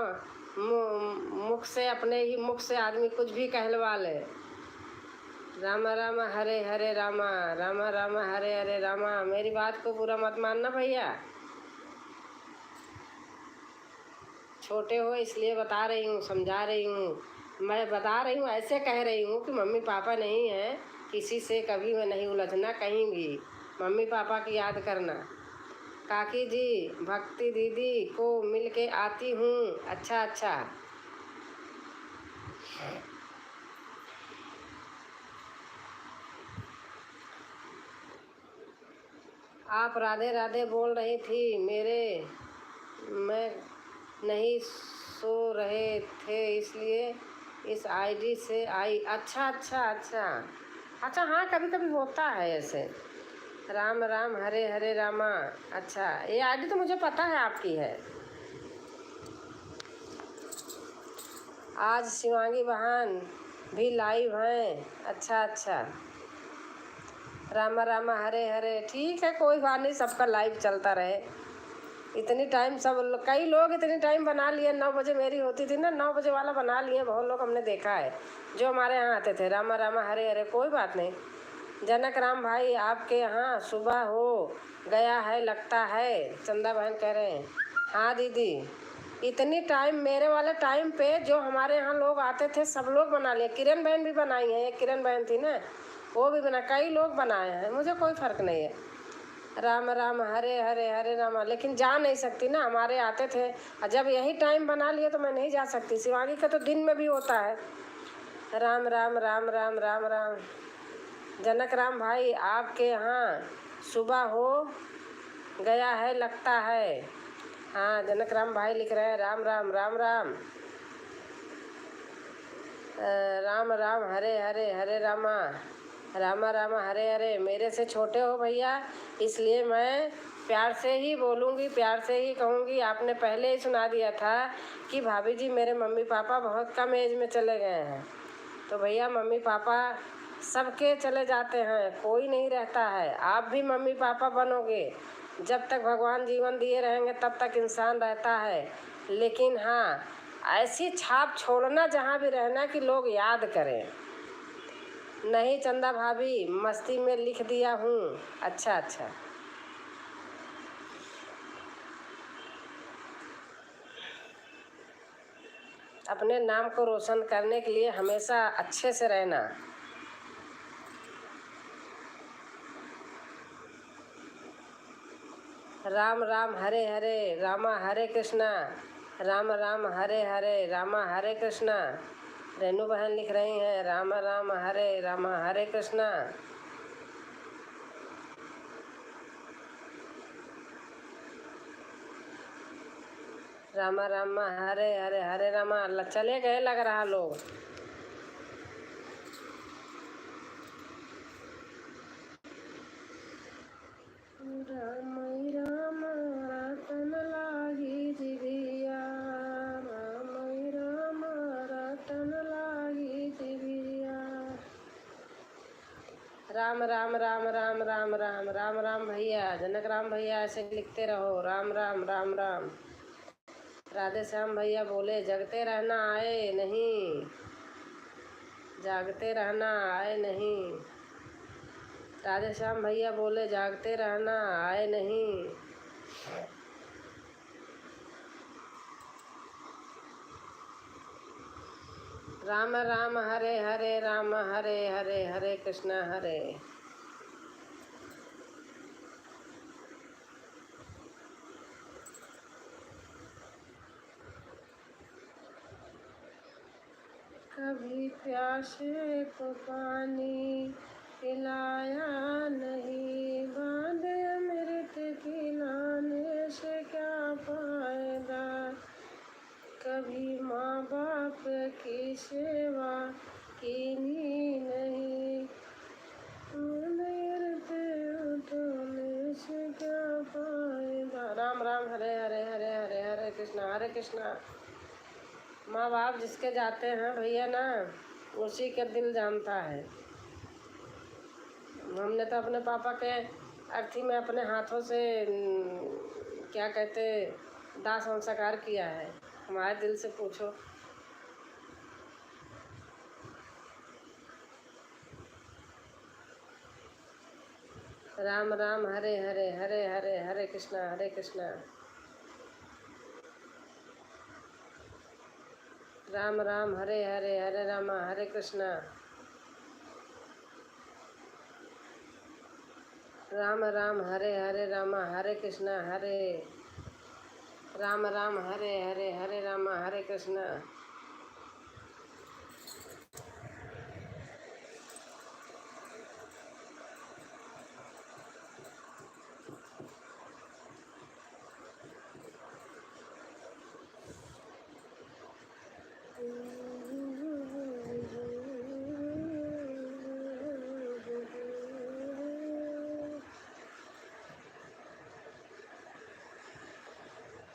मुख से, अपने ही मुख से आदमी कुछ भी कहलवा ले। रामा रामा हरे हरे रामा, रामा रामा हरे हरे रामा। मेरी बात को बुरा मत मानना भैया, छोटे हो इसलिए बता रही हूँ, समझा रही हूँ। मैं बता रही हूँ, ऐसे कह रही हूँ कि मम्मी पापा नहीं है, किसी से कभी मैं नहीं उलझना, कहीं भी मम्मी पापा की याद करना। काकी जी भक्ति दीदी को मिल के आती हूँ। अच्छा अच्छा, आप राधे राधे बोल रही थी मैं नहीं सो रहे थे इसलिए इस आईडी से आई। अच्छा अच्छा अच्छा अच्छा, हाँ कभी कभी होता है ऐसे। राम राम हरे हरे रामा। अच्छा, ये आईडी तो मुझे पता है आपकी है। आज शिवांगी बहन भी लाइव हैं। अच्छा अच्छा, रामा रामा हरे हरे, ठीक है कोई बात नहीं, सबका लाइव चलता रहे। इतनी टाइम कई लोग इतनी टाइम बना लिए, 9 बजे मेरी होती थी ना, 9 बजे वाला बना लिए बहुत लोग, हमने देखा है जो हमारे यहाँ आते थे। रामा रामा हरे हरे, कोई बात नहीं। जनक राम भाई आपके यहाँ सुबह हो गया है लगता है, चंदा बहन कह रहे हैं। हाँ दीदी, इतनी टाइम मेरे वाले टाइम पे जो हमारे यहाँ लोग आते थे सब लोग बना लिए। किरण बहन भी बनाई है, एक किरण बहन थी ना, वो भी बना, कई लोग बनाए हैं, मुझे कोई फ़र्क नहीं है। राम राम हरे हरे हरे रामा, लेकिन जा नहीं सकती ना, हमारे आते थे और जब यही टाइम बना लिए तो मैं नहीं जा सकती। शिवानी का तो दिन में भी होता है। राम राम राम राम राम राम। जनक राम भाई आपके यहाँ सुबह हो गया है लगता है। हाँ जनक राम भाई लिख रहे हैं राम राम राम राम। राम राम हरे हरे हरे रामा, रामा रामा हरे हरे। मेरे से छोटे हो भैया, इसलिए मैं प्यार से ही बोलूँगी, प्यार से ही कहूँगी। आपने पहले ही सुना दिया था कि भाभी जी मेरे मम्मी पापा बहुत कम एज में चले गए हैं। तो भैया मम्मी पापा सबके चले जाते हैं, कोई नहीं रहता है। आप भी मम्मी पापा बनोगे, जब तक भगवान जीवन दिए रहेंगे तब तक इंसान रहता है। लेकिन हाँ, ऐसी छाप छोड़ना जहाँ भी रहना कि लोग याद करें। नहीं चंदा भाभी, मस्ती में लिख दिया हूँ। अच्छा अच्छा, अपने नाम को रोशन करने के लिए हमेशा अच्छे से रहना। राम राम हरे हरे रामा हरे कृष्णा, राम राम हरे हरे रामा हरे कृष्णा। रेनू बहन लिख रही हैं राम राम हरे रामा हरे कृष्णा। रामा रामा हरे हरे हरे रामा। चले गए लग रहा लोग। राम राम रतन लागी जिभिया, राम राम रतन लागी जिभिया। राम राम राम राम राम राम राम राम भैया, जनक राम भैया ऐसे लिखते रहो। राम राम राम राम। राधे श्याम भैया बोले जगते रहना आए नहीं, जागते रहना आए नहीं। राधे श्याम भैया बोले जागते रहना आए नहीं। राम राम हरे हरे राम हरे हरे हरे कृष्ण हरे। कभी प्यासे को पानी पिलाया नहीं, बांध अमृत खिलाने से क्या फायदा। कभी माँ बाप की सेवा कृष्णा हरे कृष्णा। माँ बाप जिसके जाते हैं भैया ना, उसी के दिल जानता है। हमने तो अपने पापा के अर्थी में अपने हाथों से क्या कहते दाह संस्कार किया है। हमारे दिल से पूछो। राम राम हरे हरे, हरे हरे, हरे कृष्णा हरे कृष्णा। राम राम हरे हरे, हरे राम हरे कृष्णा। राम राम हरे हरे राम हरे कृष्णा हरे राम राम हरे हरे, हरे राम हरे कृष्णा।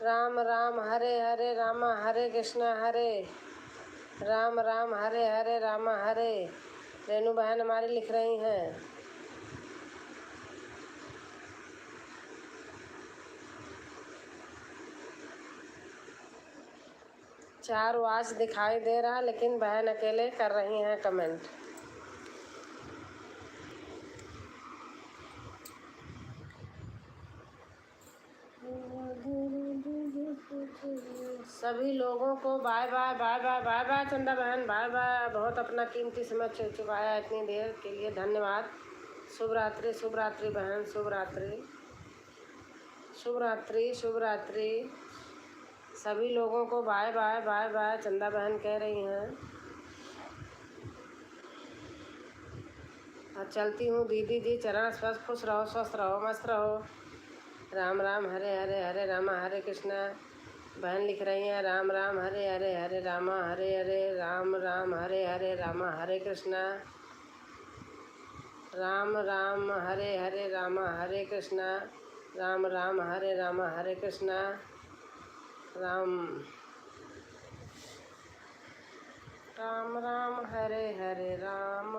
राम राम हरे हरे राम हरे कृष्णा हरे राम राम हरे हरे राम हरे। रेनू बहन हमारी लिख रही हैं। चार वाच दिखाई दे रहा, लेकिन बहन अकेले कर रही हैं कमेंट। सभी लोगों को bye bye bye bye bye bye. Chanda बहन बाय बाय। बहुत अपना कीमती समय चुकाया इतनी देर के लिए, धन्यवाद। शुभ रात्रि, शुभ रात्रि बहन, शुभ रात्रि, शुभ रात्रि, शुभ रात्रि। सभी लोगों को bye bye bye bye Chanda बहन कह रही हैं। और चलती हूँ दीदी जी, चरण स्पर्श, खुश रहो, स्वस्थ रहो, मस्त रहो। राम राम हरे हरे, हरे राम हरे कृष्णा। बहन लिख रही हैं राम राम हरे हरे, हरे राम हरे हरे, राम राम हरे हरे राम हरे कृष्णा। राम राम हरे हरे राम हरे कृष्णा, राम राम हरे राम हरे कृष्णा। राम राम राम हरे हरे राम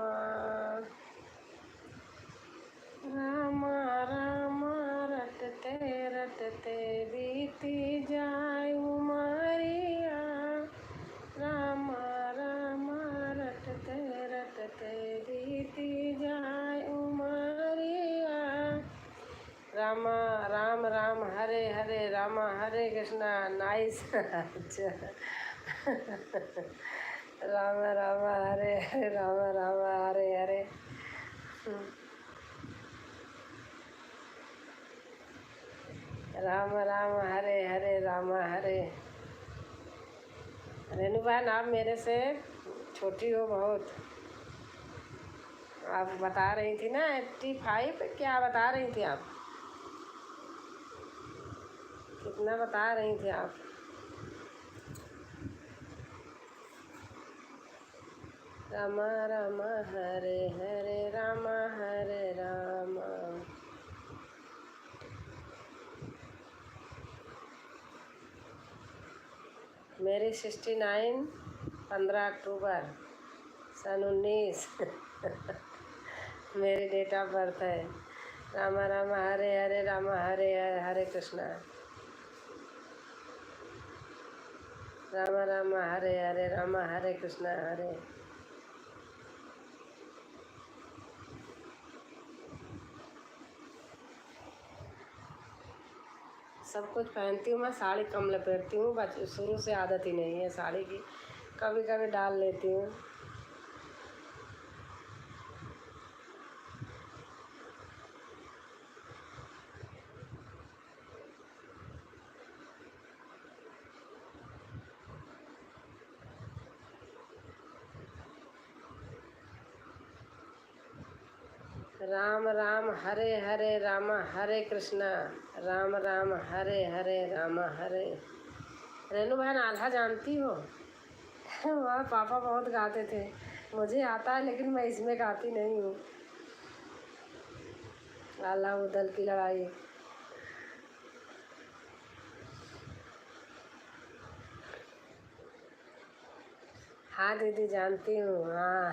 राम राम। रटते रटते बीती जाए उमरिया, राम राम रटते रटते बीती जाए उमरिया। राम राम राम हरे हरे राम हरे कृष्णा। नाइस। अच्छा। राम राम हरे हरे राम राम हरे हरे। राम राम हरे हरे राम हरे। रेनू बहन आप मेरे से छोटी हो बहुत। आप बता रही थी ना 85, क्या बता रही थी आप? कितना बता रही थी आप? राम राम हरे हरे राम हरे राम। मेरी 69, 15 अक्टूबर सन 19 मेरी डेट ऑफ बर्थ है। राम राम हरे हरे राम हरे हरे कृष्णा। राम राम हरे हरे राम हरे कृष्णा हरे। सब कुछ पहनती हूँ मैं, साड़ी कम लपेटती हूँ, शुरू से आदत ही नहीं है साड़ी की, कभी कभी डाल लेती हूँ। राम राम हरे हरे राम हरे कृष्णा, राम राम हरे हरे राम हरे। रेनू बहन आल्हा जानती हो? वहाँ पापा बहुत गाते थे, मुझे आता है लेकिन मैं इसमें गाती नहीं हूँ। आल्हा उदल की लड़ाई। हाँ दीदी जानती हूँ, हाँ।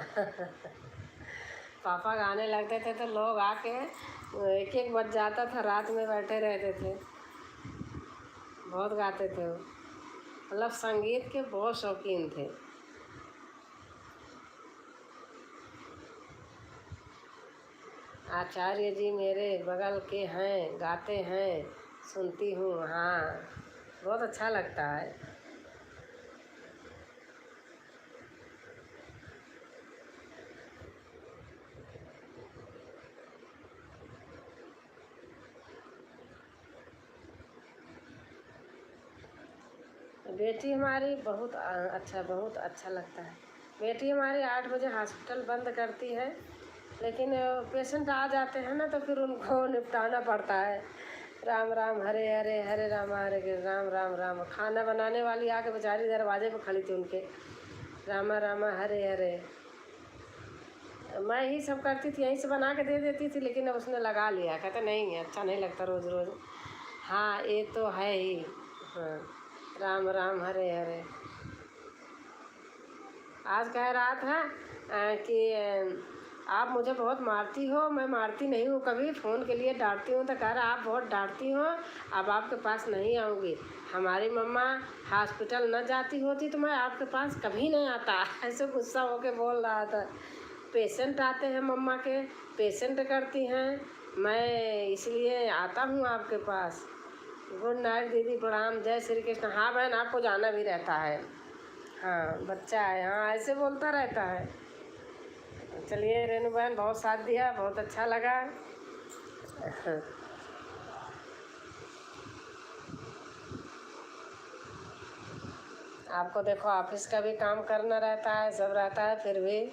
पापा गाने लगते थे तो लोग आके एक एक बज जाता था, रात में बैठे रहते थे। बहुत गाते थे वो, मतलब संगीत के बहुत शौकीन थे। आचार्य जी मेरे बगल के हैं, गाते हैं, सुनती हूँ, हाँ। बहुत अच्छा लगता है। बेटी हमारी बहुत बहुत अच्छा लगता है। बेटी हमारी 8 बजे हॉस्पिटल बंद करती है, लेकिन पेशेंट आ जाते हैं ना तो फिर उनको निपटाना पड़ता है। राम राम हरे हरे, हरे राम हरे राम राम राम। खाना बनाने वाली आके बेचारी दरवाजे पे खड़ी थी उनके, रामा रामा हरे हरे। मैं ही सब करती थी, यहीं से बना के दे देती थी, लेकिन अब उसने लगा लिया, कहते नहीं अच्छा नहीं लगता रोज़ रोज़। हाँ ये तो है ही। हाँ, राम राम हरे हरे। आज कह रहा था कि आप मुझे बहुत मारती हो। मैं मारती नहीं हूँ, कभी फ़ोन के लिए डांटती हूँ तो कह रहा आप बहुत डांटती हो, अब आपके पास नहीं आऊँगी। हमारी मम्मा हॉस्पिटल न जाती होती तो मैं आपके पास कभी नहीं आता। ऐसे गुस्सा होके बोल रहा था। पेशेंट आते हैं मम्मा के, पेशेंट करती हैं, मैं इसलिए आता हूँ आपके पास। गुड नाइट दीदी, प्रणाम, जय श्री कृष्ण। हाँ बहन, आपको जाना भी रहता है। हाँ बच्चा है, हाँ ऐसे बोलता रहता है। चलिए रेनू बहन, बहुत साथ दिया, बहुत अच्छा लगा। आपको देखो ऑफिस का भी काम करना रहता है, सब रहता है, फिर भी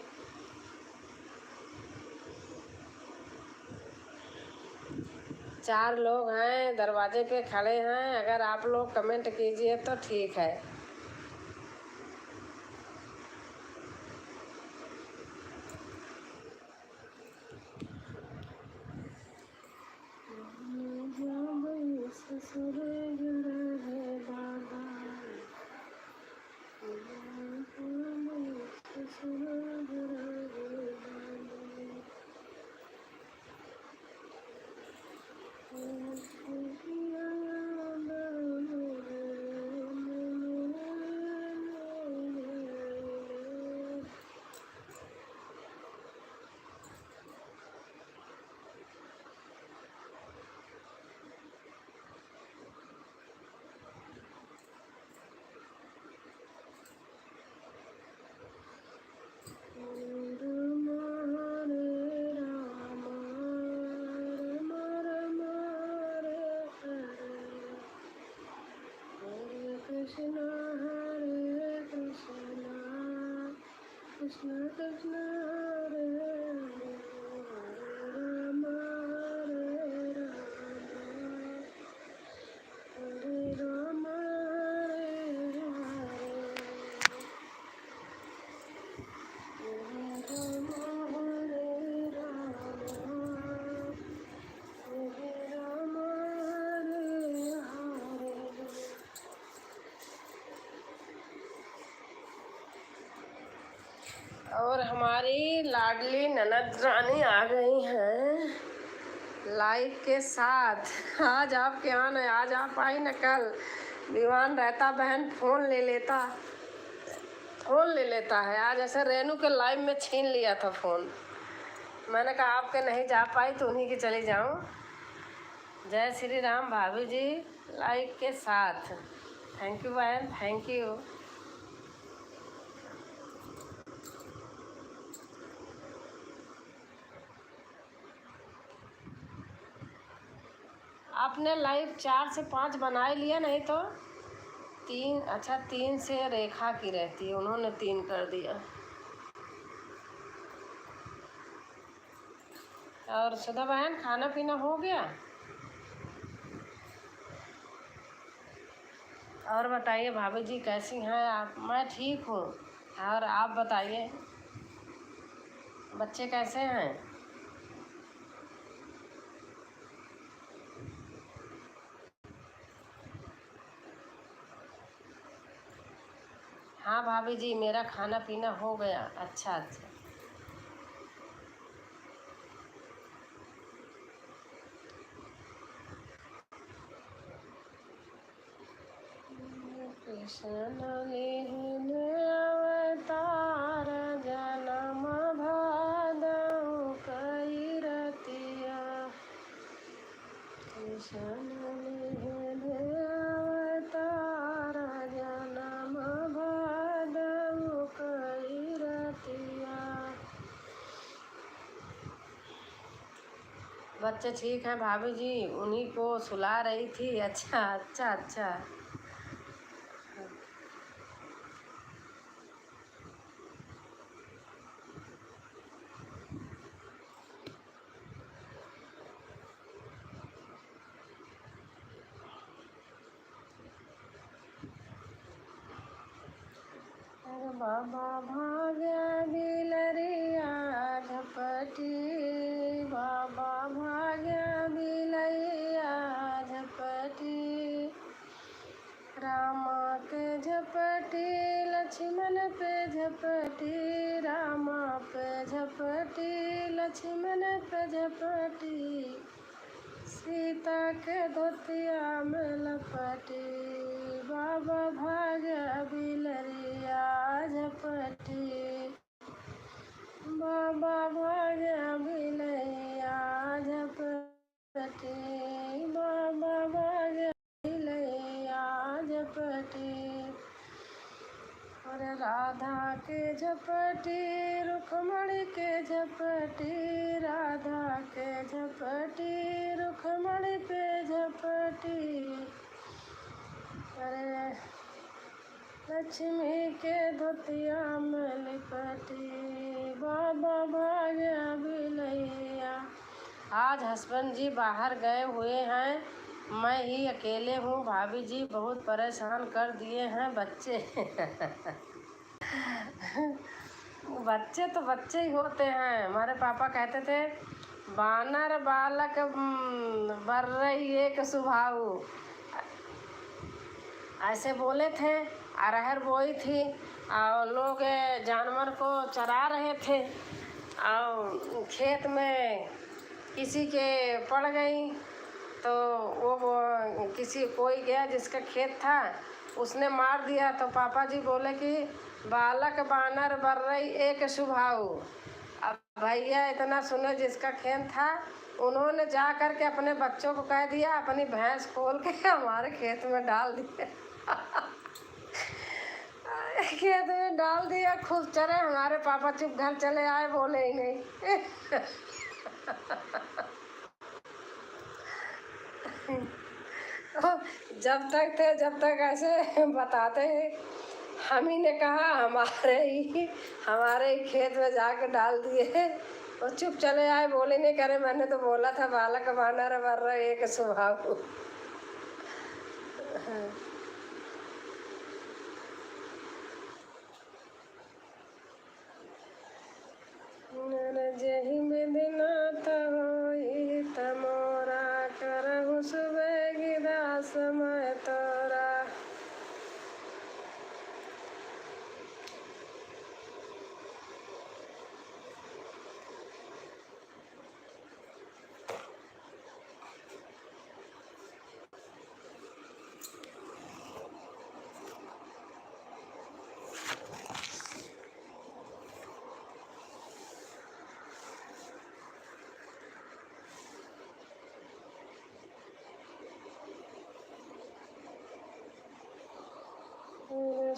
4 लोग हैं दरवाजे पे खड़े हैं। अगर आप लोग कमेंट कीजिए तो ठीक है। कृष्ण हरे कृष्ण, कृष्ण कृष्ण हरे हरे, राम हरे राम, हरे राम हरे हरे, राम हरे राम, हरे राम हरे हरे। और हमारी लाडली ननद रानी आ गई हैं लाइव के साथ। आज आपके यहाँ न, आज आप आई न, कल विमान रहता बहन फ़ोन ले लेता है। आज ऐसे रेनू के लाइव में छीन लिया था फ़ोन। मैंने कहा आपके नहीं जा पाई तो उन्हीं की चली जाऊँ। जय श्री राम भाभी जी लाइव के साथ। थैंक यू बहन, थैंक यू। आपने लाइव 4 से 5 बनाए लिया, नहीं तो 3, अच्छा 3 से रेखा की रहती है, उन्होंने 3 कर दिया। और सुधा बहन खाना पीना हो गया? और बताइए भाभी जी कैसी हैं आप? मैं ठीक हूँ। और आप बताइए बच्चे कैसे हैं? हाँ भाभी जी, मेरा खाना पीना हो गया। अच्छा अच्छा। कृष्ण लेहन अवतार जनम भादौ कई रतिया। कृष्ण लेहन अवतार जनम भादौ कई रतिया। बच्चे ठीक हैं भाभी जी, उन्हीं को सुला रही थी। अच्छा अच्छा अच्छा। अरे बाबा भाग्य बिलरिया झपटी, बाबा भाग्य बिलैया झपटी। रामा के झपटी लक्ष्मण पे झपटी, रामा पे झपटी लक्ष्मण पे झपटी। सीता के धोतिया में लपटी, बाबा भाग्य बिलरिया झपटी। बाबा भाग्य बिलैया झपटी, बाबा भाग्य बिलैया झपटी। अरे राधा के झपटी रुक्मणी के झपटी, राधा के झपटी रुक्मणी पे झपटी। अरे लक्ष्मी के धोतिया में लिपटी, बाबा भाग्य बिलैया। आज हस्बैंड जी बाहर गए हुए हैं, मैं ही अकेले हूँ। भाभी जी बहुत परेशान कर दिए हैं बच्चे। बच्चे तो बच्चे ही होते हैं। हमारे पापा कहते थे बानर बालक बर रही एक सुभाऊ, ऐसे बोले थे। अरहर बोई थी और लोग जानवर को चरा रहे थे और खेत में किसी के पड़ गई, तो वो किसी कोई गया जिसका खेत था, उसने मार दिया। तो पापा जी बोले कि बालक बानर बर रही एक सुभाऊ। अब भैया इतना सुनो, जिसका खेत था उन्होंने जा कर के अपने बच्चों को कह दिया, अपनी भैंस खोल के हमारे खेत में डाल दिया। खेत में डाल दिया, खूब चरे। हमारे पापा चुप घर चले आए, बोले ही नहीं। जब तक थे, जब तक ऐसे बताते हैं, हम ही ने कहा हमारे ही खेत में जाके डाल दिए। और चुप चले आए, बोले नहीं करे, मैंने तो बोला था बालक बानर बर एक स्वभाव। जही में दिनात होई तमोरा, करहु सुबेगिदा समय तोरा।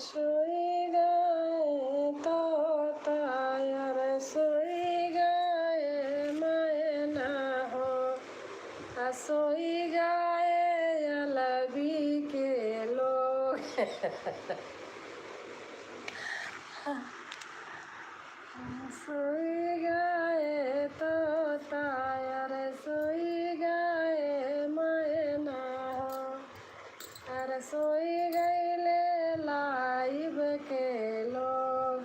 सोई गए तोता यार, सोई गए मैना हो, सोई गए अलबी के लोग। सोई गए तोता यार, सोई गए मैना हो, अरे सोई गईले लाइब के लोग।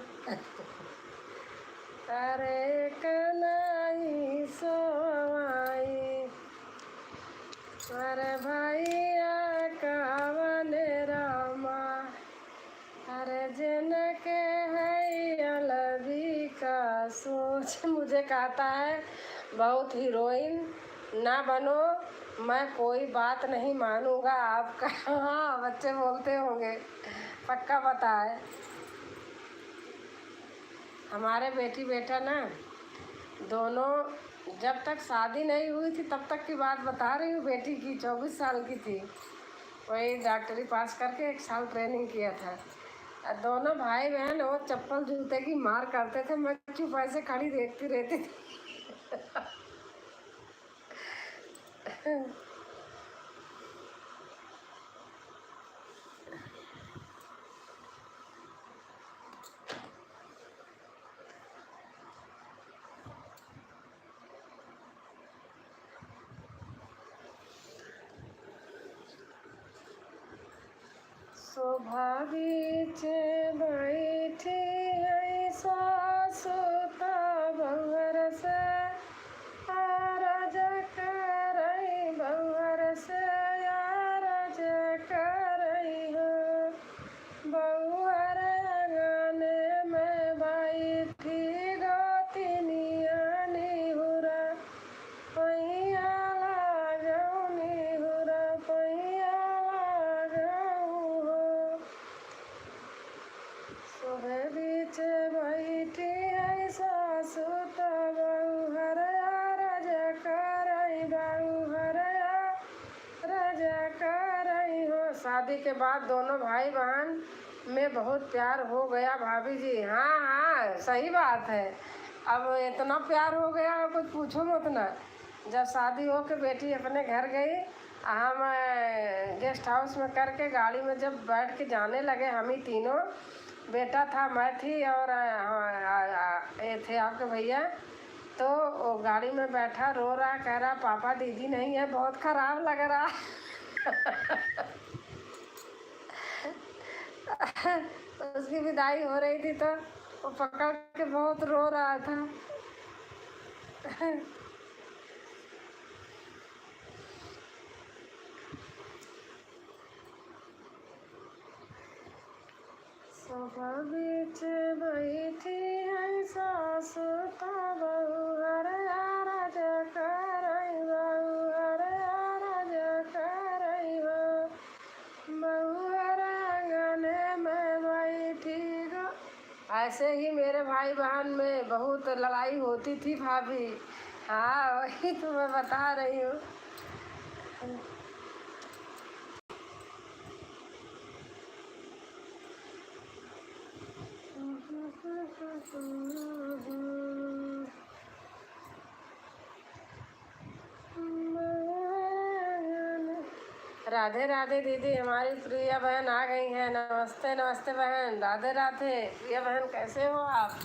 अरे कनाई सोवाई, अरे भैया कावन रामा, अरे जन से मुझे कहता है बहुत हीरोइन ना बनो, मैं कोई बात नहीं मानूंगा आपका। हाँ बच्चे बोलते होंगे, पक्का पता है। हमारे बेटी बेटा ना दोनों जब तक शादी नहीं हुई थी तब तक की बात बता रही हूँ, बेटी की 24 साल की थी, वही डॉक्टरी पास करके 1 साल ट्रेनिंग किया था। दोनों भाई बहन वो चप्पल जूते की मार करते थे, मैं चुप ऐसे खड़ी देखती रहती थी। शोभा बीच बैठी है सासुता बहुवर से, आरज करई बहुवर से, आरज करई हो। बहुवर आंगने में बैठी गोतिनिया निहुरा, पैया लागऊ निहुरा, पैया लागऊ हो। शोभे बीच बैठी है सासु त बहुवर आरज करई, बहुवर आरज करई हो। शादी के बाद दोनों भाई बहन में बहुत प्यार हो गया भाभी जी। हाँ हाँ सही बात है, अब इतना प्यार हो गया कुछ पूछो मत ना। जब शादी हो के बेटी अपने घर गई, हम गेस्ट हाउस में करके गाड़ी में जब बैठ के जाने लगे, हम ही तीनों, बेटा था, मैं थी और ये थे आपके भैया, तो वो गाड़ी में बैठा रो रहा, कह रहा पापा दीदी नहीं है, बहुत खराब लग रहा। उसकी विदाई हो रही थी तो वो पकड़ के बहुत रो रहा था। शोभा बीच बैठी है सासु त बहुवर आरज करई, बहुवर आरज करई हो। बहुवर आंगने में बैठी गो। ऐसे ही मेरे भाई बहन में बहुत लड़ाई होती थी भाभी। हाँ वही तो मैं बता रही हूँ। राधे राधे दीदी, हमारी प्रिया बहन आ गई हैं। नमस्ते नमस्ते बहन, राधे राधे। प्रिया बहन कैसे हो आप?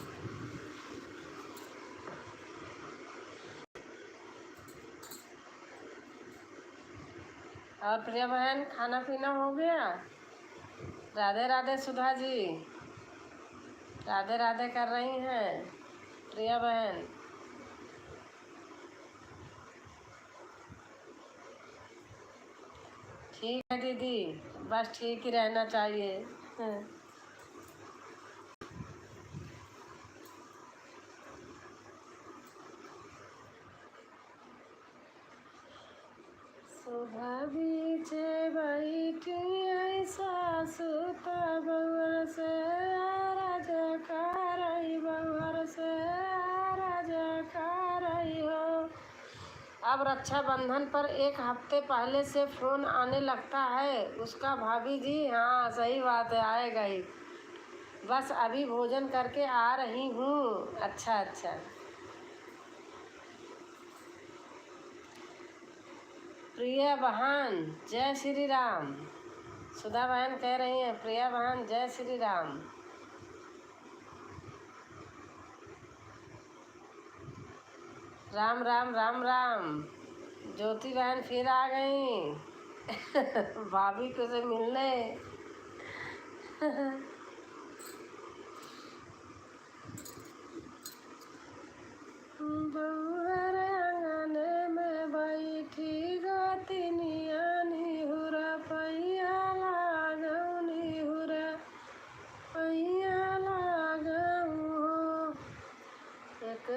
और प्रिया बहन खाना पीना हो गया? राधे राधे सुधा जी, राधे राधे कर रही हैं प्रिया बहन। ठीक है दीदी, बस ठीक ही रहना चाहिए। शोभा बीच बैठी है सासु त बहुवर से, आरज करई, बहुवर से आरज करई हो। अब रक्षाबंधन पर 1 हफ्ते पहले से फ़ोन आने लगता है उसका भाभी जी। हाँ सही बात है, आएगा ही। बस अभी भोजन करके आ रही हूँ। अच्छा अच्छा। प्रिया बहन जय श्री राम। सुधा बहन कह रही हैं प्रिया बहन जय श्री राम। राम राम राम राम। ज्योति बहन फिर आ गई भाभी को से मिलने। बहुवर आंगने में बैठी गोतिनिया निहुरा, पैया लागऊ निहुरा, पैया लागऊ हो। एक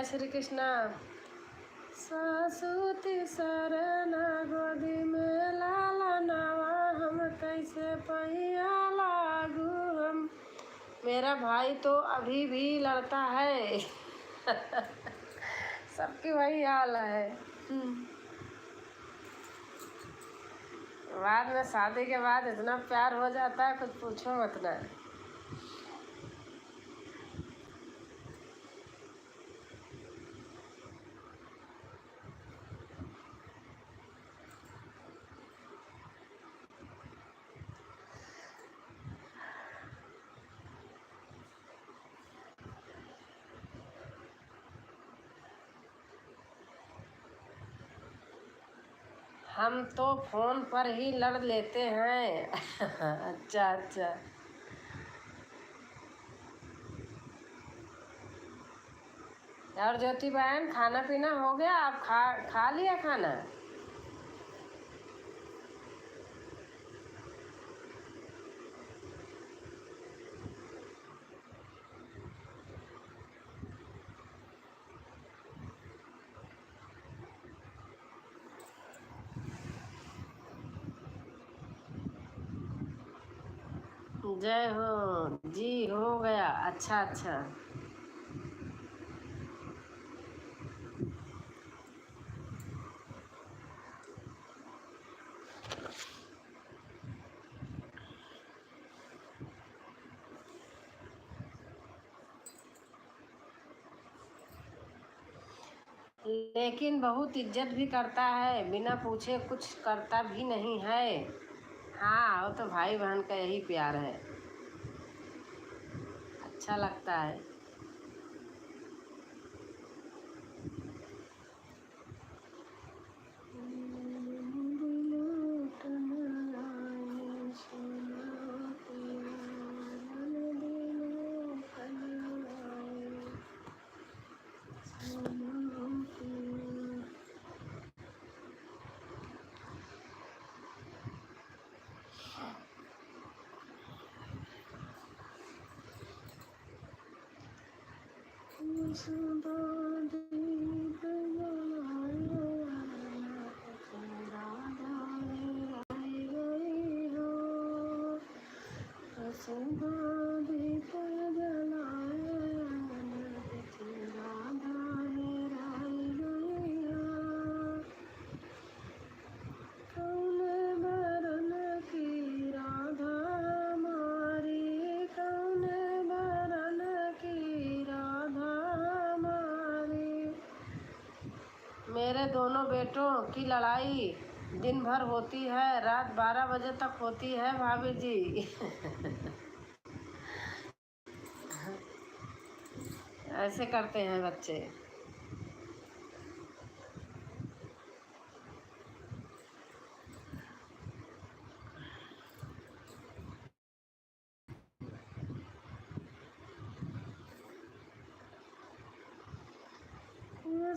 जय श्री कृष्णा। सासुती शरण गोदी में लाला नवा, हम कैसे पहिया लागू हम। मेरा भाई तो अभी भी लड़ता है। सबकी वही हाल है। बाद में शादी के बाद इतना प्यार हो जाता है कुछ पूछो मत ना। हम तो फोन पर ही लड़ लेते हैं। अच्छा अच्छा। और ज्योति बहन खाना पीना हो गया? आप खा लिया खाना? जय हो जी, हो गया। अच्छा अच्छा। लेकिन बहुत इज्जत भी करता है, बिना पूछे कुछ करता भी नहीं है। हाँ, वो तो भाई बहन का यही प्यार है, अच्छा लगता है। मेरे दोनों बेटों की लड़ाई दिन भर होती है, रात 12 बजे तक होती है भाभी जी। ऐसे करते हैं बच्चे।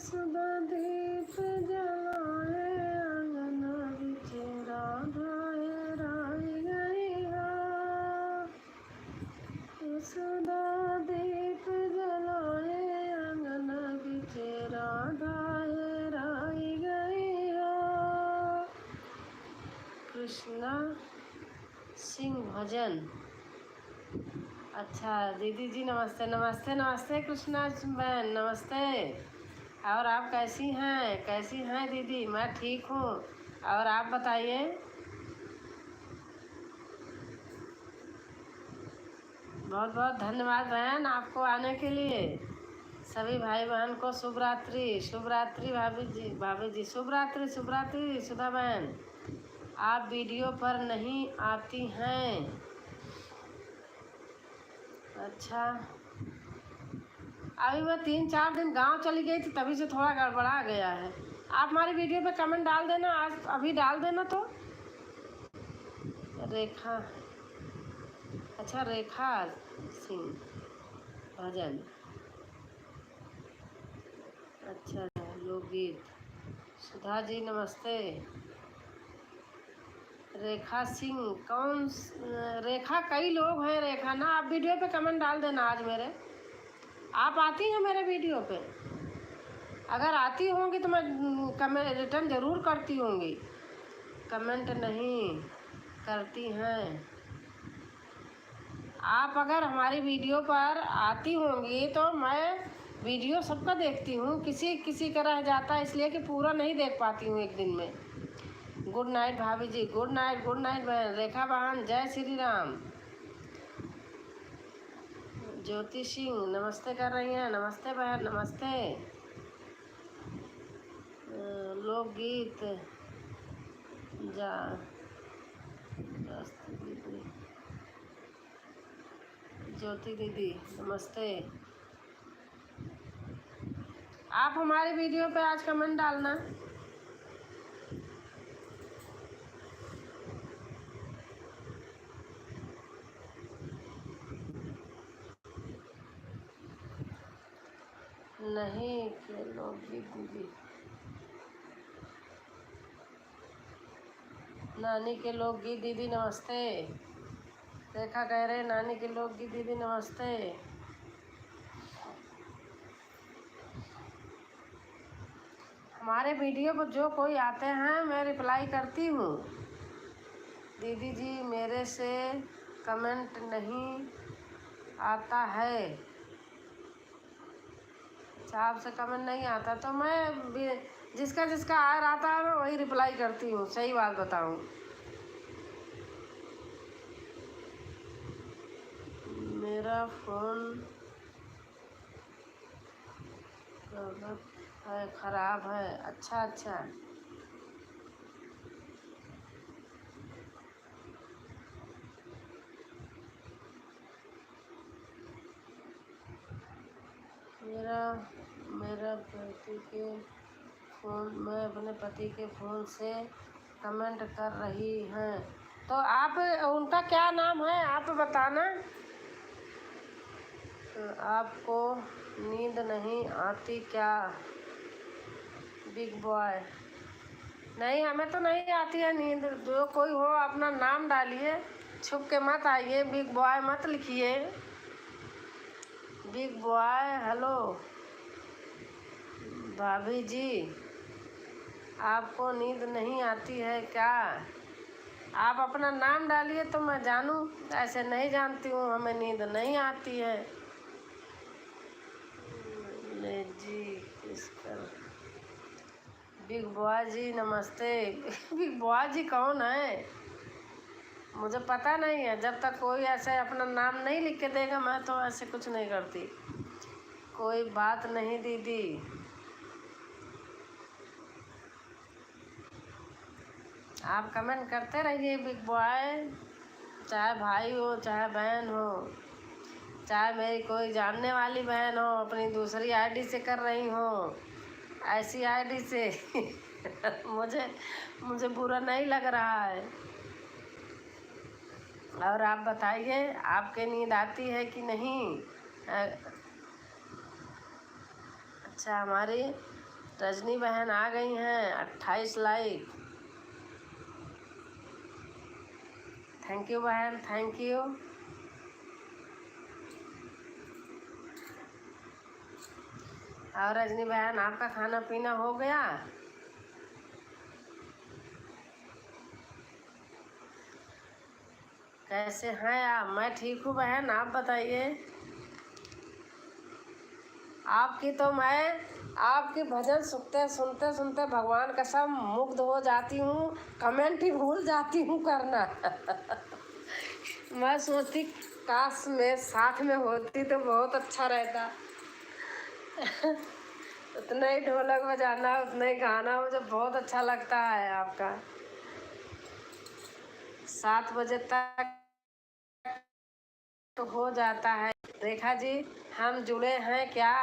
सदा दीप जलाए आंगन बिचे राधा हेराई गई हो। सदा दीप जलाए आंगन बिचे राधा हेराई गई हो। कृष्णा सिंह भजन। अच्छा दीदी जी नमस्ते नमस्ते नमस्ते। कृष्णा बहन नमस्ते। और आप कैसी हैं? कैसी हैं दीदी? मैं ठीक हूँ। और आप बताइए। बहुत बहुत धन्यवाद बहन आपको आने के लिए। सभी भाई बहन को शुभ रात्रि। शुभ रात्रि भाभी जी शुभ रात्रि। शुभ रात्रि सुधा बहन। आप वीडियो पर नहीं आती हैं? अच्छा, अभी मैं 3-4 दिन गांव चली गई थी, तभी से थोड़ा गड़बड़ा गया है। आप हमारी वीडियो पे कमेंट डाल देना, आज अभी डाल देना। तो रेखा, अच्छा रेखा सिंह भजन। अच्छा लोकगीत। सुधा जी नमस्ते। रेखा सिंह कौन? रेखा कई लोग हैं रेखा ना। आप वीडियो पे कमेंट डाल देना आज मेरे। आप आती हैं मेरे वीडियो पे? अगर आती होंगी तो मैं कमेंट रिटर्न ज़रूर करती होंगी, कमेंट नहीं करती हैं। आप अगर हमारी वीडियो पर आती होंगी तो मैं वीडियो सबका देखती हूँ, किसी किसी का रह जाता है इसलिए कि पूरा नहीं देख पाती हूँ एक दिन में। गुड नाइट भाभी जी, गुड नाइट बहन। रेखा बहन जय श्री राम। ज्योति सिंह नमस्ते कर रही हैं, नमस्ते बहन नमस्ते। लोकगीत जा दीदी, ज्योति दीदी नमस्ते। आप हमारे वीडियो पे आज कमेंट डालना। नहीं के लोकगीत दीदी, नानी के लोकगीत दीदी नमस्ते। रेखा कह रहे नानी के लोकगीत दीदी नमस्ते। हमारे वीडियो पर जो कोई आते हैं मैं रिप्लाई करती हूँ। दीदी जी मेरे से कमेंट नहीं आता है, आपसे कमेंट नहीं आता तो मैं जिसका जिसका आ रहा है मैं वही रिप्लाई करती हूँ। सही बात बताऊँ, मेरा फ़ोन है ख़राब है। अच्छा मेरा पति के फ़ोन, मैं अपने पति के फ़ोन से कमेंट कर रही हैं। तो आप उनका क्या नाम है आप बताना। आपको नींद नहीं आती क्या बिग बॉय? नहीं हमें तो नहीं आती है नींद। जो कोई हो अपना नाम डालिए, छुप के मत आइए, बिग बॉय मत लिखिए। बिग बॉय हेलो भाभी जी, आपको नींद नहीं आती है क्या? आप अपना नाम डालिए तो मैं जानूं। ऐसे नहीं जानती हूँ, हमें नींद नहीं आती है। ले जी किसका बिग बॉय जी नमस्ते। बिग बॉय जी कौन है मुझे पता नहीं है। जब तक कोई ऐसे अपना नाम नहीं लिख के देगा मैं तो ऐसे कुछ नहीं करती। कोई बात नहीं दीदी, आप कमेंट करते रहिए। बिग बॉय चाहे भाई हो चाहे बहन हो, चाहे मेरी कोई जानने वाली बहन हो अपनी दूसरी आईडी से कर रही हो, ऐसी आईडी से मुझे बुरा नहीं लग रहा है। और आप बताइए आपके नींद आती है कि नहीं? अच्छा हमारी रजनी बहन आ गई हैं, 28 लाइक। थैंक यू बहन, थैंक यू। और रजनी बहन आपका खाना पीना हो गया? कैसे हैं आप? मैं ठीक हूँ बहन, आप बताइए। आपकी भजन सुनते सुनते भगवान कसम मुग्ध हो जाती हूँ, कमेंट ही भूल जाती हूँ करना। मैं सोचती काश में साथ में होती तो बहुत अच्छा रहता। उतना ही ढोलक बजाना, उतना ही गाना मुझे बहुत अच्छा लगता है आपका। 7 बजे तक तो हो जाता है। रेखा जी हम जुड़े हैं क्या?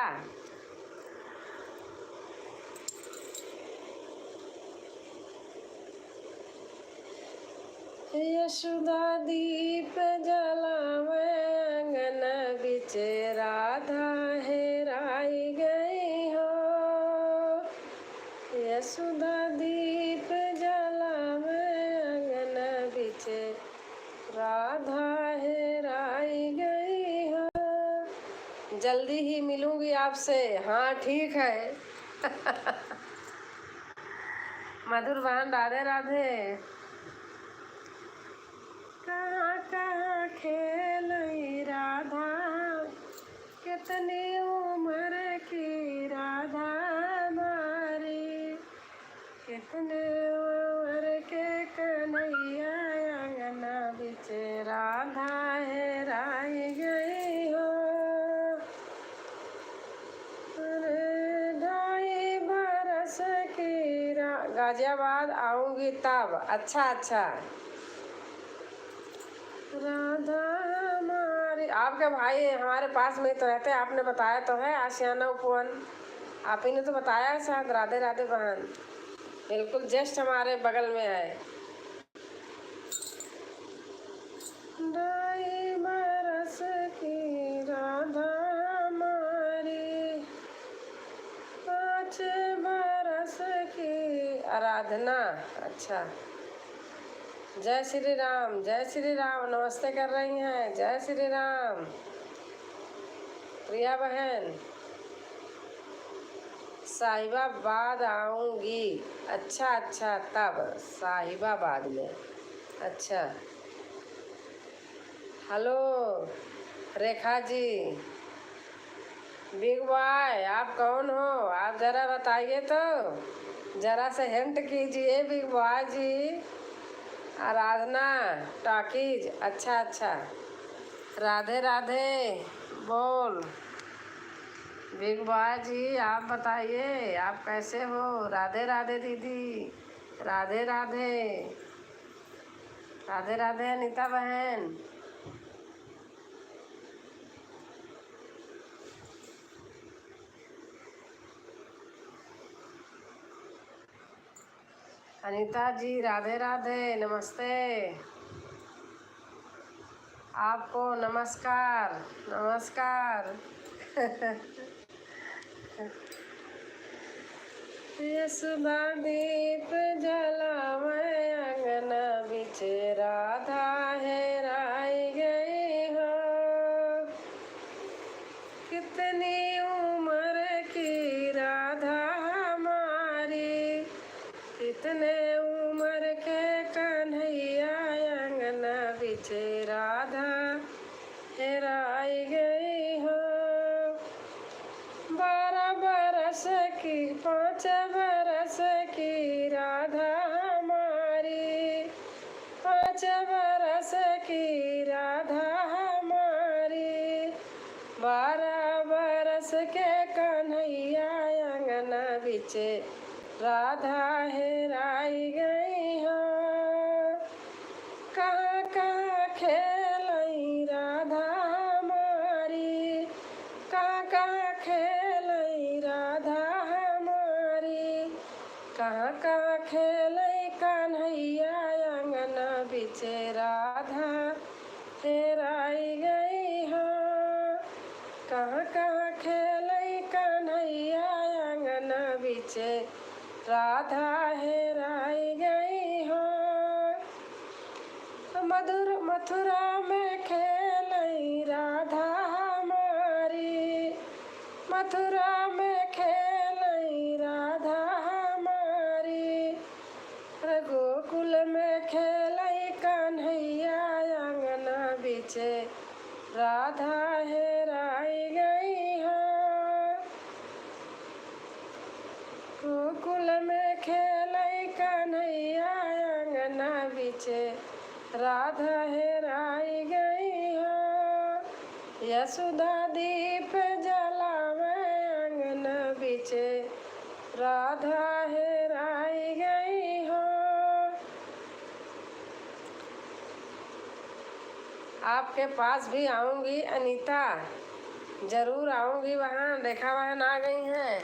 यशोदा दीप जलावे अंगन बिच, राधा हेराई गई हो। यशोदा दीप जलावे अंगन बिच, राधा हेराई गई हो। जल्दी ही मिलूंगी आपसे। हाँ ठीक है, मधुर बहन राधे राधे। कहाँ कहाँ खेलई राधा, कितनी उम्र की राधा हमारी, कितने उम्र के कन्हैया अंगना बिच राधा हेराई गई हो। अरे 2.5 बरस की गाजियाबाद आऊंगी तब। अच्छा अच्छा। राधा हमारी, आपके भाई हमारे पास में तो रहते हैं, आपने बताया तो है आशियाना उपवन, आप ही ने तो बताया है शायद। राधे राधे बहन, बिल्कुल जस्ट हमारे बगल में है। 2.5 बरस की राधा हमारी, 5 बरस की आराधना। अच्छा, जय श्री राम, जय श्री राम। नमस्ते कर रही हैं, जय श्री राम प्रिया बहन। साहिबाबाद आऊंगी। अच्छा अच्छा, तब साहिबाबाद में। अच्छा, हेलो रेखा जी। बिग बॉय आप कौन हो, आप ज़रा बताइए तो, ज़रा से हिंट कीजिए बिग बॉय जी। आराधना टॉकीज। अच्छा अच्छा, राधे राधे बोल। बिग बॉय जी आप बताइए, आप कैसे हो। राधे राधे दीदी, राधे राधे, राधे राधे अनीता बहन। अनीता जी राधे राधे, नमस्ते। आपको नमस्कार नमस्कार। यशोदा दीप जलावे अंगना बिच राधा हेराई गई हो। कितनी उम्र की राधा हमारी, कितने उम्र के कन्हैया अंगना बिच राधा हेराई गई हो। 12 बरस की, 5 बरस की राधा हमारी, 5 बरस की राधा हमारी, 12 बरस के कन्हैया अंगना बिच राधा हेराई गई हो। कहाँ कहाँ खेलई राधा हमारी, कहाँ कहाँ खेलई राधा हमारी, कहाँ कहाँ खेलई कन्हैया अंगना बिच राधा हेराई गई हो। कहाँ कहाँ खेलई कन्हैया अंगना बिच राधा हेराई गई हो। मधुर मथुरा में खेलई राधा हमारी, मथुरा में खेलई राधा हमारी, गोकुल में खेलई कन्हैया अंगना बिच राधा हेराई गई हो। गोकुल में खेलई कन्हैया अंगना बिच राधा हेराई गई हो। यशोदा दीप जलावे अंगना बिच राधा हेराई गई हो। आपके पास भी आऊंगी अनीता, जरूर आऊंगी वहाँ। रेखा बहन आ गई हैं।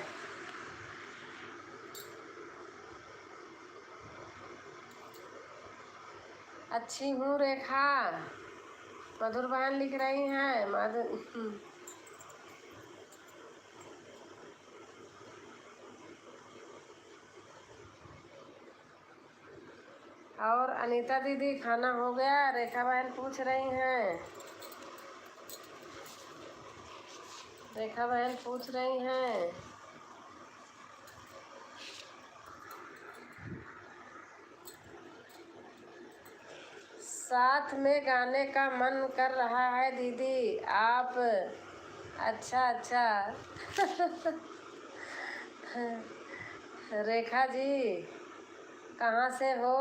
अच्छी हूँ रेखा, मधुर बहन लिख रही हैं। और अनीता दीदी खाना हो गया, रेखा बहन पूछ रही हैं। रेखा बहन पूछ रही हैं। साथ में गाने का मन कर रहा है दीदी आप। अच्छा अच्छा। रेखा जी कहाँ से हो?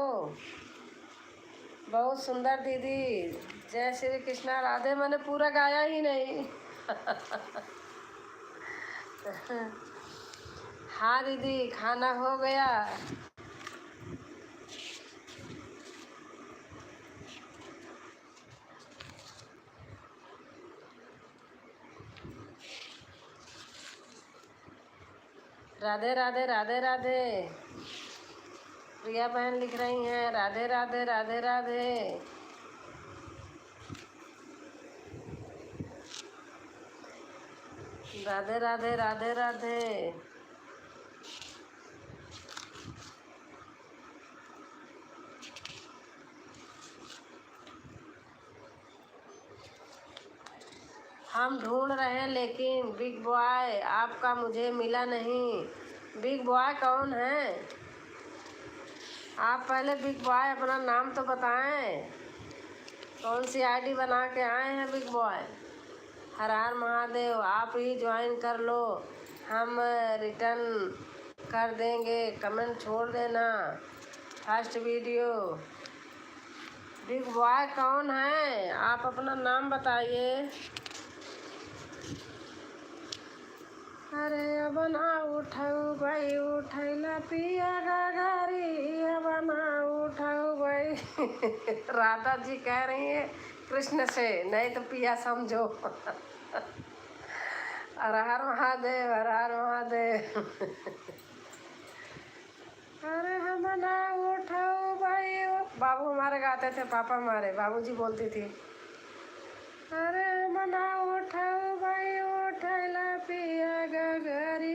बहुत सुंदर दीदी। जय श्री कृष्णा राधे। मैंने पूरा गाया ही नहीं। हाँ दीदी खाना हो गया। राधे राधे राधे राधे। प्रिया बहन लिख रही हैं राधे राधे राधे राधे। राधे राधे राधे राधे। हम ढूंढ रहे हैं लेकिन बिग बॉय आपका मुझे मिला नहीं। बिग बॉय कौन है? आप पहले बिग बॉय अपना नाम तो बताएं। कौन सी आईडी बना के आए हैं बिग बॉय? हर हर महादेव। आप ही ज्वाइन कर लो, हम रिटर्न कर देंगे। कमेंट छोड़ देना। First video. बिग बॉय कौन है? आप अपना नाम बताइए। अरे अब ना उठाऊ भाई उठैला पिया गारी। अब ना उठाऊ भाई। राधा जी कह रही है कृष्ण से, नहीं तो पिया समझो। हर हर महादेव हर हर महादेव। अरे हम ना उठाऊ भाई। बाबू हमारे गाते थे, पापा हमारे बाबूजी बोलती थी। अरे मना उठाऊ भाई उठैला पिया गगरी।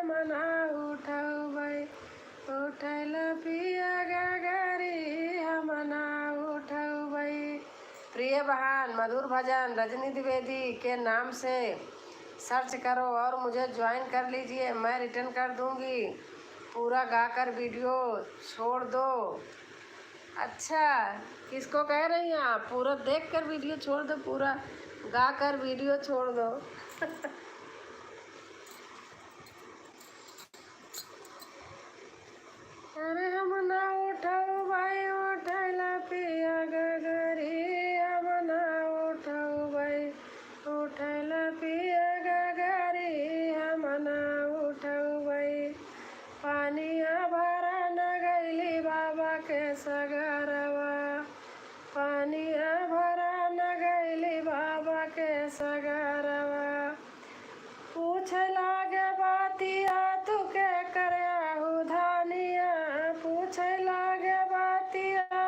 मना उठाऊ भाई उठैला पिया गगरी। मना उठाऊ भाई। प्रिय बहन मधुर भजन रजनी द्विवेदी के नाम से सर्च करो और मुझे ज्वाइन कर लीजिए। मैं रिटर्न कर दूंगी। पूरा गाकर वीडियो छोड़ दो। अच्छा किसको कह रही हैं आप? पूरा देख कर वीडियो छोड़ दो, पूरा गा कर वीडियो छोड़ दो। अरे हम ना उठाऊ भाई उठैला पिया गगरी। हम ना उठाऊ भाई उठैला पिया गगरी। हम ना उठाऊ भाई। पानिया भरा न गईली बाबा के सगरवा। पानिया भरा न गईली बाबा के सगरवा। पूछ लागे बातिया तू के करयाहू धानिया। पूछ लागे बातिया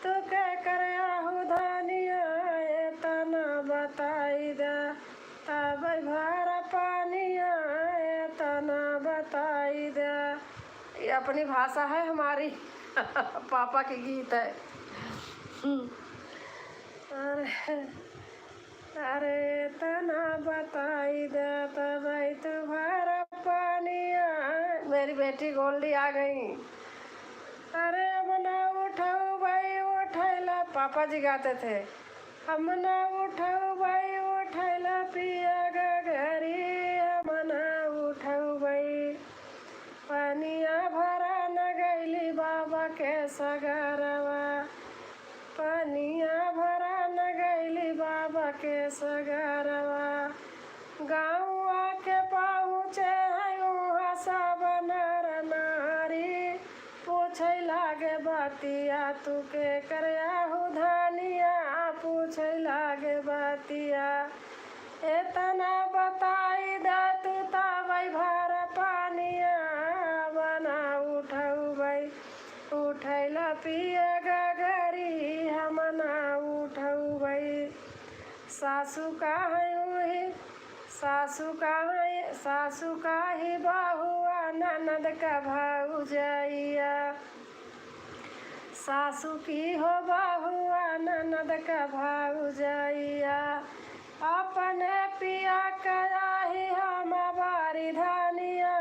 तू के करयाहू धानिया। एतना बताई दे तब भर पानिया। एतना बताई दे। ये अपनी भाषा है हमारी। पापा के गीत है। अरे तना बताई दे तब तुम्हारा पानिया। मेरी बेटी गोल्डी आ गई। अरे अब ना उठाऊ भाई उठैला। पापा जी गाते थे हम ना उठाऊ भाई उठैला पिया गगरी। हम ना उठाऊ भाई। पानिया भरा न गईली बाबा के सगरवा। पानिया भरा न गईली बाबा के सगरवा। गाँव आके पहुँचे हैं वहाँ सब नर नारी। पूछे लागे बातिया तू के करयाहू धानिया। पूछे लागे बातिया एतना बताई दा तू तबै भर पानिया। बना उठाऊ भाई उठैला पिया गगरी। हम ना उठाऊ भाई। सासू का है वही सासू का है सासू का ही बहुआ ननद का भौजैया। सासू की हो बहुआ ननद का भौजैया। अपने पिया कया ही हम बारी धानिया।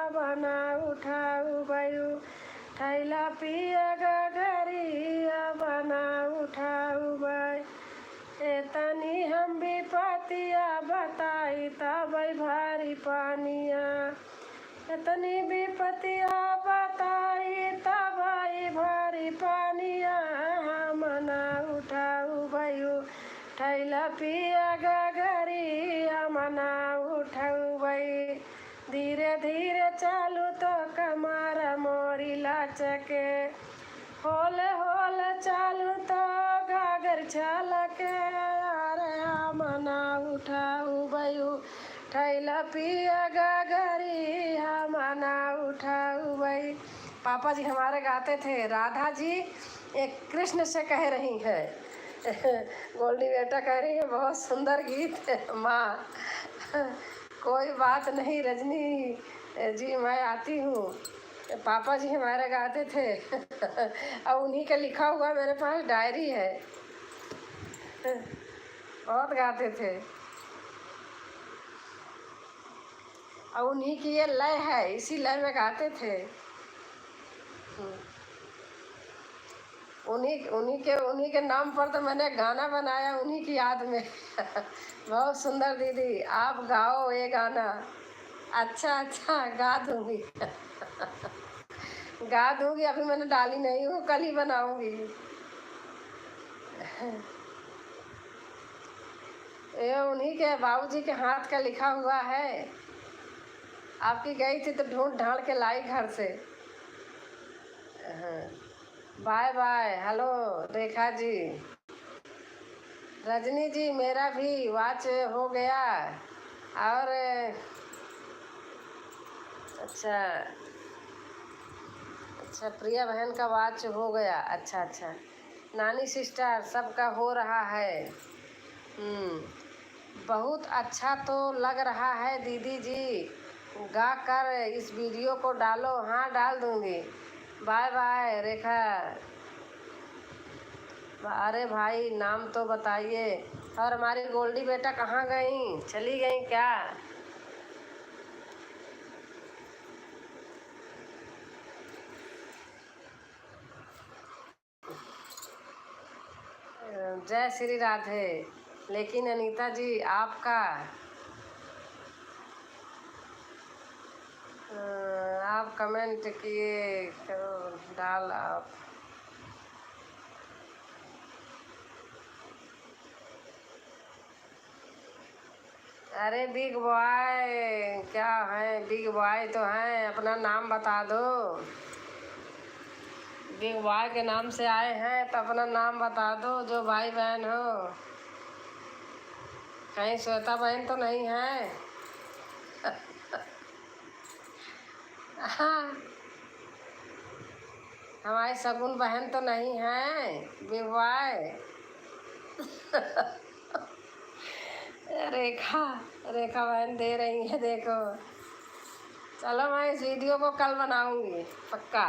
बना उठाऊ भाई उठैला पिया गगरी। बना कतनी विपतिया बताई तबाई भारी पानिया मना उठाऊ भयो ठैला पिया गगरिया मना उठाऊ भई धीरे धीरे चालू तो कमर मोरी लाचके होले होले चालू तो गागर छलके अरे मना उठाऊ भयो ठैला पिया गगरी मना उठाऊ भई। पापा जी हमारे गाते थे, राधा जी एक कृष्ण से कह रही है। गोल्डी बेटा कह रही है बहुत सुंदर गीत है माँ। कोई बात नहीं रजनी जी, मैं आती हूँ। पापा जी हमारे गाते थे। और उन्हीं का लिखा हुआ मेरे पास डायरी है। बहुत गाते थे और उन्हीं की ये लय है, इसी लय में गाते थे। उन्हीं के नाम पर तो मैंने गाना बनाया, उन्हीं की याद में। बहुत सुंदर दीदी, आप गाओ ये गाना। अच्छा गा दूंगी। गा दूंगी, अभी मैंने डाली नहीं हूँ, कल ही बनाऊंगी। ये उन्हीं के बाबूजी के हाथ का लिखा हुआ है। आपकी गई थी तो ढूंढ ढांड के लाई घर से। Bye bye. Hello Rekha ji, Rajni ji मेरा भी वॉच हो गया। और अच्छा प्रिया बहन का वॉच हो गया। अच्छा नानी सिस्टर सबका हो रहा है। बहुत अच्छा तो लग रहा है दीदी जी, गा कर इस वीडियो को डालो। हाँ डाल दूंगी। बाय बाय रेखा। अरे भाई नाम तो बताइए। और हमारी गोल्डी बेटा कहाँ गई, चली गई क्या? जय श्री राधे। लेकिन अनीता जी आपका आप कमेंट किए करो, डाल आप। अरे बिग बॉय क्या है, बिग बॉय तो हैं, अपना नाम बता दो। बिग बॉय के नाम से आए हैं तो अपना नाम बता दो, जो भाई बहन हो। कहीं श्वेता बहन तो नहीं है? हाँ, हमारी शगुन बहन तो नहीं है बिग बॉय? रेखा बहन दे रही है, देखो। चलो मैं इस वीडियो को कल बनाऊंगी पक्का।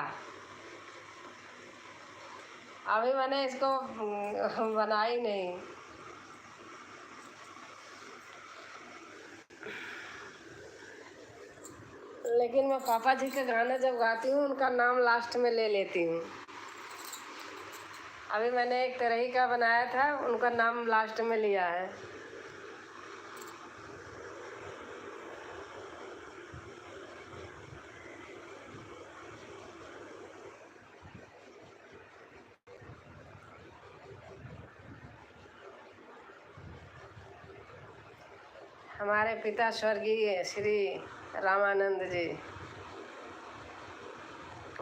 अभी मैंने इसको बनाई नहीं। लेकिन मैं पापा जी का गाना जब गाती हूँ उनका नाम लास्ट में ले लेती हूँ। अभी मैंने एक तरही का बनाया था, उनका नाम लास्ट में लिया है। हमारे पिता स्वर्गीय श्री रामानंद जी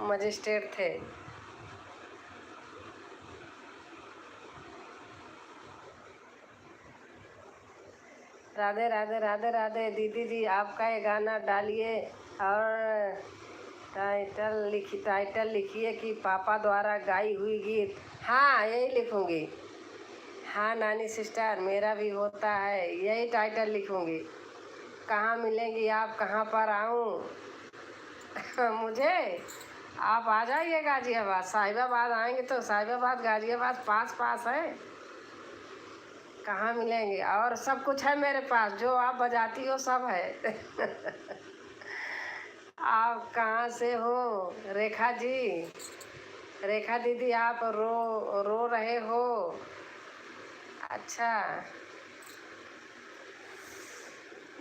मजिस्ट्रेट थे। राधे राधे राधे राधे। दीदी जी आपका ये गाना डालिए और टाइटल लिखिए कि पापा द्वारा गाई हुई गीत। हाँ यही लिखूंगी। हाँ नानी सिस्टर मेरा भी होता है, यही टाइटल लिखूंगी। कहाँ मिलेंगी आप, कहाँ पर आऊँ? मुझे आप आ जाइए गाजियाबाद। साहिबाबाद आएंगे तो साहिबाबाद गाजियाबाद पास है। कहाँ मिलेंगे? और सब कुछ है मेरे पास, जो आप बजाती हो सब है। आप कहाँ से हो रेखा जी? रेखा दीदी आप रो रहे हो? अच्छा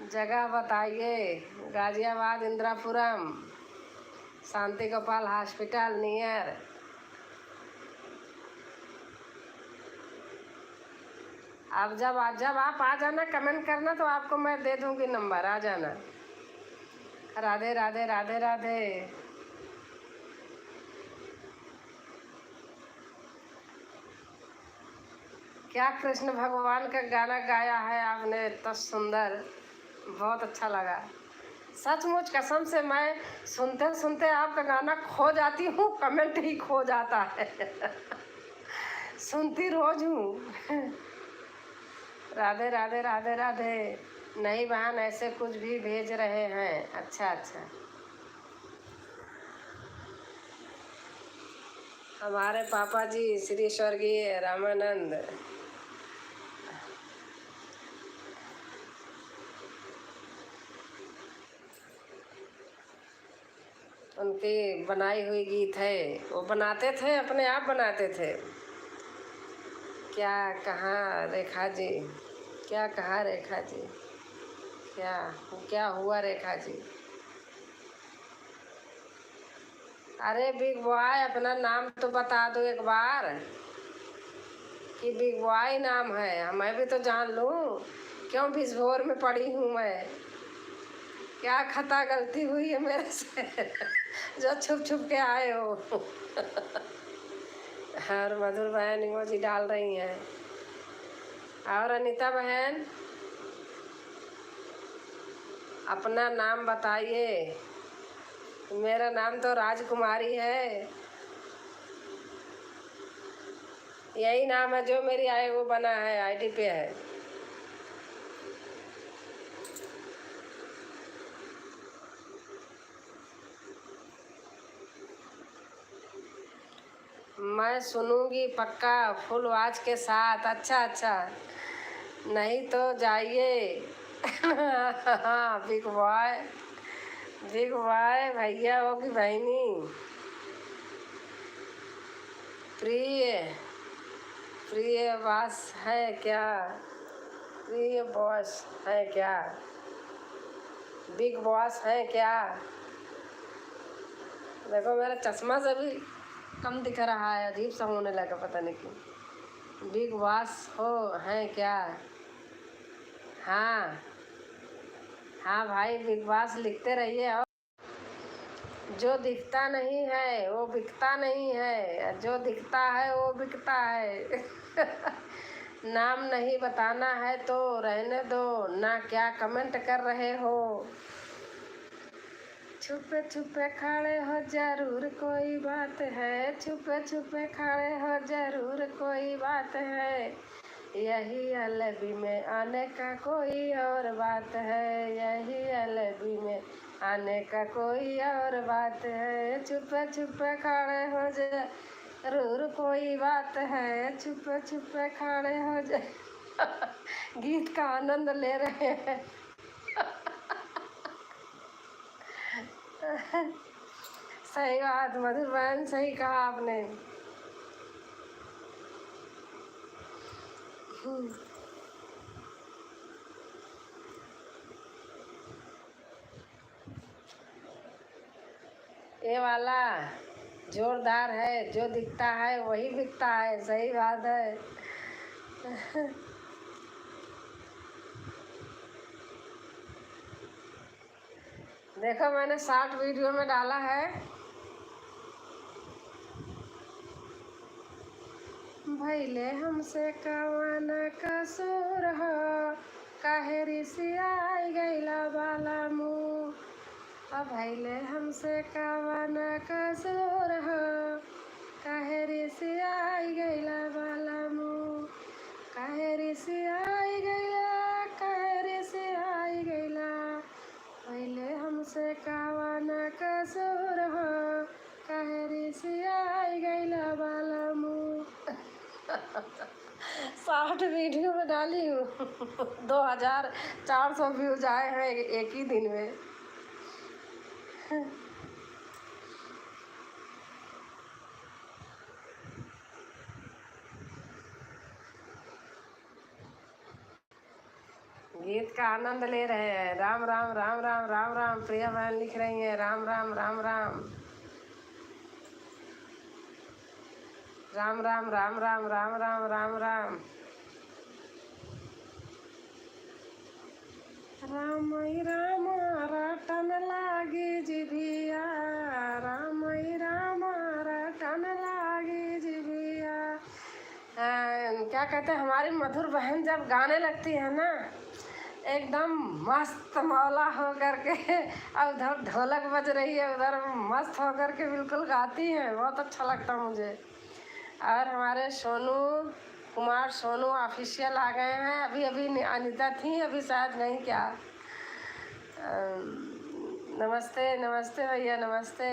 जगह बताइए। गाजियाबाद, इंदिरापुरम, शांति गोपाल हॉस्पिटल नियर। अब जब आप आ जाना, कमेंट करना तो आपको मैं दे दूंगी नंबर, आ जाना। राधे राधे राधे राधे। क्या कृष्ण भगवान का गाना गाया है आपने, इतना सुंदर, बहुत अच्छा लगा। सचमुच कसम से मैं सुनते सुनते आपका गाना खो जाती हूँ, कमेंट ही खो जाता है। सुनती रोज हूँ। राधे राधे राधे राधे। नहीं बहन, ऐसे कुछ भी भेज रहे हैं। अच्छा अच्छा। हमारे पापा जी श्री स्वर्गीय रामानंद, उनकी बनाई हुई गीत है। वो बनाते थे, अपने आप बनाते थे। क्या कहा रेखा जी, क्या कहा रेखा जी, क्या क्या हुआ रेखा जी। अरे बिग बॉय, अपना नाम तो बता दो एक बार कि बिग बॉय नाम है, मैं भी तो जान लूँ। क्यों विस्फोर में पड़ी हूँ मैं? क्या खता गलती हुई है मेरे से? जो छुप छुप के आए हो। और मधुर बहन इमोजी डाल रही हैं। और अनीता बहन, अपना नाम बताइए। मेरा नाम तो राजकुमारी है। यही नाम है जो मेरी आई वो बना है, आईडी पे है। मैं सुनूंगी पक्का, फुल आवाज के साथ। अच्छा अच्छा, नहीं तो जाइए। बिग बॉय, बिग बॉय भैया होगी बहनी। प्रिय, प्रिय बॉस है क्या? प्रिय बॉस है क्या? बिग बॉस है क्या? देखो मेरा चश्मा से भी कम दिख रहा है, अजीब सा होने लगा, पता नहीं क्यों। बिग बॉस हो हैं क्या? हाँ हाँ भाई, बिग बॉस लिखते रहिए। और जो दिखता नहीं है वो बिकता नहीं है, जो दिखता है वो बिकता है। नाम नहीं बताना है तो रहने दो ना, क्या कमेंट कर रहे हो? छुपे छुपे खड़े हो जरूर कोई बात है, छुपे छुपे खड़े हो जरूर कोई बात है। यही अलबी में आने का कोई और बात है, यही अलबी में आने का कोई और बात है। छुपे छुपे खड़े हो जरूर कोई बात है, छुपे छुपे खड़े हो जा। गीत का आनंद ले रहे हैं। सही बात मधुर बहन, सही कहा आपने। ये वाला जोरदार है, जो दिखता है वही बिकता है। सही बात है। देखो मैंने शॉर्ट वीडियो में डाला है। भैले हमसे कवन कसूर हो, काहे रिसियाई गैला बाला मुँह। भैले हमसे कवन कसूर हो, काहे रिसियाई गैला बाला मुँह। काहे रिसियाई गैला, काहे रिसियाई गैला। भैले हमसे कवन कसूर हो, काहे रिसियाई गैला बाला मुँह। शॉर्ट वीडियो में डाली हूँ। 2400 व्यूज आए हैं एक ही दिन में। गीत का आनंद ले रहे हैं। राम राम राम राम राम राम। प्रिया बहन लिख रही हैं राम राम राम राम राम राम राम राम राम राम राम राम। रामई राम रटन लागी जिभिया, रामई राम रटन लागी जिभिया। क्या कहते हैं, हमारी मधुर बहन जब गाने लगती है ना, एकदम मस्त मौला हो करके, और उधर ढोलक बज रही है, उधर मस्त हो करके बिल्कुल गाती हैं। बहुत अच्छा लगता मुझे। और हमारे सोनू कुमार सोनू ऑफिशियल आ गए हैं। अभी अभी अनीता थी, अभी शायद नहीं क्या। नमस्ते नमस्ते भैया, नमस्ते।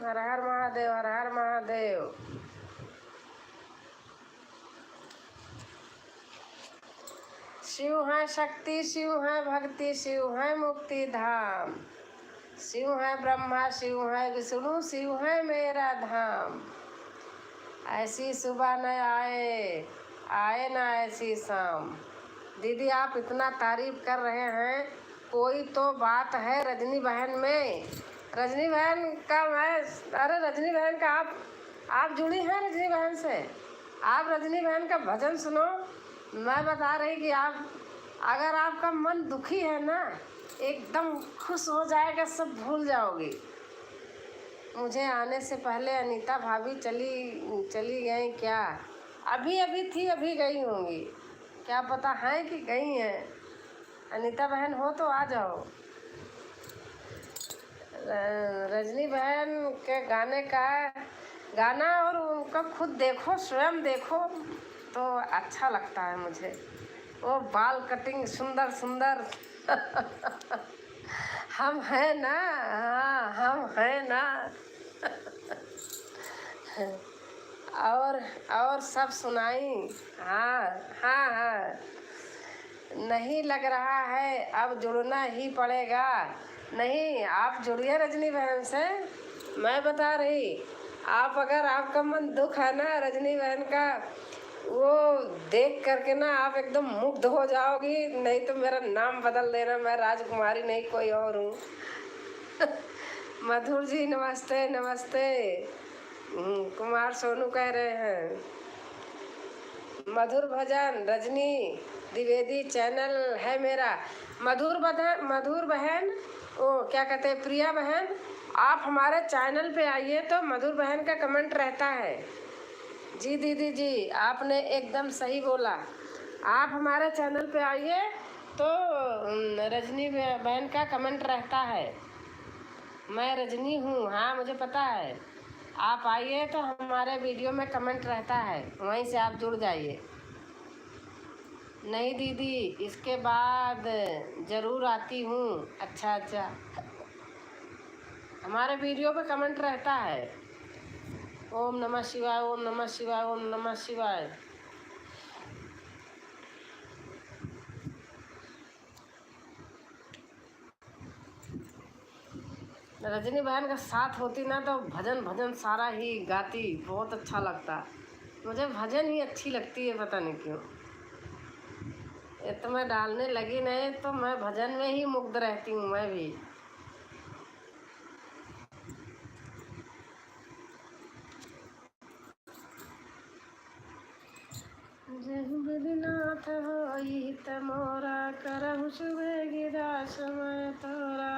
हर हर महादेव, हर हर महादेव। शिव है शक्ति, शिव है भक्ति, शिव है मुक्ति धाम। शिव है ब्रह्मा, शिव है विष्णु, शिव है मेरा धाम। ऐसी सुबह न आए, आए ना ऐसी शाम। दीदी आप इतना तारीफ कर रहे हैं, कोई तो बात है रजनी बहन में। रजनी बहन का मैं, अरे रजनी बहन का आप जुड़ी हैं रजनी बहन से। आप रजनी बहन का भजन सुनो। मैं बता रही कि आप, अगर आपका मन दुखी है ना, एकदम खुश हो जाएगा, सब भूल जाओगी। मुझे आने से पहले अनीता भाभी चली गई क्या? अभी अभी थी, अभी गई होंगी, क्या पता है कि गई हैं। अनीता बहन हो तो आ जाओ। रजनी बहन के गाने का गाना और उनका खुद देखो, स्वयं देखो तो अच्छा लगता है मुझे। वो बाल कटिंग सुंदर सुंदर हम हैं ना, हाँ हम हैं ना और सब सुनाई। हाँ हाँ हाँ। नहीं लग रहा है, अब जुड़ना ही पड़ेगा। नहीं, आप जुड़िए रजनी बहन से। मैं बता रही, आप अगर आपका मन दुख है ना, रजनी बहन का वो देख करके ना आप एकदम मुग्ध हो जाओगी। नहीं तो मेरा नाम बदल देना, मैं राजकुमारी नहीं कोई और हूँ मधुर जी नमस्ते नमस्ते। कुमार सोनू कह रहे हैं मधुर भजन रजनी द्विवेदी चैनल है मेरा। मधुर बहन, ओ क्या कहते हैं, प्रिया बहन, आप हमारे चैनल पे आइए तो मधुर बहन का कमेंट रहता है। जी दीदी जी, आपने एकदम सही बोला। आप हमारे चैनल पे आइए तो रजनी बहन का कमेंट रहता है। मैं रजनी हूँ, हाँ मुझे पता है। आप आइए तो हमारे वीडियो में कमेंट रहता है, वहीं से आप जुड़ जाइए। नहीं दीदी, इसके बाद ज़रूर आती हूँ। अच्छा अच्छा, हमारे वीडियो पे कमेंट रहता है। ओम नमः शिवाय, ओम नमः शिवाय, ओम नमः शिवाय। रजनी बहन का साथ होती ना तो भजन सारा ही गाती, बहुत अच्छा लगता। मुझे भजन ही अच्छी लगती है, पता नहीं क्यों। ये तो मैं डालने लगी नहीं तो मैं भजन में ही मुग्ध रहती हूँ मैं भी। नाथ होई त मोरा, करहु सुबह दास मैं तोरा।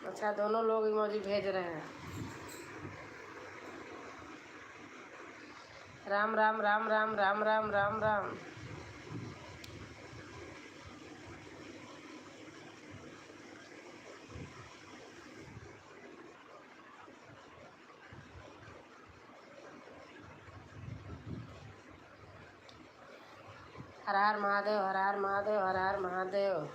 अच्छा, दोनों लोग इमोजी भेज रहे हैं। राम राम राम राम राम राम राम राम। हर हर महादेव, हर हर महादेव, हर हर महादेव।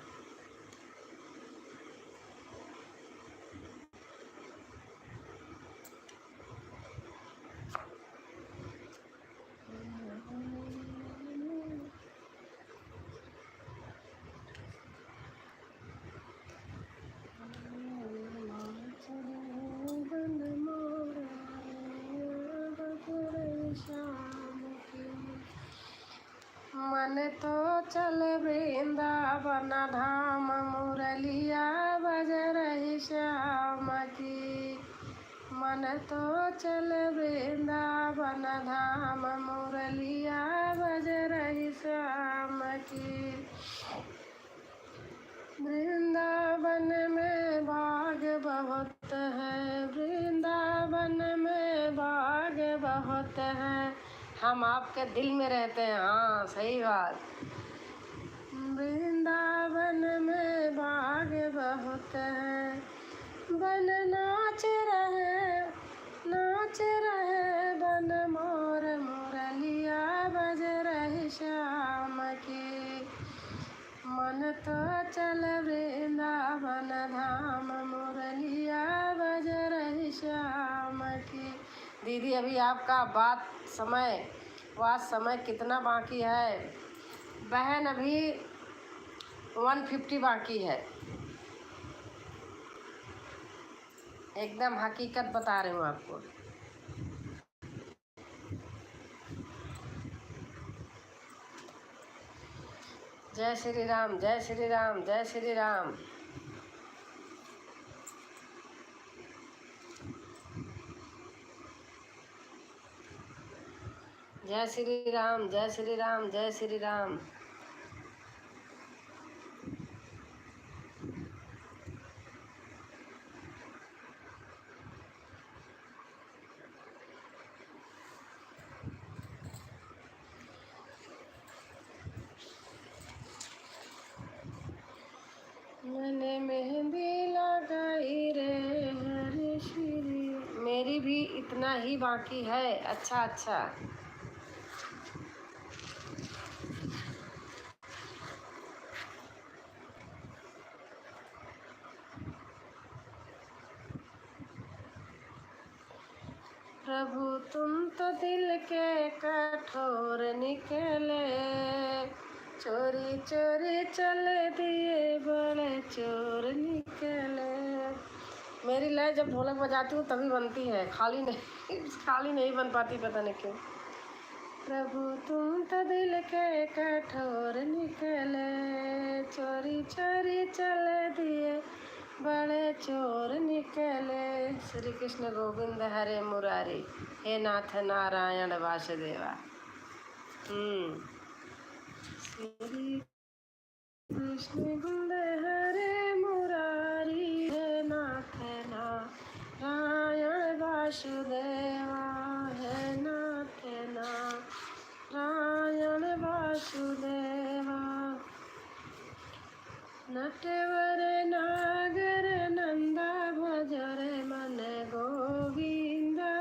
मन तो चल वृंदावन धाम मुरलिया बज रही श्याम की। मन तो चल वृंदावन धाम मुरलिया बज रही श्याम की। वृंदावन में बाग बहुत है, वृंदावन में बाग बहुत है। हम आपके दिल में रहते हैं, हाँ सही बात। वृंदावन में बाग बहुत है, बन नाच रहे बन मोर मुरलिया बज रही श्याम की। मन तो चल वृंदावन धाम मुरलिया बज रही श्याम की। दीदी अभी आपका समय कितना बाकी है? बहन अभी 150 बाकी है। एकदम हकीकत बता रही हूँ आपको। जय श्री राम, जय श्री राम, जय श्री राम। जय श्री राम, जय श्री राम, जय श्री राम। मैंने मेहंदी लगाई रे हरे श्री। मेरी भी इतना ही बाकी है। अच्छा अच्छा। प्रभु तुम तो दिल के कठोर निकले, चोरी चोरी चल दिए बड़े चोर निकले। मेरी लय जब ढोलक बजाती हूँ तभी बनती है, खाली नहीं बन पाती, पता नहीं क्यों। प्रभु तुम तो दिल के कठोर निकले, चोरी चोरी चल दिए बड़े चोर निकले। श्री कृष्ण गोविंद हरे मुरारी, हे नाथ नारायण वासुदेवा। श्री कृष्ण गोविंद हरे मुरारी, हे नाथ नारायण वासुदेवा, हे नाथ नारायण वासुदेवा। नटवर नागर नंदा भजरे मन गोविंदा,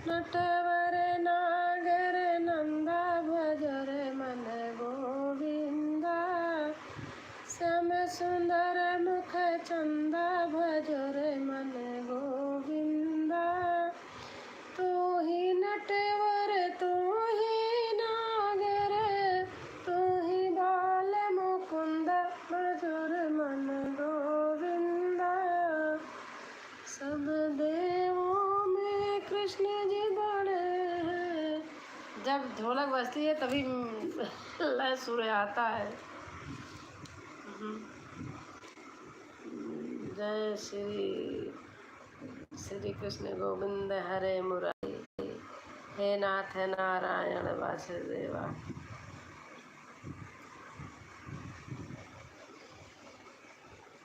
नटवर नागर नंदा भजरे मन गोविंदा। श्याम सुंदर मुख चंदा भजरे मन गोविंदा। तू ही नटवर तू ही नागर, तू ही बाल मुकुंद भजर मन गोविंदा। सब देवों में कृष्ण जी बड़े हैं। जब ढोलक बजती है तभी लय सुर आता है। जय श्री कृष्ण गोविंद हरे मुरारी, हे नाथ नारायण वासुदेवा।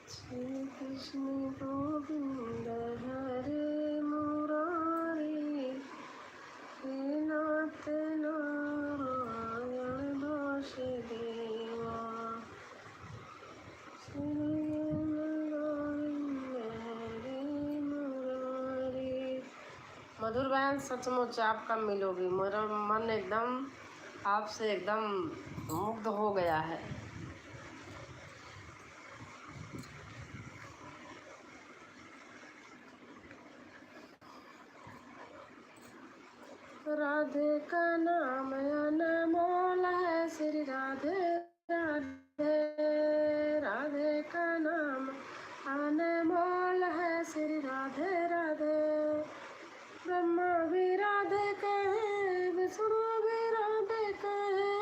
श्री कृष्ण गोविंद हरे मुरारी, हे नाथ नारायण वासुदेवा। श्री गोविंद हरे मुरारी। मधुर बहन सचमुच आप कब मिलोगी? मेरा मन एकदम आपसे एकदम मुग्ध हो गया है। राधे का नाम अनमोल है, श्री राधे राधे। राधे का नाम अनमोल है, श्री राधे राधे। ब्रह्मा भी राधे कहे, विष्णु भी राधे कहे,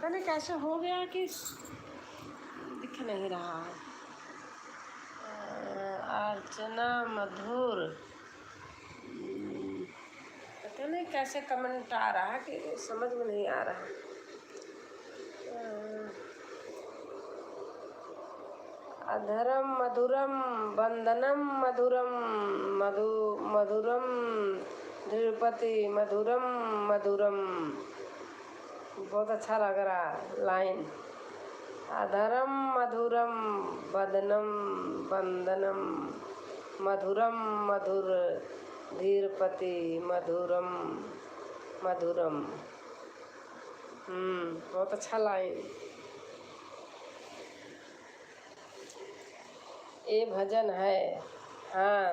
पता नहीं कैसे हो गया कि दिख नहीं रहा है। अर्चना मधुर, पता नहीं कैसे कमेंट आ रहा है कि समझ में नहीं आ रहा। अधरम मधुरम बंधनम मधुरम मधुरम धीरपति मधुरम मधुरम। बहुत अच्छा लग रहा लाइन। अधरम मधुरम बदनम बंधनम मधुरम मधुर धीरपति मधुरम मधुरम। बहुत अच्छा लाइन। ये भजन है। हाँ,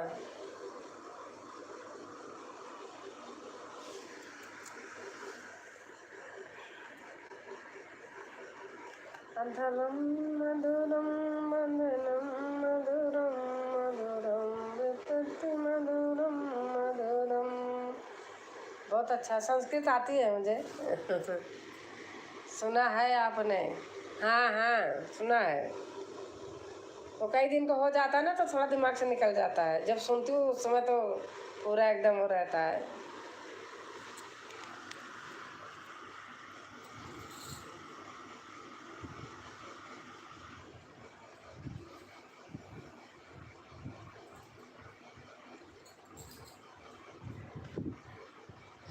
अधरम मधुरम बंधनम मधुरम मधुरम विपत्ति मधुरम मधुरम। बहुत अच्छा, संस्कृत आती है मुझे। सुना है आपने? हाँ हाँ, सुना है। तो कई दिन को हो जाता है ना, तो थोड़ा दिमाग से निकल जाता है। जब सुनती हूँ उस समय तो पूरा एकदम हो रहता है।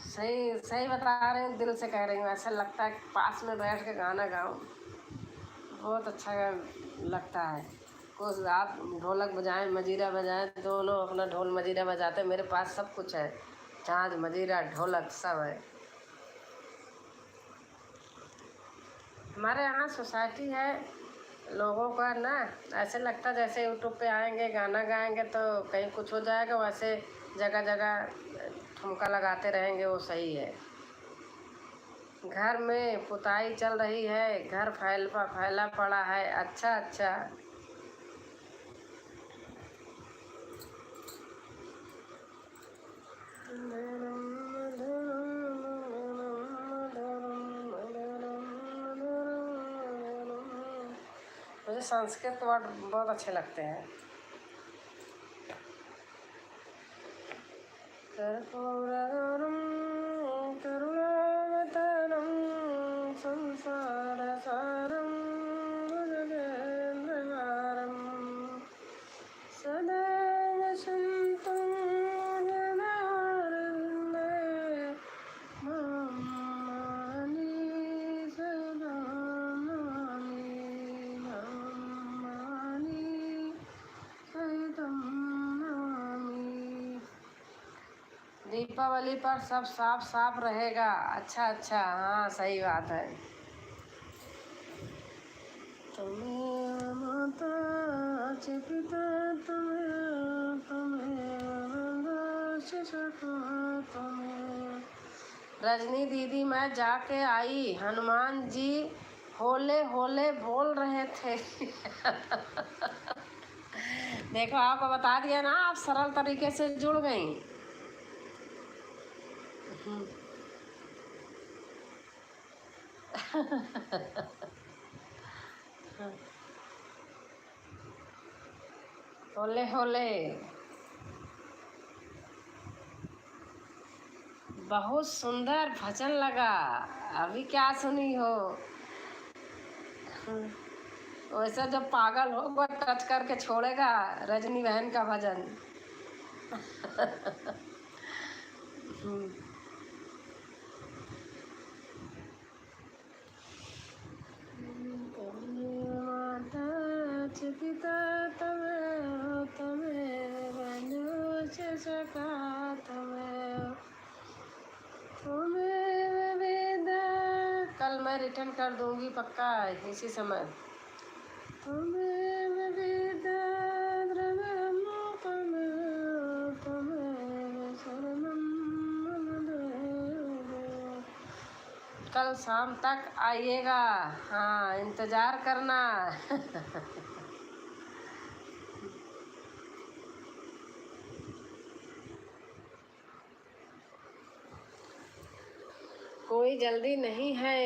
सही सही बता रही हूँ, दिल से कह रही हूँ। ऐसा लगता है कि पास में बैठ के गाना गाऊँ। बहुत अच्छा लगता है। कुछ आप ढोलक बजाएं, मजीरा बजाएं, दोनों अपना ढोल मजीरा बजाते। मेरे पास सब कुछ है, झांझ मजीरा ढोलक सब है। हमारे यहाँ सोसाइटी है लोगों का ना, ऐसे लगता जैसे यूट्यूब पे आएंगे गाना गाएंगे तो कहीं कुछ हो जाएगा, वैसे जगह जगह ठुमका लगाते रहेंगे। वो सही है। घर में पुताई चल रही है, घर फैला पड़ा है। अच्छा अच्छा। मुझे संस्कृत वर्ड बहुत अच्छे लगते हैं। कर्पूरगौरम करुणावतारम संसारसारम भुजगेन्द्रहारम सदा वसन्तं जनार्दने मानि सदा मानि सहितं नमामि। दीपावली पर सब साफ साफ रहेगा। अच्छा अच्छा, हाँ सही बात है। तुम्हें माता पिता तुम्हें। रजनी दीदी, मैं जाके आई, हनुमान जी होले होले बोल रहे थे। देखो, आपको बता दिया ना, आप सरल तरीके से जुड़ गई। होले होले बहुत सुंदर भजन लगा। अभी क्या सुनी हो? वैसे जब पागल होगा टच करके छोड़ेगा रजनी बहन का भजन। पिता तुम्हें सका तुम्हें वेदा। कल मैं रिटर्न कर दूंगी पक्का इसी समय। तुम्हें वेदा कल शाम तक आइएगा। हाँ, इंतज़ार करना। कोई जल्दी नहीं है।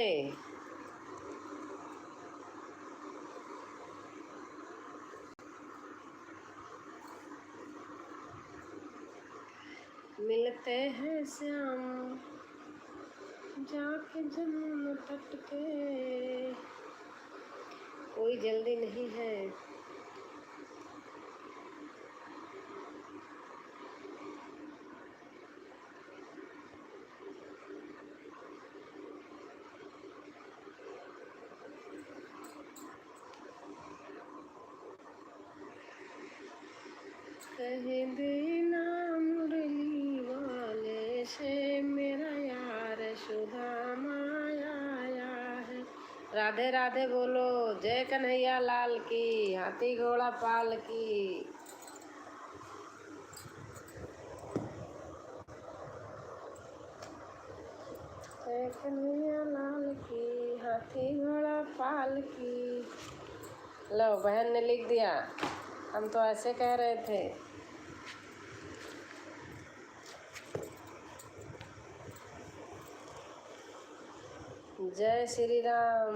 जाते हैं श्याम जाके जन्म तट पे, कोई जल्दी नहीं है। कह देना मुरली वाले से मेरा यार सुदामा आया है। राधे राधे बोलो, जय कन्हैया लाल की, हाथी घोड़ा पाल की। जय कन्हैया लाल की, हाथी घोड़ा पाल की। लो बहन ने लिख दिया, हम तो ऐसे कह रहे थे। जय श्री राम,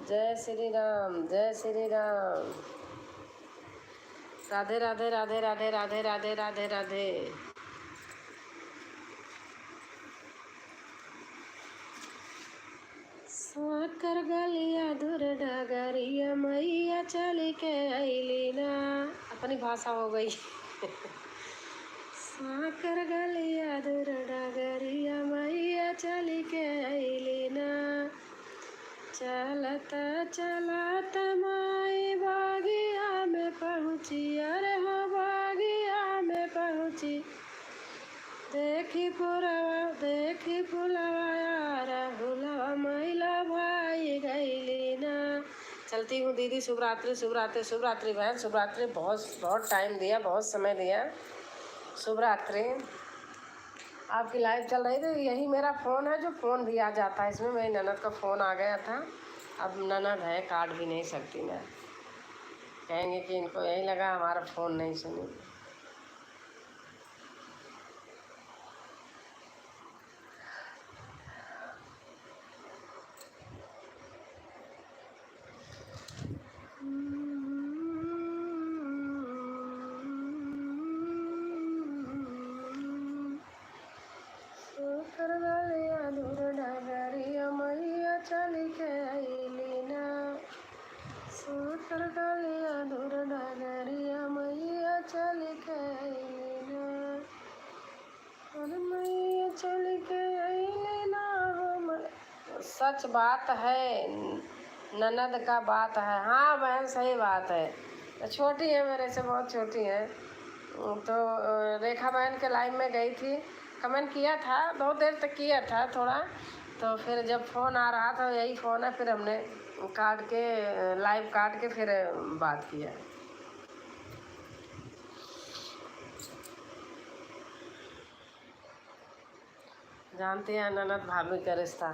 जय श्री राम, जय श्री राम। राधे राधे राधे राधे राधे राधे राधे राधे। साकर गलिया दूर डगरिया मैया चली के अली ना, अपनी भाषा हो गई। साकर गलिया दूर डगरिया मैया चली के अली ना, चलता चलता माई बागिया में पहुँची, अरे हो बागिया में पहुँची। देखी पुलवा यार हुलवा मैला भाई गईली ना। चलती हूँ दीदी, शुभ रात्रि शुभ रात्रि शुभ रात्रि बहन, शुभ रात्रि। बहुत बहुत टाइम दिया, बहुत समय दिया, शुभ रात्रि। आपकी लाइव चल रही थी, यही मेरा फ़ोन है जो फ़ोन भी आ जाता है इसमें। मेरी ननद का फ़ोन आ गया था, अब ननद है, काट भी नहीं सकती मैं, कहेंगे कि इनको यही लगा हमारा फ़ोन नहीं सुनी। मैया चली के अली ना, सोकर गलिया दूर डगरिया मैया चली के अली ना, और मैया चली के अली ना हो। सच बात है, ननद का बात है। हाँ बहन सही बात है, छोटी है मेरे से, बहुत छोटी है। तो रेखा बहन के लाइव में गई थी, कमेंट किया था, बहुत देर तक किया था थोड़ा, तो फिर जब फ़ोन आ रहा था, यही फ़ोन है, फिर हमने काट के लाइव काट के फिर बात किया। जानते हैं ननद भाभी का रिश्ता।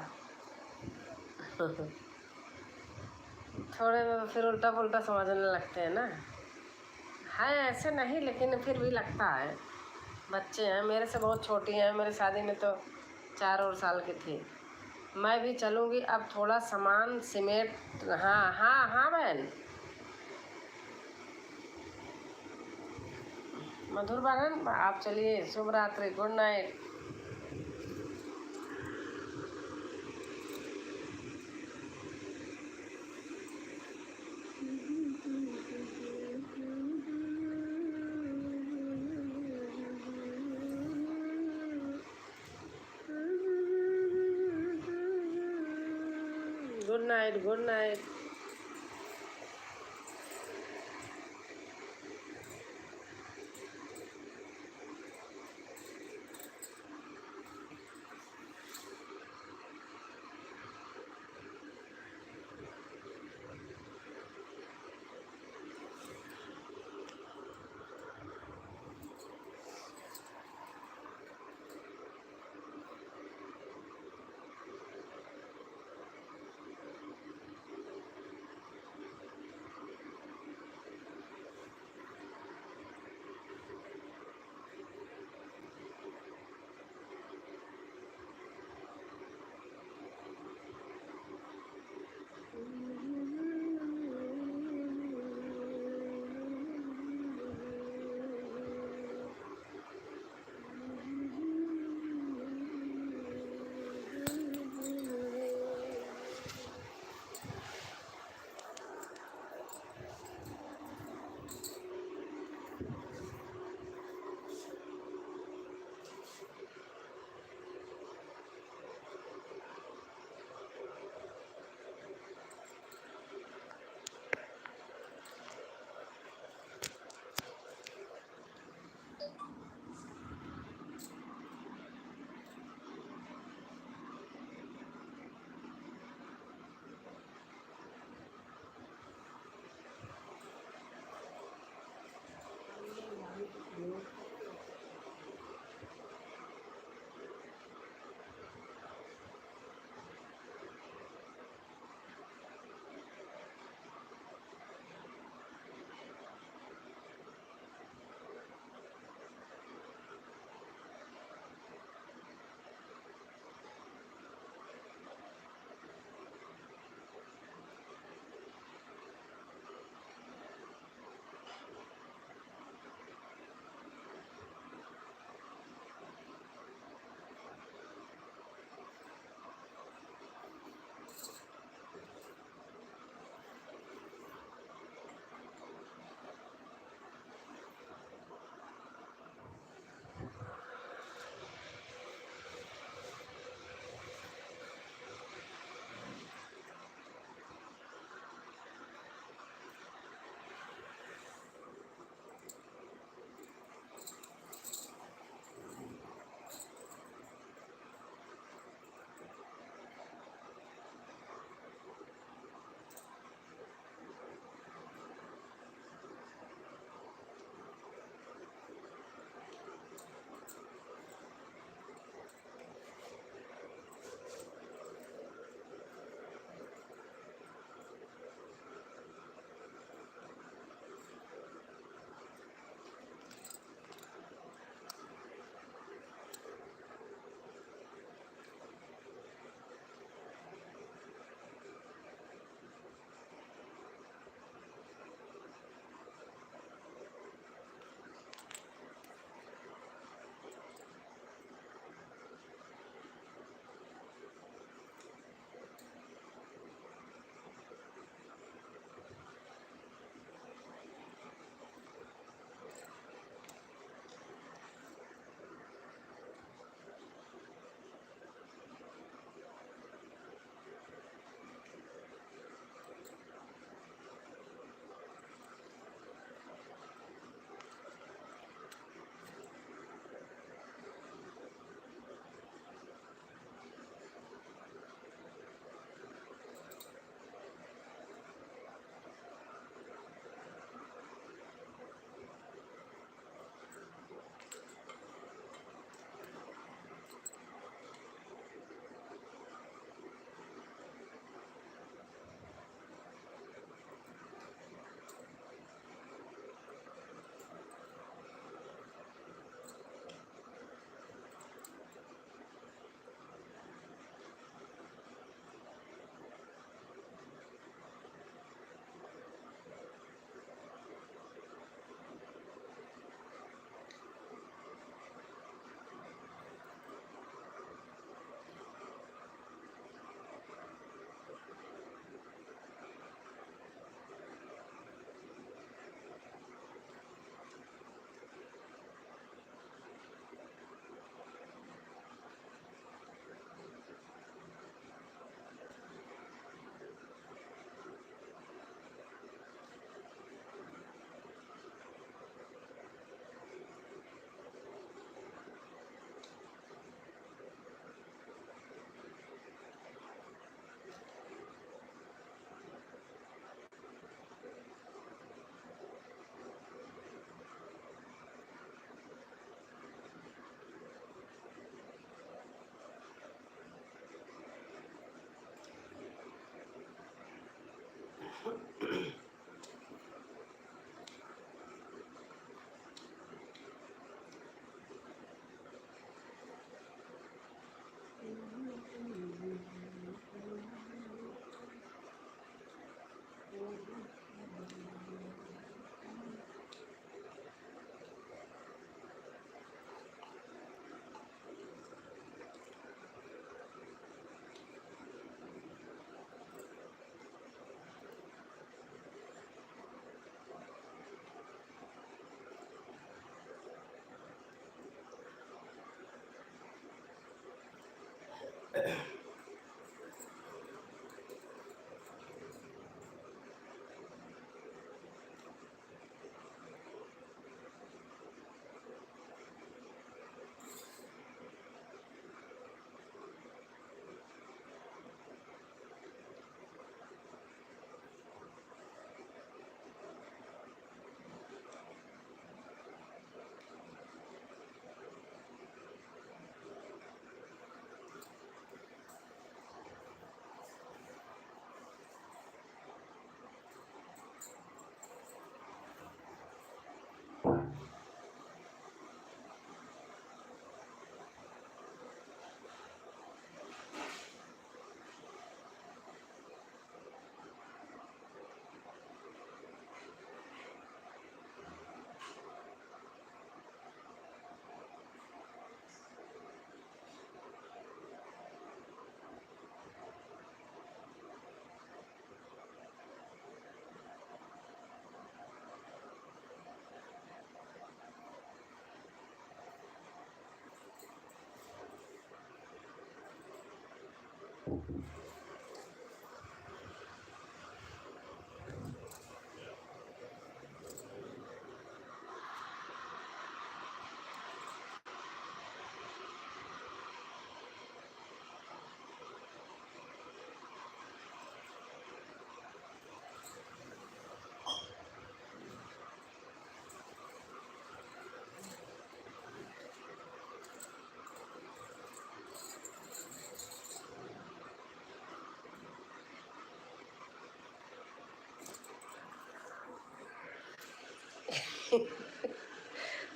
थोड़े फिर उल्टा पुल्टा समझने लगते हैं ना, है ऐसे नहीं, लेकिन फिर भी लगता है। बच्चे हैं, मेरे से बहुत छोटी हैं, मेरी शादी में तो 4 और साल की थी। मैं भी चलूँगी अब, थोड़ा सामान सिमेट। हाँ हाँ हाँ बहन, मधुर बहन आप चलिए, शुभ रात्रि, good night. Good night, good night.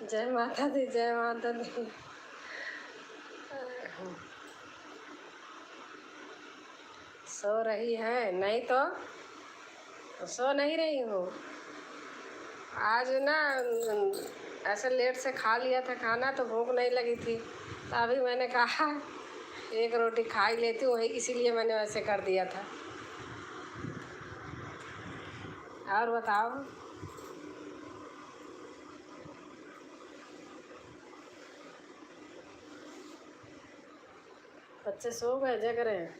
जय माता दी, जय माता दी। सो रही है? नहीं तो सो नहीं रही हूँ। आज ना ऐसे लेट से खा लिया था खाना तो भूख नहीं लगी थी, तो अभी मैंने कहा एक रोटी खा ही लेती हूँ, वही इसीलिए मैंने वैसे कर दिया था। और बताओ। बच्चे सो गए, जग रहे हैं?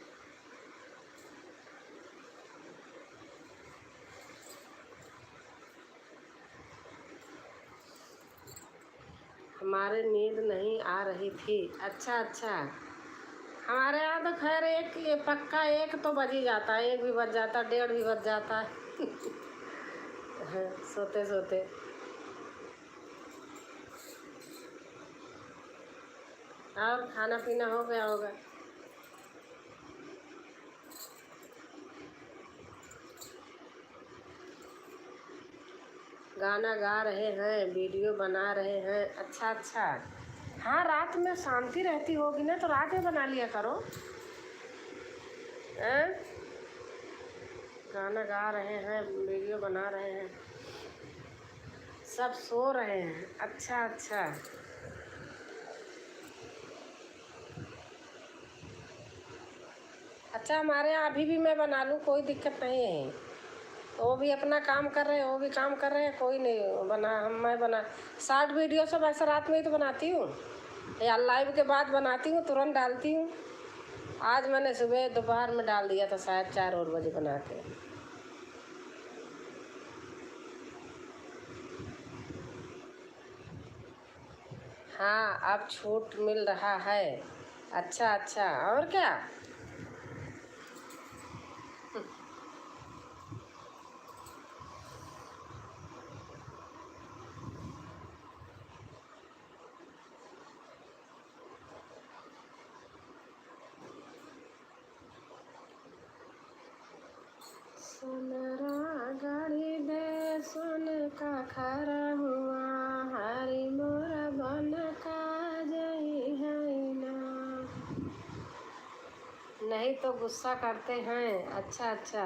हमारे नींद नहीं आ रही थी। अच्छा अच्छा। हमारे यहाँ तो खैर एक ये पक्का एक तो बज ही जाता है, एक भी बज जाता है, डेढ़ भी बज जाता है। हाँ, सोते सोते। और खाना पीना हो गया होगा? गाना गा रहे हैं, वीडियो बना रहे हैं। अच्छा अच्छा। हाँ, रात में शांति रहती होगी ना, तो रात में बना लिया करो। हैं? गाना गा रहे हैं, वीडियो बना रहे हैं, सब सो रहे हैं। अच्छा अच्छा। अच्छा, हमारे यहाँ अभी भी मैं बना लूँ, कोई दिक्कत नहीं है। वो भी अपना काम कर रहे हैं, वो भी काम कर रहे हैं, कोई नहीं बना, मैं बना शॉर्ट वीडियो सब ऐसा रात में ही तो बनाती हूँ, या लाइव के बाद बनाती हूँ, तुरंत डालती हूँ। आज मैंने सुबह दोपहर में डाल दिया था, शायद 4 और बजे बना के। हाँ, अब छूट मिल रहा है। अच्छा अच्छा, और क्या? सोनरा गाड़ी दे, सोने का खरा हुआ, हरी मोरा बन का जई है ना। नहीं तो गुस्सा करते हैं। अच्छा अच्छा।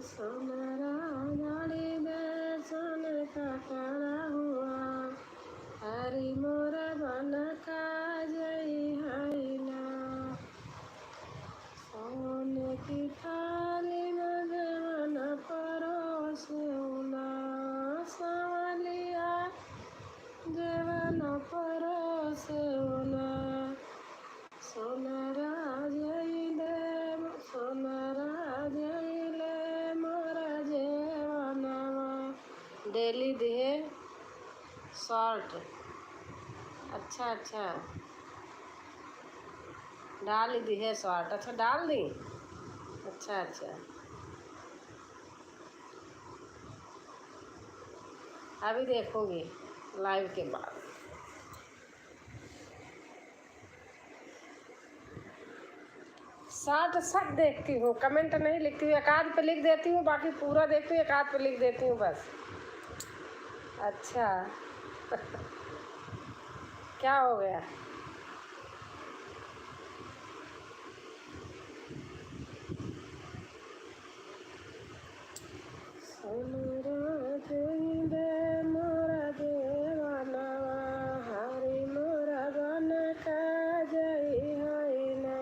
सोनरा गाड़ी दे, सोने का खरा हुआ, हरी मोरा बन का जई है ना। सोने की थाली में देवन परोसना, सांवलिया देवन परोसना। सोना सोनारा जइले मोरा जेवनवा। डेली दिए शॉर्ट। अच्छा अच्छा, डाल दी है शॉर्ट। अच्छा डाल दी। अच्छा अच्छा, अभी देखूंगी लाइव के बाद। शॉर्ट सब देखती हूँ, कमेंट नहीं लिखती हूँ, एक आध पे लिख देती हूँ, बाकी पूरा देखती हूँ, एक आध पे लिख देती हूँ बस। अच्छा क्या हो गया? मोरा देवनवा हरि मोरा बन का जई है ना।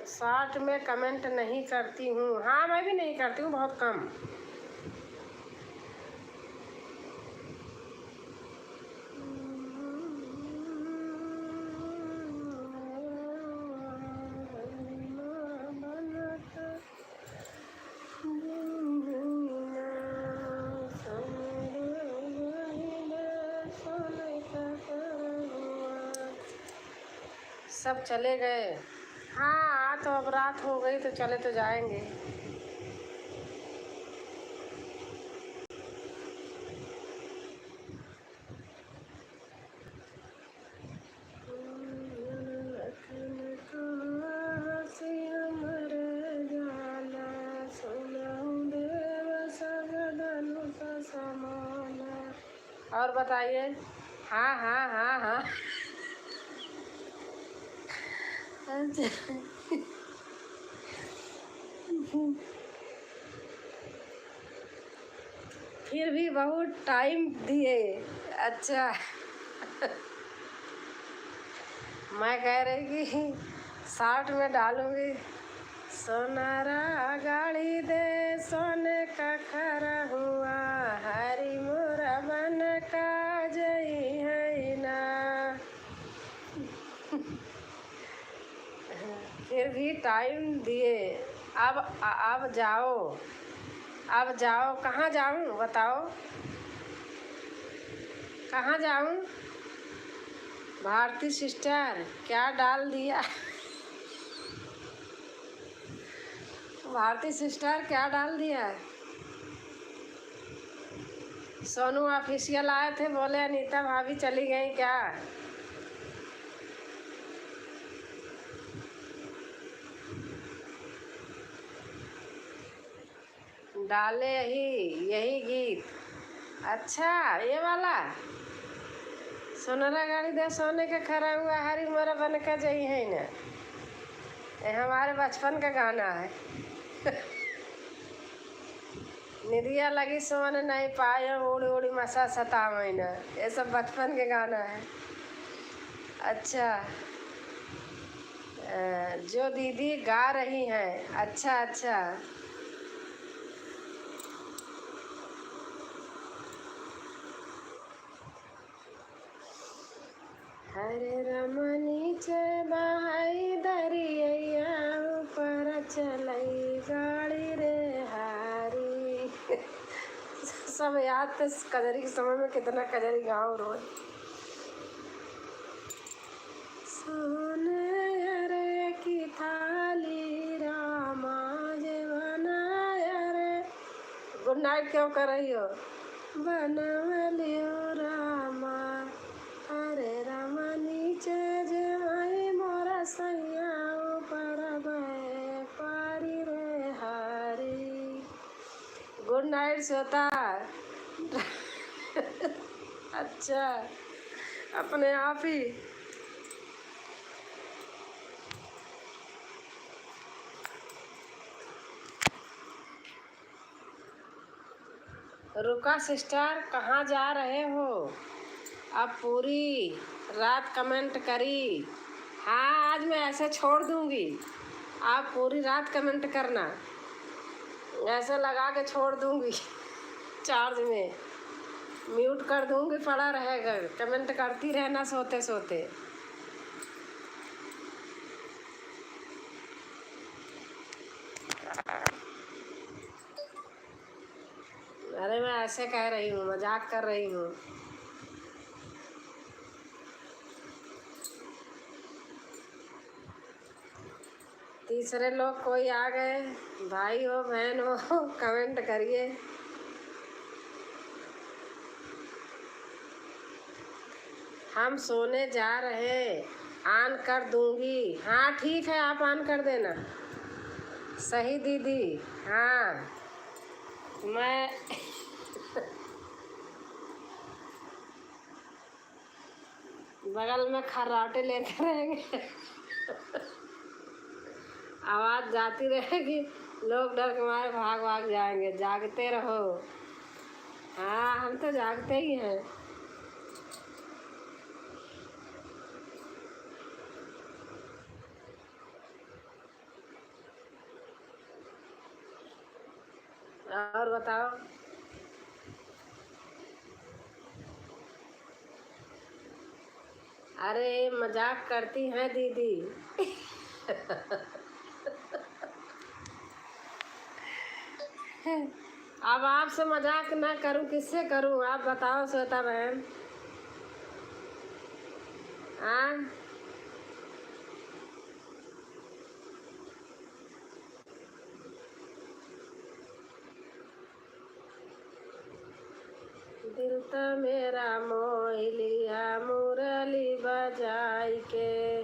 शॉर्ट में कमेंट नहीं करती हूँ। हाँ मैं भी नहीं करती हूँ, बहुत कम। सब चले गए। हाँ तो अब रात हो गई तो चले तो जाएंगे। और बताइए। हाँ हाँ हाँ हाँ अच्छा फिर भी बहुत टाइम दिए। अच्छा मैं कह रही कि शॉर्ट में डालूंगी। सोनारा गाड़ी दे सोने का खरा हुआ हरी मोरा बन का जई है ना। फिर भी टाइम दिए। अब जाओ, अब जाओ। कहाँ जाऊँ बताओ, कहाँ जाऊँ? भारती सिस्टर क्या डाल दिया? भारती सिस्टर क्या डाल दिया? सोनू ऑफिशियल आए थे, बोले अनीता भाभी चली गई क्या? डाले यही गीत। अच्छा ये वाला, सोनारा गाड़ी दे सोने का खरा हुआ हरी मोरा बन का जई है ना। ये हमारे बचपन का गाना है। निदिया लगी सोने नहीं पाए उड़ी उड़ी मसा सतावे न, ये सब बचपन के गाना है। अच्छा जो दीदी गा रही हैं। अच्छा अच्छा, हरे रमनी चे बहाई दरिया ऊपर चलई गाड़ी रे हारी। सब याद थे कजरी के समय में, कितना कजरी गाँव रोज। सोने रे की थाली रामा जेवना रे। गुड नाइट क्यों कर रही हो? बनवलियो रामा हरे रामा नीचे जेवाई मोरा सैया ऊपर गए पारी रे हारी। Good night Shweta. अच्छा अपने आप ही। रुका सिस्टर, कहाँ जा रहे हो? अब पूरी रात कमेंट करी। हाँ आज मैं ऐसे छोड़ दूंगी, आप पूरी रात कमेंट करना। ऐसे लगा के छोड़ दूंगी चार्ज में, म्यूट कर दूंगी, पड़ा रहेगा, कमेंट करती रहना सोते सोते। अरे मैं ऐसे कह रही हूँ, मजाक कर रही हूँ। तीसरे लोग कोई आ गए, भाई हो बहन हो, कमेंट करिए। हम सोने जा रहे, ऑन कर दूंगी। हाँ ठीक है, आप ऑन कर देना। सही दीदी, हाँ मैं बगल में खर्राटे लेते रहेंगे आवाज़ जाती रहेगी, लोग डर के मारे भाग भाग जाएंगे। जागते रहो। हाँ हम तो जागते ही हैं। और बताओ। अरे मजाक करती हैं दीदी अब आपसे मजाक ना करूं, किससे करूं? आप बताओ श्वेता बहन। हाँ दिल तो मेरा मोह लिया मुरली बजाई के।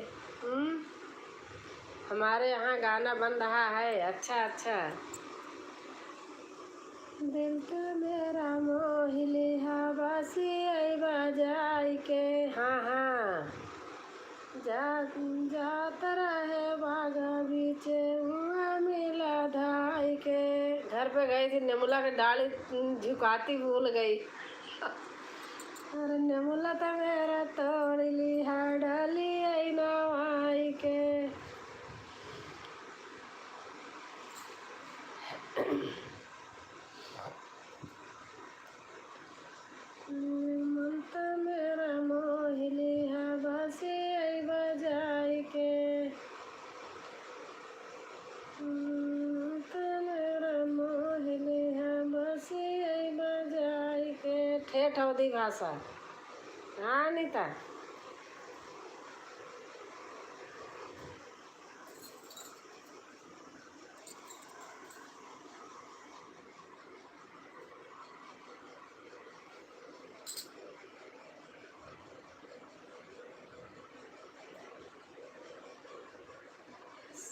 हमारे यहाँ गाना बन रहा है। अच्छा अच्छा। दिल तो मेरा मोह लिया बासी आई बजाई के। हाँ हाँ। जात रहे बागा बीचे हुआ मिला धाई के। घर पे गई थी, नेमुला की डाली झुकाती भूल गई अरे नेमुला तो मेरा तोड़ लिया डाली आई नवाई के। मन तो मेरा मोह लिया बासी आई बजाई के। तो मेरा मोह लिया बासी आई बजाई के। ठेठ अवधी भाषा। हाँ अनीता।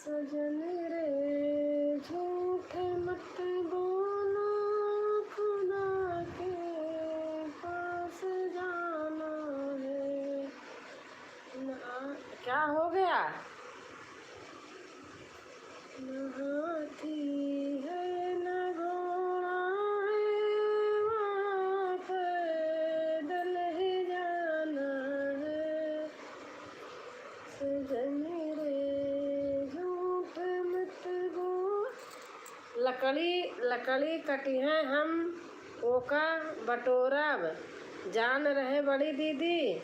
सजन रे झूठ मत बोलो, खुदा के पास जाना है। क्या हो गया? न हाथी है न घोड़ा है, वहाँ पैदल ही जाना है। सजन लकड़ी कटी है हम ओका बटोरब। जान रहे बड़ी दीदी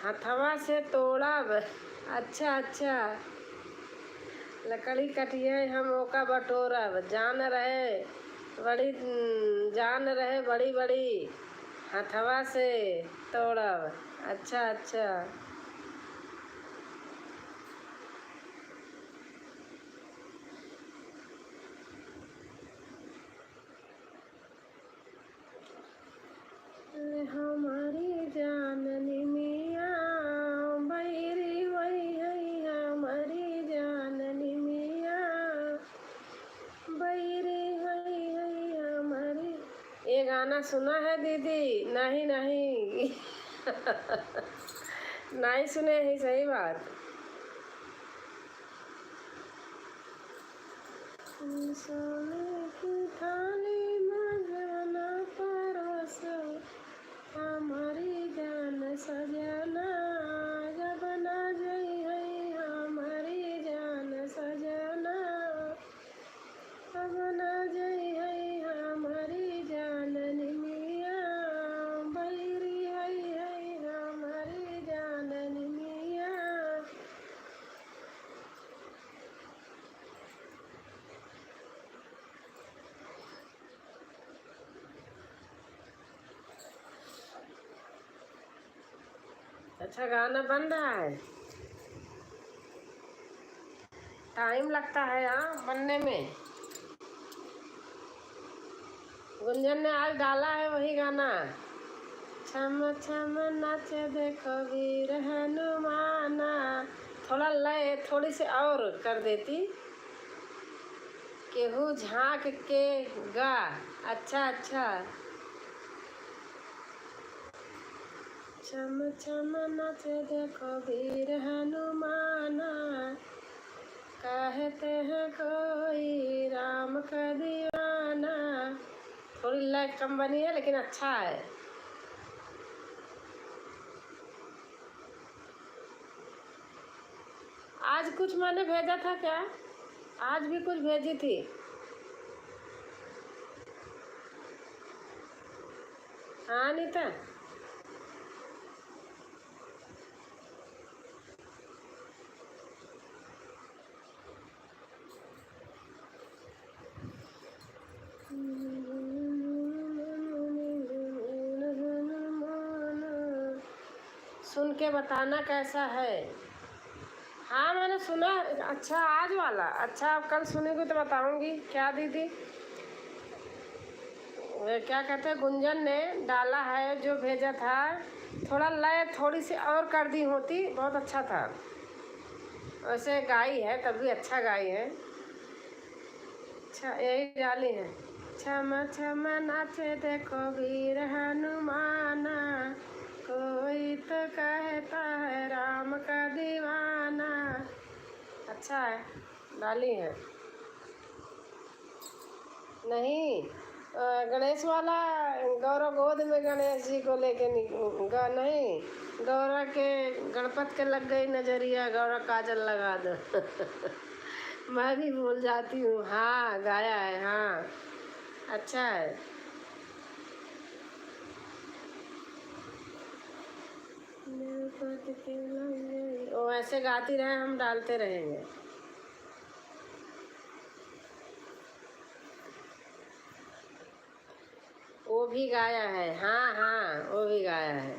हथवा से तोड़ब। अच्छा अच्छा। लकड़ी कटी है हम ओका बटोरब। जान रहे बड़ी बड़ी हथवा से तोड़ब। अच्छा अच्छा। हमारी जाननी मियाँ बैरी वही है, हमारी जाननी मियाँ बैरी वही है हमारी। ये गाना सुना है दीदी? नहीं नहीं नहीं सुने ही। सही बात। सोने की थाली में जाना परोसो, हमारी जान सजना जब ना जई है, हमारी जान सजना अब ना जय है हमारी जाननी मिया, बैरी है हमारी जाननी मिया। अच्छा गाना बन रहा है, टाइम लगता है यहाँ बनने में। गुंजन ने आज डाला है वही गाना, छम छम नाचे देखो वीर हनुमाना। थोड़ा लय थोड़ी सी और कर देती, केहू झांक के गा। अच्छा अच्छा, छम छम नाचे देखो वीर हनुमाना, कहते हैं कोई राम का दीवाना। थोड़ी लय कम बनी है लेकिन अच्छा है। आज कुछ मैंने भेजा था क्या? आज भी कुछ भेजी थी। हाँ अनीता, सुन के बताना कैसा है। हाँ मैंने सुना। अच्छा आज वाला, अच्छा आप कल सुनेगी तो बताऊंगी। क्या दीदी, क्या कहते हैं, गुंजन ने डाला है जो भेजा था, थोड़ा लय थोड़ी सी और कर दी होती बहुत अच्छा था। वैसे गाई है तब भी अच्छा गाई है। अच्छा यही डाली है, छम छम नाचे देखो वीर हनुमाना, कोई तो कहता है राम का दीवाना। अच्छा है, डाली है। नहीं गणेश वाला, गौरव गोद में गणेश जी को लेके नहीं, गौरव के गणपत के लग गई नजरिया, गौरव काजल लगा दो। मैं भी भूल जाती हूँ। हाँ गाया है, हाँ अच्छा है। वो ऐसे गाती रहे, हम डालते रहेंगे। वो भी गाया है, हाँ हाँ वो भी गाया है।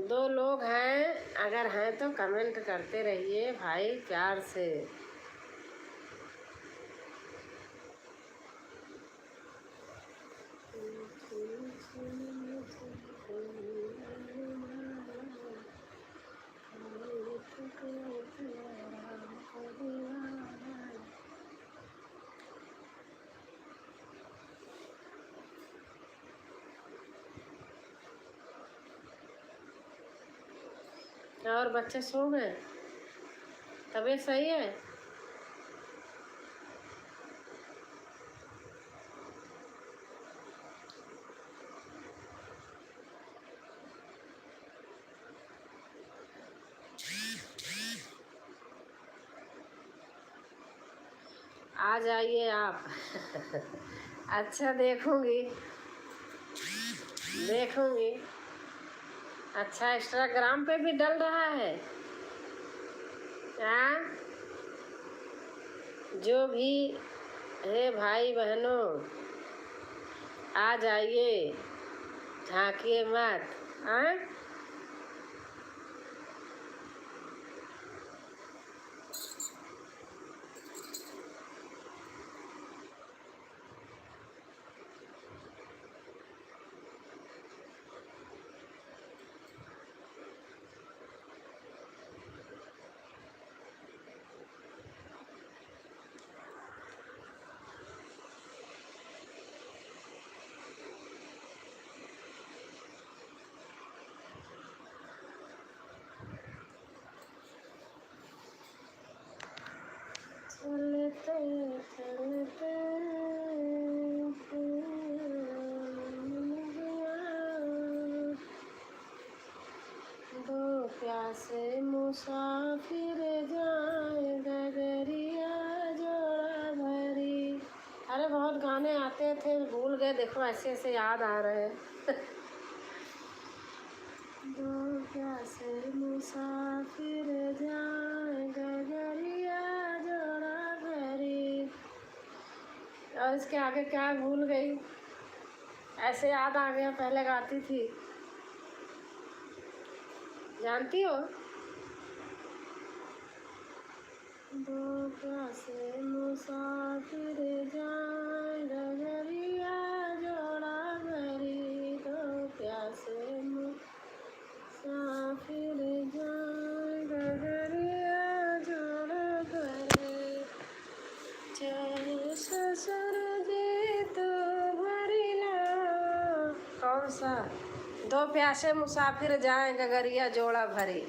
दो लोग हैं, अगर हैं तो कमेंट करते रहिए भाई प्यार से। और बच्चे सो गए? तबीयत सही है? आ जाइए आप। अच्छा देखूंगी, देखूंगी। अच्छा इंस्टाग्राम पे भी डल रहा है। हाँ जो भी है भाई बहनों, आ जाइए, झांकिए मत। हाँ प्यासे मुसाफिर जाए डगरिया जोड़ा भरी। अरे बहुत गाने आते थे, भूल गए, देखो ऐसे ऐसे याद आ रहे हैं। दो प्यासे मुसाफिर जाए डगरिया जोड़ा भरी। और इसके आगे क्या भूल गई, ऐसे याद आ गया, पहले गाती थी, जानती हो? दो प्यासे मुसाफिर जाए डगरिया जोड़ा भरी। दो प्यासे मुसाफिर जाए डगरिया जोड़ा भरी। चाहे ससुर जी तो भरी ला। कौन सा? दो प्यासे मुसाफिर जाए डगरिया जोड़ा भरी।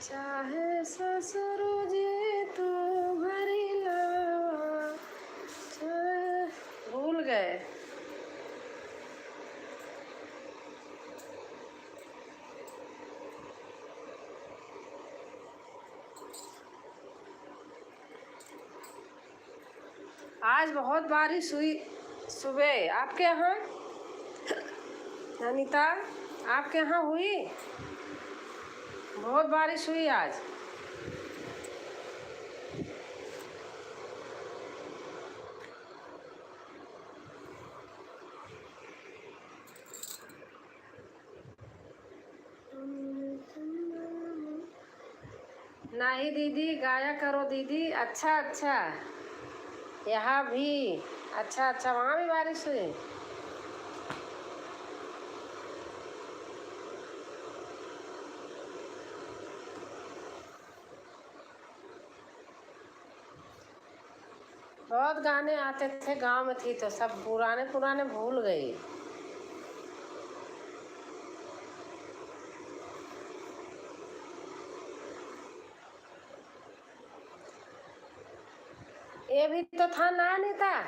चाहे ससुर जी तो भरी ला। भूल गए। आज बहुत बारिश हुई सुबह, आपके यहाँ अनीता, आपके यहाँ हुई? बहुत बारिश हुई आज। नहीं दीदी, गाया करो दीदी। अच्छा अच्छा, यहाँ भी अच्छा अच्छा, वहाँ भी बारिश हुई। बहुत गाने आते थे, गांव में थी तो सब पुराने पुराने भूल गई। ये भी तो था ना अनीता,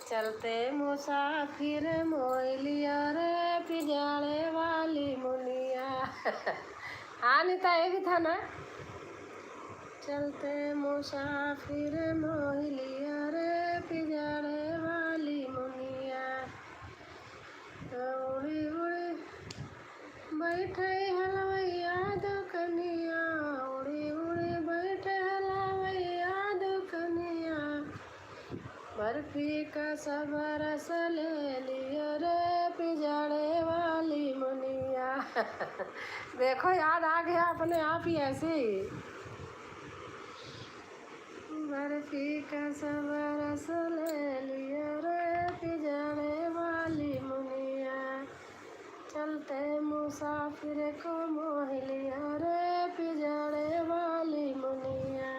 चलते मुसाफिर मोइलिया रे पिजाड़े वाली मुनिया। हाँ अनीता, ये भी था ना, चलते मुसाफिर मोइलिया रे पिजाड़े वाली मुनिया। उड़ी उड़ी बैठे हलवैया दुकनिया। उड़ी उड़ी बैठे हलवैया दुकनिया। बर्फी का सब रस ले लिया रे पिजाड़े वाली मुनिया। देखो याद आ गया अपने आप ही ऐसे ही। बर्फी का सब रस ले लिया रे पिजाड़े वाली मुनिया। चलते मुसाफिर को मोह लिया रे पिजाड़े वाली मुनिया।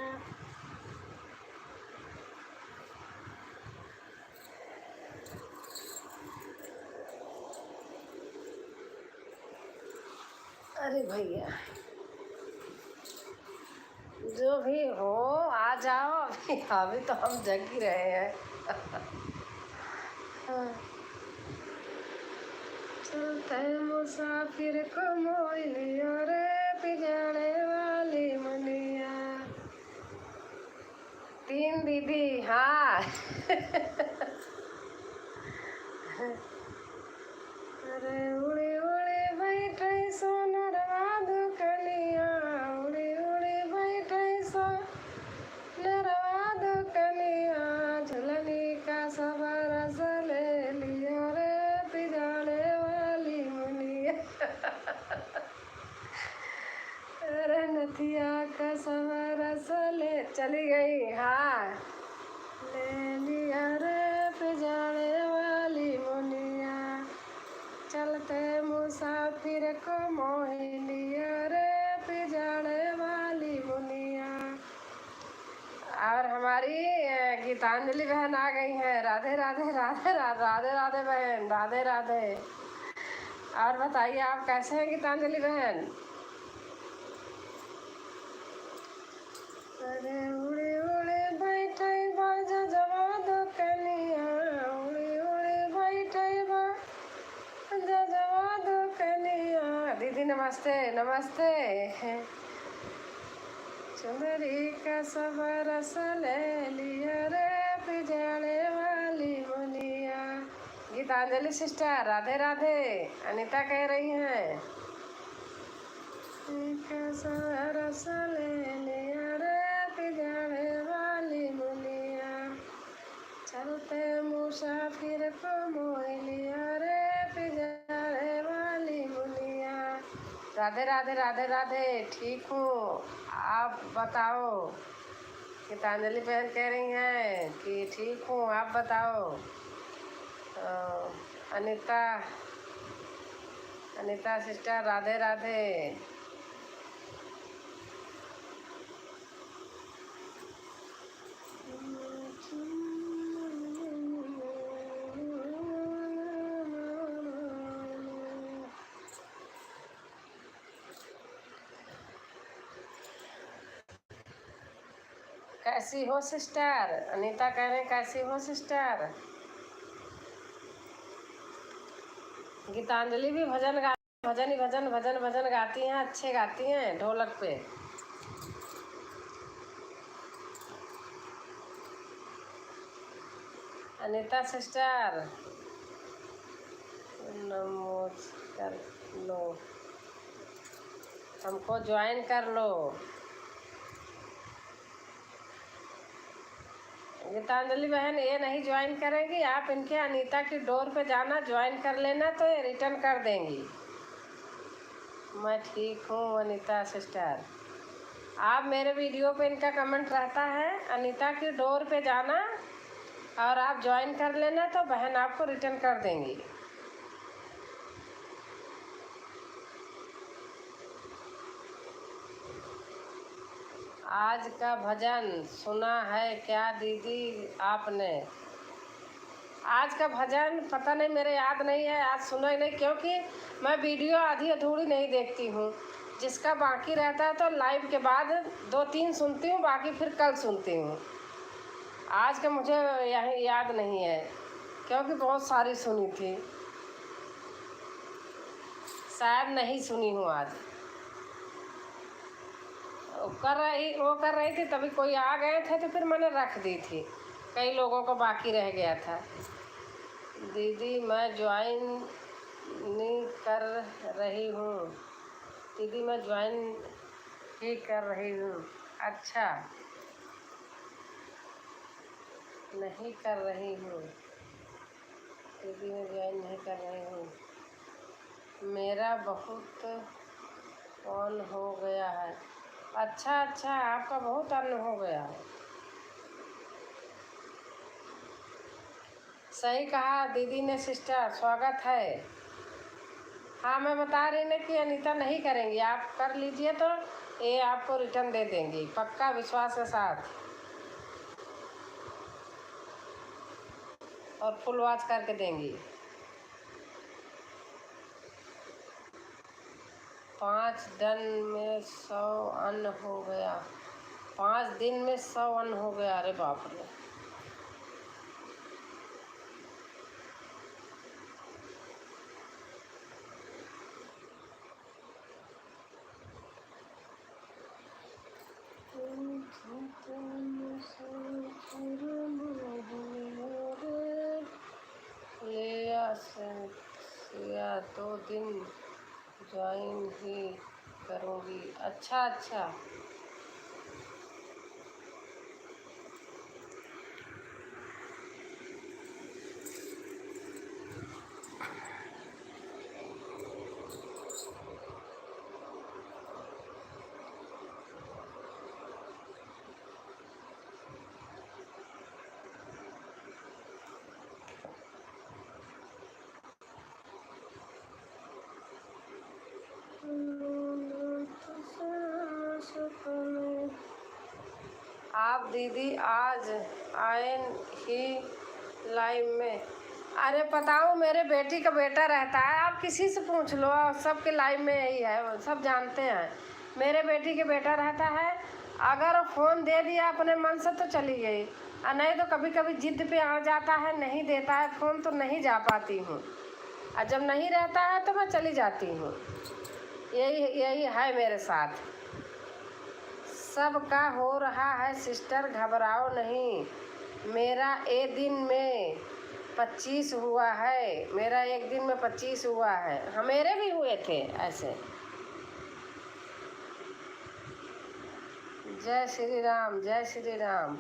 अरे भैया, जो भी हो आ जाओ, अभी अभी तो हम जग ही रहे हैं। हाँ। चलते मुसाफिर को मोह लिया रे पिजाड़े वाली मुनिया। तीन दीदी, हाँ। अरे उड़ी उड़ी बैठे सोनरवा दुकनिया। उड़ी उड़ी बैठे सोनरवा दुकनिया। झुलनी का सब रस ले लिया रे पिजाड़े वाली मुनिया। अरे नथिया का सब रस ले चली गई, हाँ, ले लिया रे पिजाड़े वाली मुनिया। चलते मुसाफिर को मोह लिया रे पिजाड़े वाली मुनिया। और हमारी गीतांजलि बहन आ गई हैं। राधे राधे राधे राधे राधे राधे बहन, राधे राधे। और बताइए आप कैसे हैं गीतांजलि बहन? अरे उड़ी उड़ी बैठे बाजा जवा दुकनिया। उड़ी उड़ी बैठे बाजा जवा दुकनिया। दीदी नमस्ते नमस्ते। चुंदरी का सब रस ले लिया रे पिजाने वाली मुनिया। गीतांजलि सिस्टर राधे राधे। अनीता कह रही हैं रस ले लिया रे पिजाने वाली मुनिया। चलते मुसाफिर को मोह लिया रे पिजाने वाली मुनिया। राधे राधे राधे राधे। ठीक हूँ, आप बताओ। गीतांजलि बहन कह रही हैं कि ठीक हूँ, आप बताओ। अनीता अनीता सिस्टर राधे राधे। कैसी हो सिस्टर? अनीता कह रहे हैं कैसी हो सिस्टर? गीतांजलि भी भजन गाती हैं, अच्छे गाती हैं ढोलक पे। अनीता सिस्टर नमस्कार लो, हमको ज्वाइन कर लो। गीतांजलि बहन ये नहीं ज्वाइन करेंगी, आप इनके अनीता की डोर पे जाना, ज्वाइन कर लेना तो ये रिटर्न कर देंगी। मैं ठीक हूँ अनीता सिस्टर। आप मेरे वीडियो पे इनका कमेंट रहता है, अनीता की डोर पे जाना और आप ज्वाइन कर लेना तो बहन आपको रिटर्न कर देंगी। आज का भजन सुना है क्या दीदी आपने? आज का भजन पता नहीं, मेरे याद नहीं है, आज सुना ही नहीं, क्योंकि मैं वीडियो आधी अधूरी नहीं देखती हूँ। जिसका बाकी रहता है तो लाइव के बाद 2-3 सुनती हूँ, बाकी फिर कल सुनती हूँ। आज का मुझे यही याद नहीं है, क्योंकि बहुत सारी सुनी थी, शायद नहीं सुनी हूँ आज। वो कर रही थी तभी कोई आ गए थे तो फिर मैंने रख दी थी, कई लोगों को बाकी रह गया था। दीदी मैं ज्वाइन नहीं कर रही हूँ। दीदी मैं ज्वाइन ही कर रही हूँ। अच्छा, नहीं कर रही हूँ दीदी, मैं ज्वाइन नहीं कर रही हूँ। मेरा बहुत ऑन हो गया है। अच्छा, आपका बहुत अन्न हो गया है। सही कहा दीदी ने सिस्टर, स्वागत है। हाँ मैं बता रही ना कि अनीता नहीं करेंगी, आप कर लीजिए तो ये आपको रिटर्न दे देंगी, पक्का विश्वास के साथ, और फुल वॉच करके देंगी। 5 दिन में 100 अन्न हो गया। 5 दिन में 100 अन्न हो गया, अरे बाप रे। या 2 दिन ज्वाइन ही करूँगी। अच्छा, आप दीदी आज आए ही लाइव में? अरे बताओ, मेरे बेटी का बेटा रहता है, आप किसी से पूछ लो, सबके लाइव में यही है, सब जानते हैं। मेरे बेटी के बेटा रहता है, अगर फ़ोन दे दिया अपने मन से तो चली गई, और नहीं तो कभी कभी जिद पे आ जाता है, नहीं देता है फ़ोन तो नहीं जा पाती हूँ, और जब नहीं रहता है तो मैं चली जाती हूँ। यही यही है मेरे साथ। सबका हो रहा है सिस्टर, घबराओ नहीं। मेरा एक दिन में 25 हुआ है, मेरा एक दिन में 25 हुआ है। हाँ, मेरे भी हुए थे ऐसे। जय श्री राम, जय श्री राम।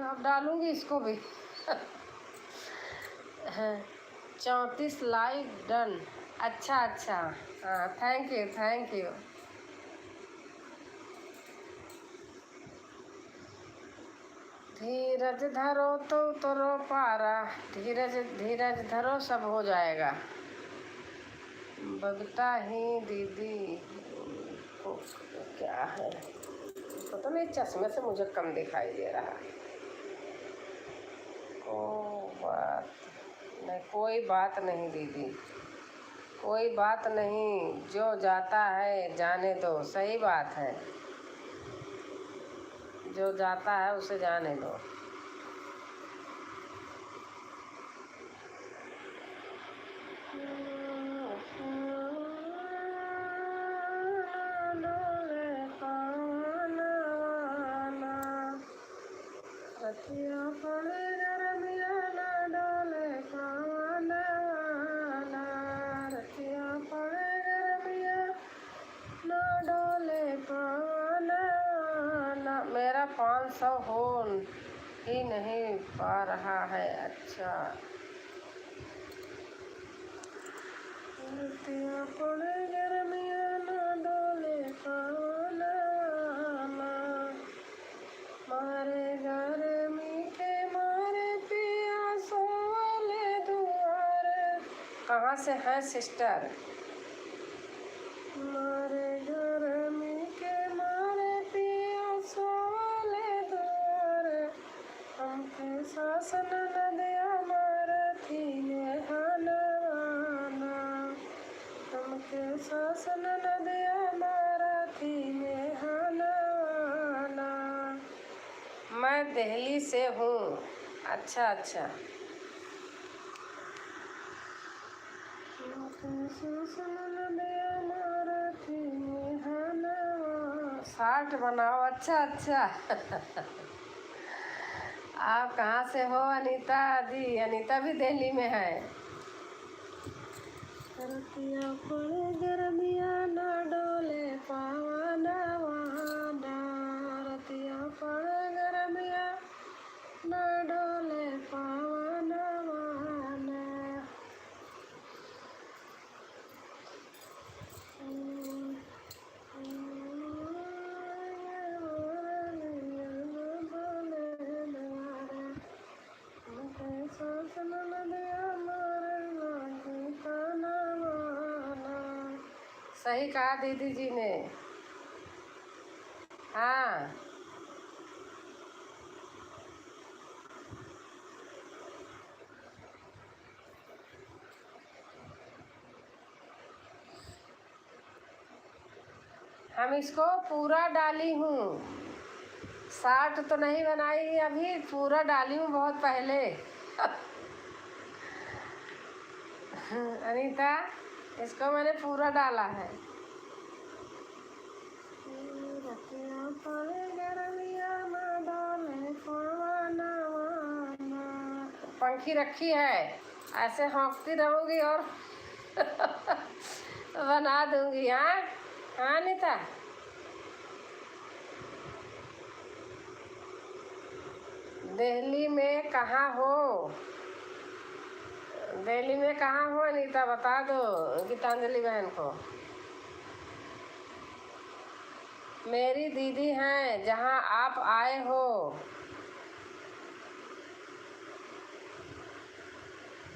अब डालूंगी इसको भी। 34 लाइक डन। अच्छा अच्छा, हाँ, थैंक यू थैंक यू। धीरज धरो तो उतरो पारा, धीरज धीरज धरो, सब हो जाएगा। बबीता ही दीदी को क्या है पता नहीं, चश्मे से मुझे कम दिखाई दे रहा है। कोई बात नहीं दीदी, कोई बात नहीं, जो जाता है जाने दो। सही बात है, जो जाता है उसे जाने दो। मेरा 500 हो ही नहीं पा रहा है। अच्छा, मारे गर्मी के मारे पियासों वाले दुआरे। कहाँ से है सिस्टर? मारे गर्मी के मारे पियासों वाले दुआरे, हमके सास नदिया मारती नेहाना, हमके सास नदिया मारती नेहाना। मैं दिल्ली से हूँ। अच्छा अच्छा, 60 बनाओ। अच्छा अच्छा। आप कहाँ से हो अनीता दी? अनीता भी दिल्ली में है। रतिया पड़े गरमिया ना डोले पावाना वाना, रतिया पड़े गरमिया ना डोले पावाना वाना। सही कहा दीदी जी ने। हाँ, हम इसको पूरा डाली हूँ। 60 तो नहीं बनाई अभी, पूरा डाली हूँ बहुत पहले। अनीता, इसको मैंने पूरा डाला है। पंखी रखी है, ऐसे हाँकती रहूंगी और बना दूंगी। हाँ हाँ अनीता, दिल्ली में कहाँ हो? दिल्ली में कहाँ हो अनीता, बता दो गीतांजलि बहन को। मेरी दीदी हैं जहाँ आप आए हो।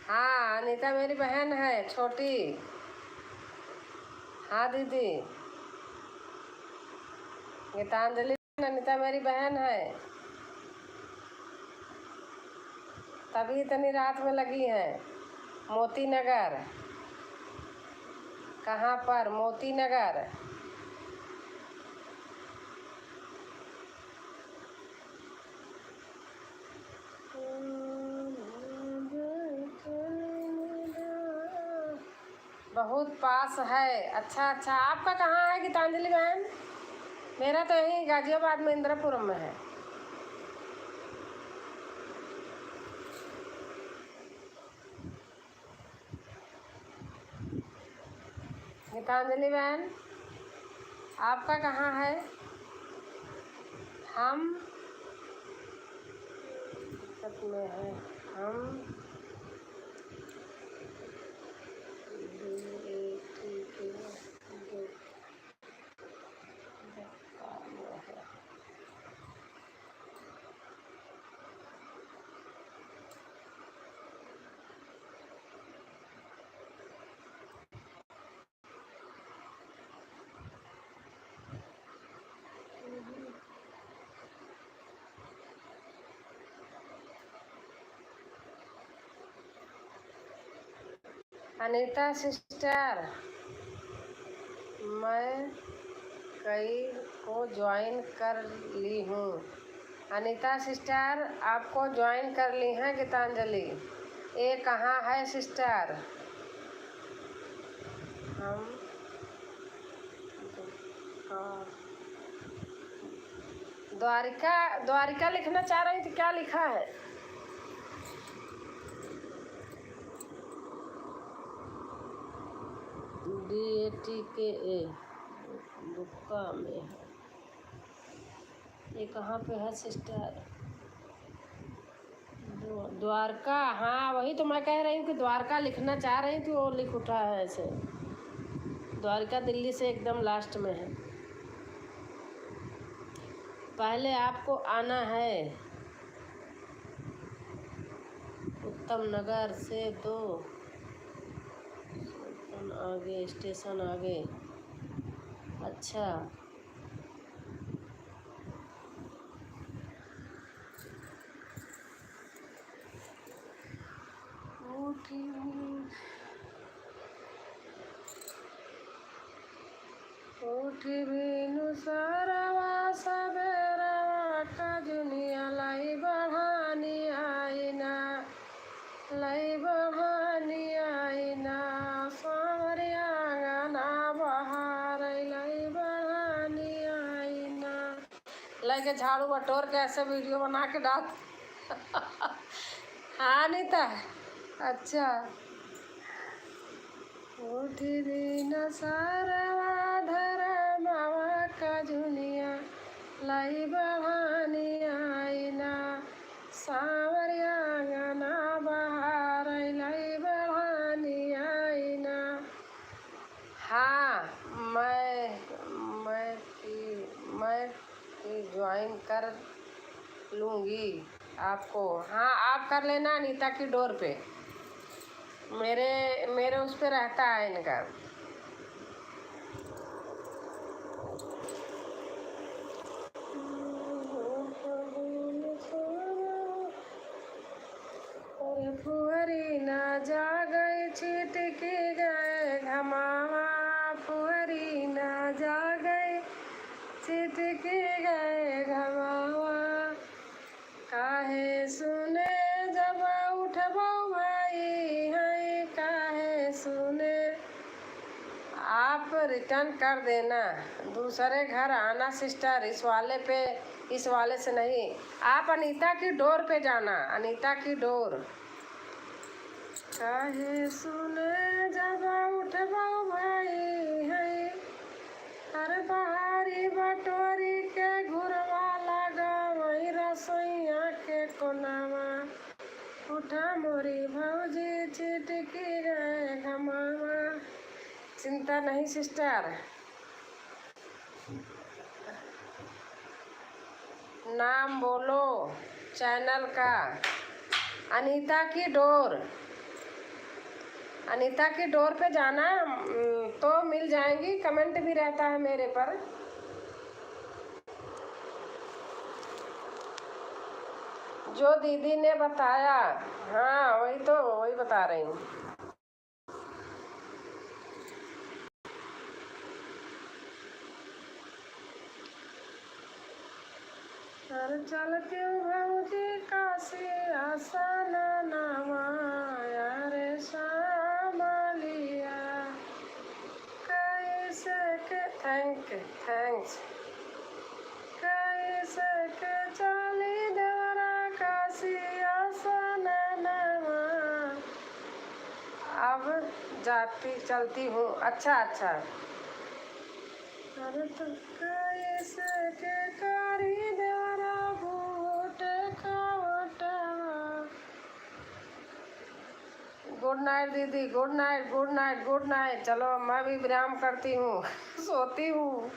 हाँ, अनीता मेरी बहन है छोटी। हाँ दीदी, गीतांजलि अनीता मेरी बहन है। तभी इतनी रात में लगी हैं। मोती नगर। कहाँ पर? मोती नगर। बहुत पास है। अच्छा अच्छा, आपका कहाँ है गीतांजलि बहन? मेरा तो यहीं गाजियाबाद में इंद्रपुरम में है। गीतांजलि बहन, आपका कहाँ है? हम दिक्कत में है। हम अनीता सिस्टर, मैं कई को ज्वाइन कर ली हूँ। अनीता सिस्टर, आपको ज्वाइन कर ली हैं गीतांजलि। ये कहाँ है सिस्टर? हम द्वारिका, द्वारिका लिखना चाह रही थी, क्या लिखा है? DATKA बुक्का में है। ये कहाँ पे है सिस्टर? द्वारका। हाँ, वही तो मैं कह रही हूँ कि द्वारका लिखना चाह रही थी, वो लिख उठा है ऐसे। द्वारका दिल्ली से एकदम लास्ट में है। पहले आपको आना है उत्तम नगर से 2 आगे, स्टेशन आगे। अच्छा, उठी बिनु सरवा सबेरवा का दुनिया लाई बढ़ानी आईना, लाई बढ़ानी आईना, सावरिया गाना बहार लाई बढ़ानी आईना। लगे झाड़ू बटोर के ऐसे वीडियो बना के डाल। हाँ अनीता, अच्छा। उठी दिन सारवा धरमावा का जुनिया लाई बढ़ानी आईना, सावरिया गाना बहार लाई बढ़ानी आईना। हाँ, मैं ज्वाइन कर लूँगी आपको। हाँ, आप कर लेना अनीता की डोर पे। मेरे उस पे रहता है इनका। अरे फुहरी ना जा गई छिटकी गए घमावा, फुहरी ना जा गई छिटकी गए घमावा। काहे सुने जब उठबो भाई है, काहे सुने। आप रिटर्न कर देना, दूसरे घर आना सिस्टर, इस वाले पे, इस वाले से नहीं। आप अनीता की डोर पे जाना, अनीता की डोर। काहे सुने जब उठबो भाई है, हर बहारी बटोरी के घुरवा लगा वही रसोईया के कोनावा। उठा मोरी भौजी छिटकी गए घमावा। चिंता नहीं सिस्टर। नाम बोलो चैनल का। अनीता की डोर, अनीता की डोर पे जाना तो मिल जाएंगी। कमेंट भी रहता है मेरे पर। जो दीदी ने बताया, हाँ वही तो, वही बता रही हूँ। चल क्यों भौजी काशी आसन नामा, रे श्यामलिया कैसे के थैंक्स कैसे के चली देवरा काशी आसन नामा। अब चलती हूँ। अच्छा अच्छा। अरे तो कैसे के कारी देवरा बूट कावटा। गुड नाइट दीदी, good night good night good night. चलो मैं भी विराम करती हूँ, सोती हूँ।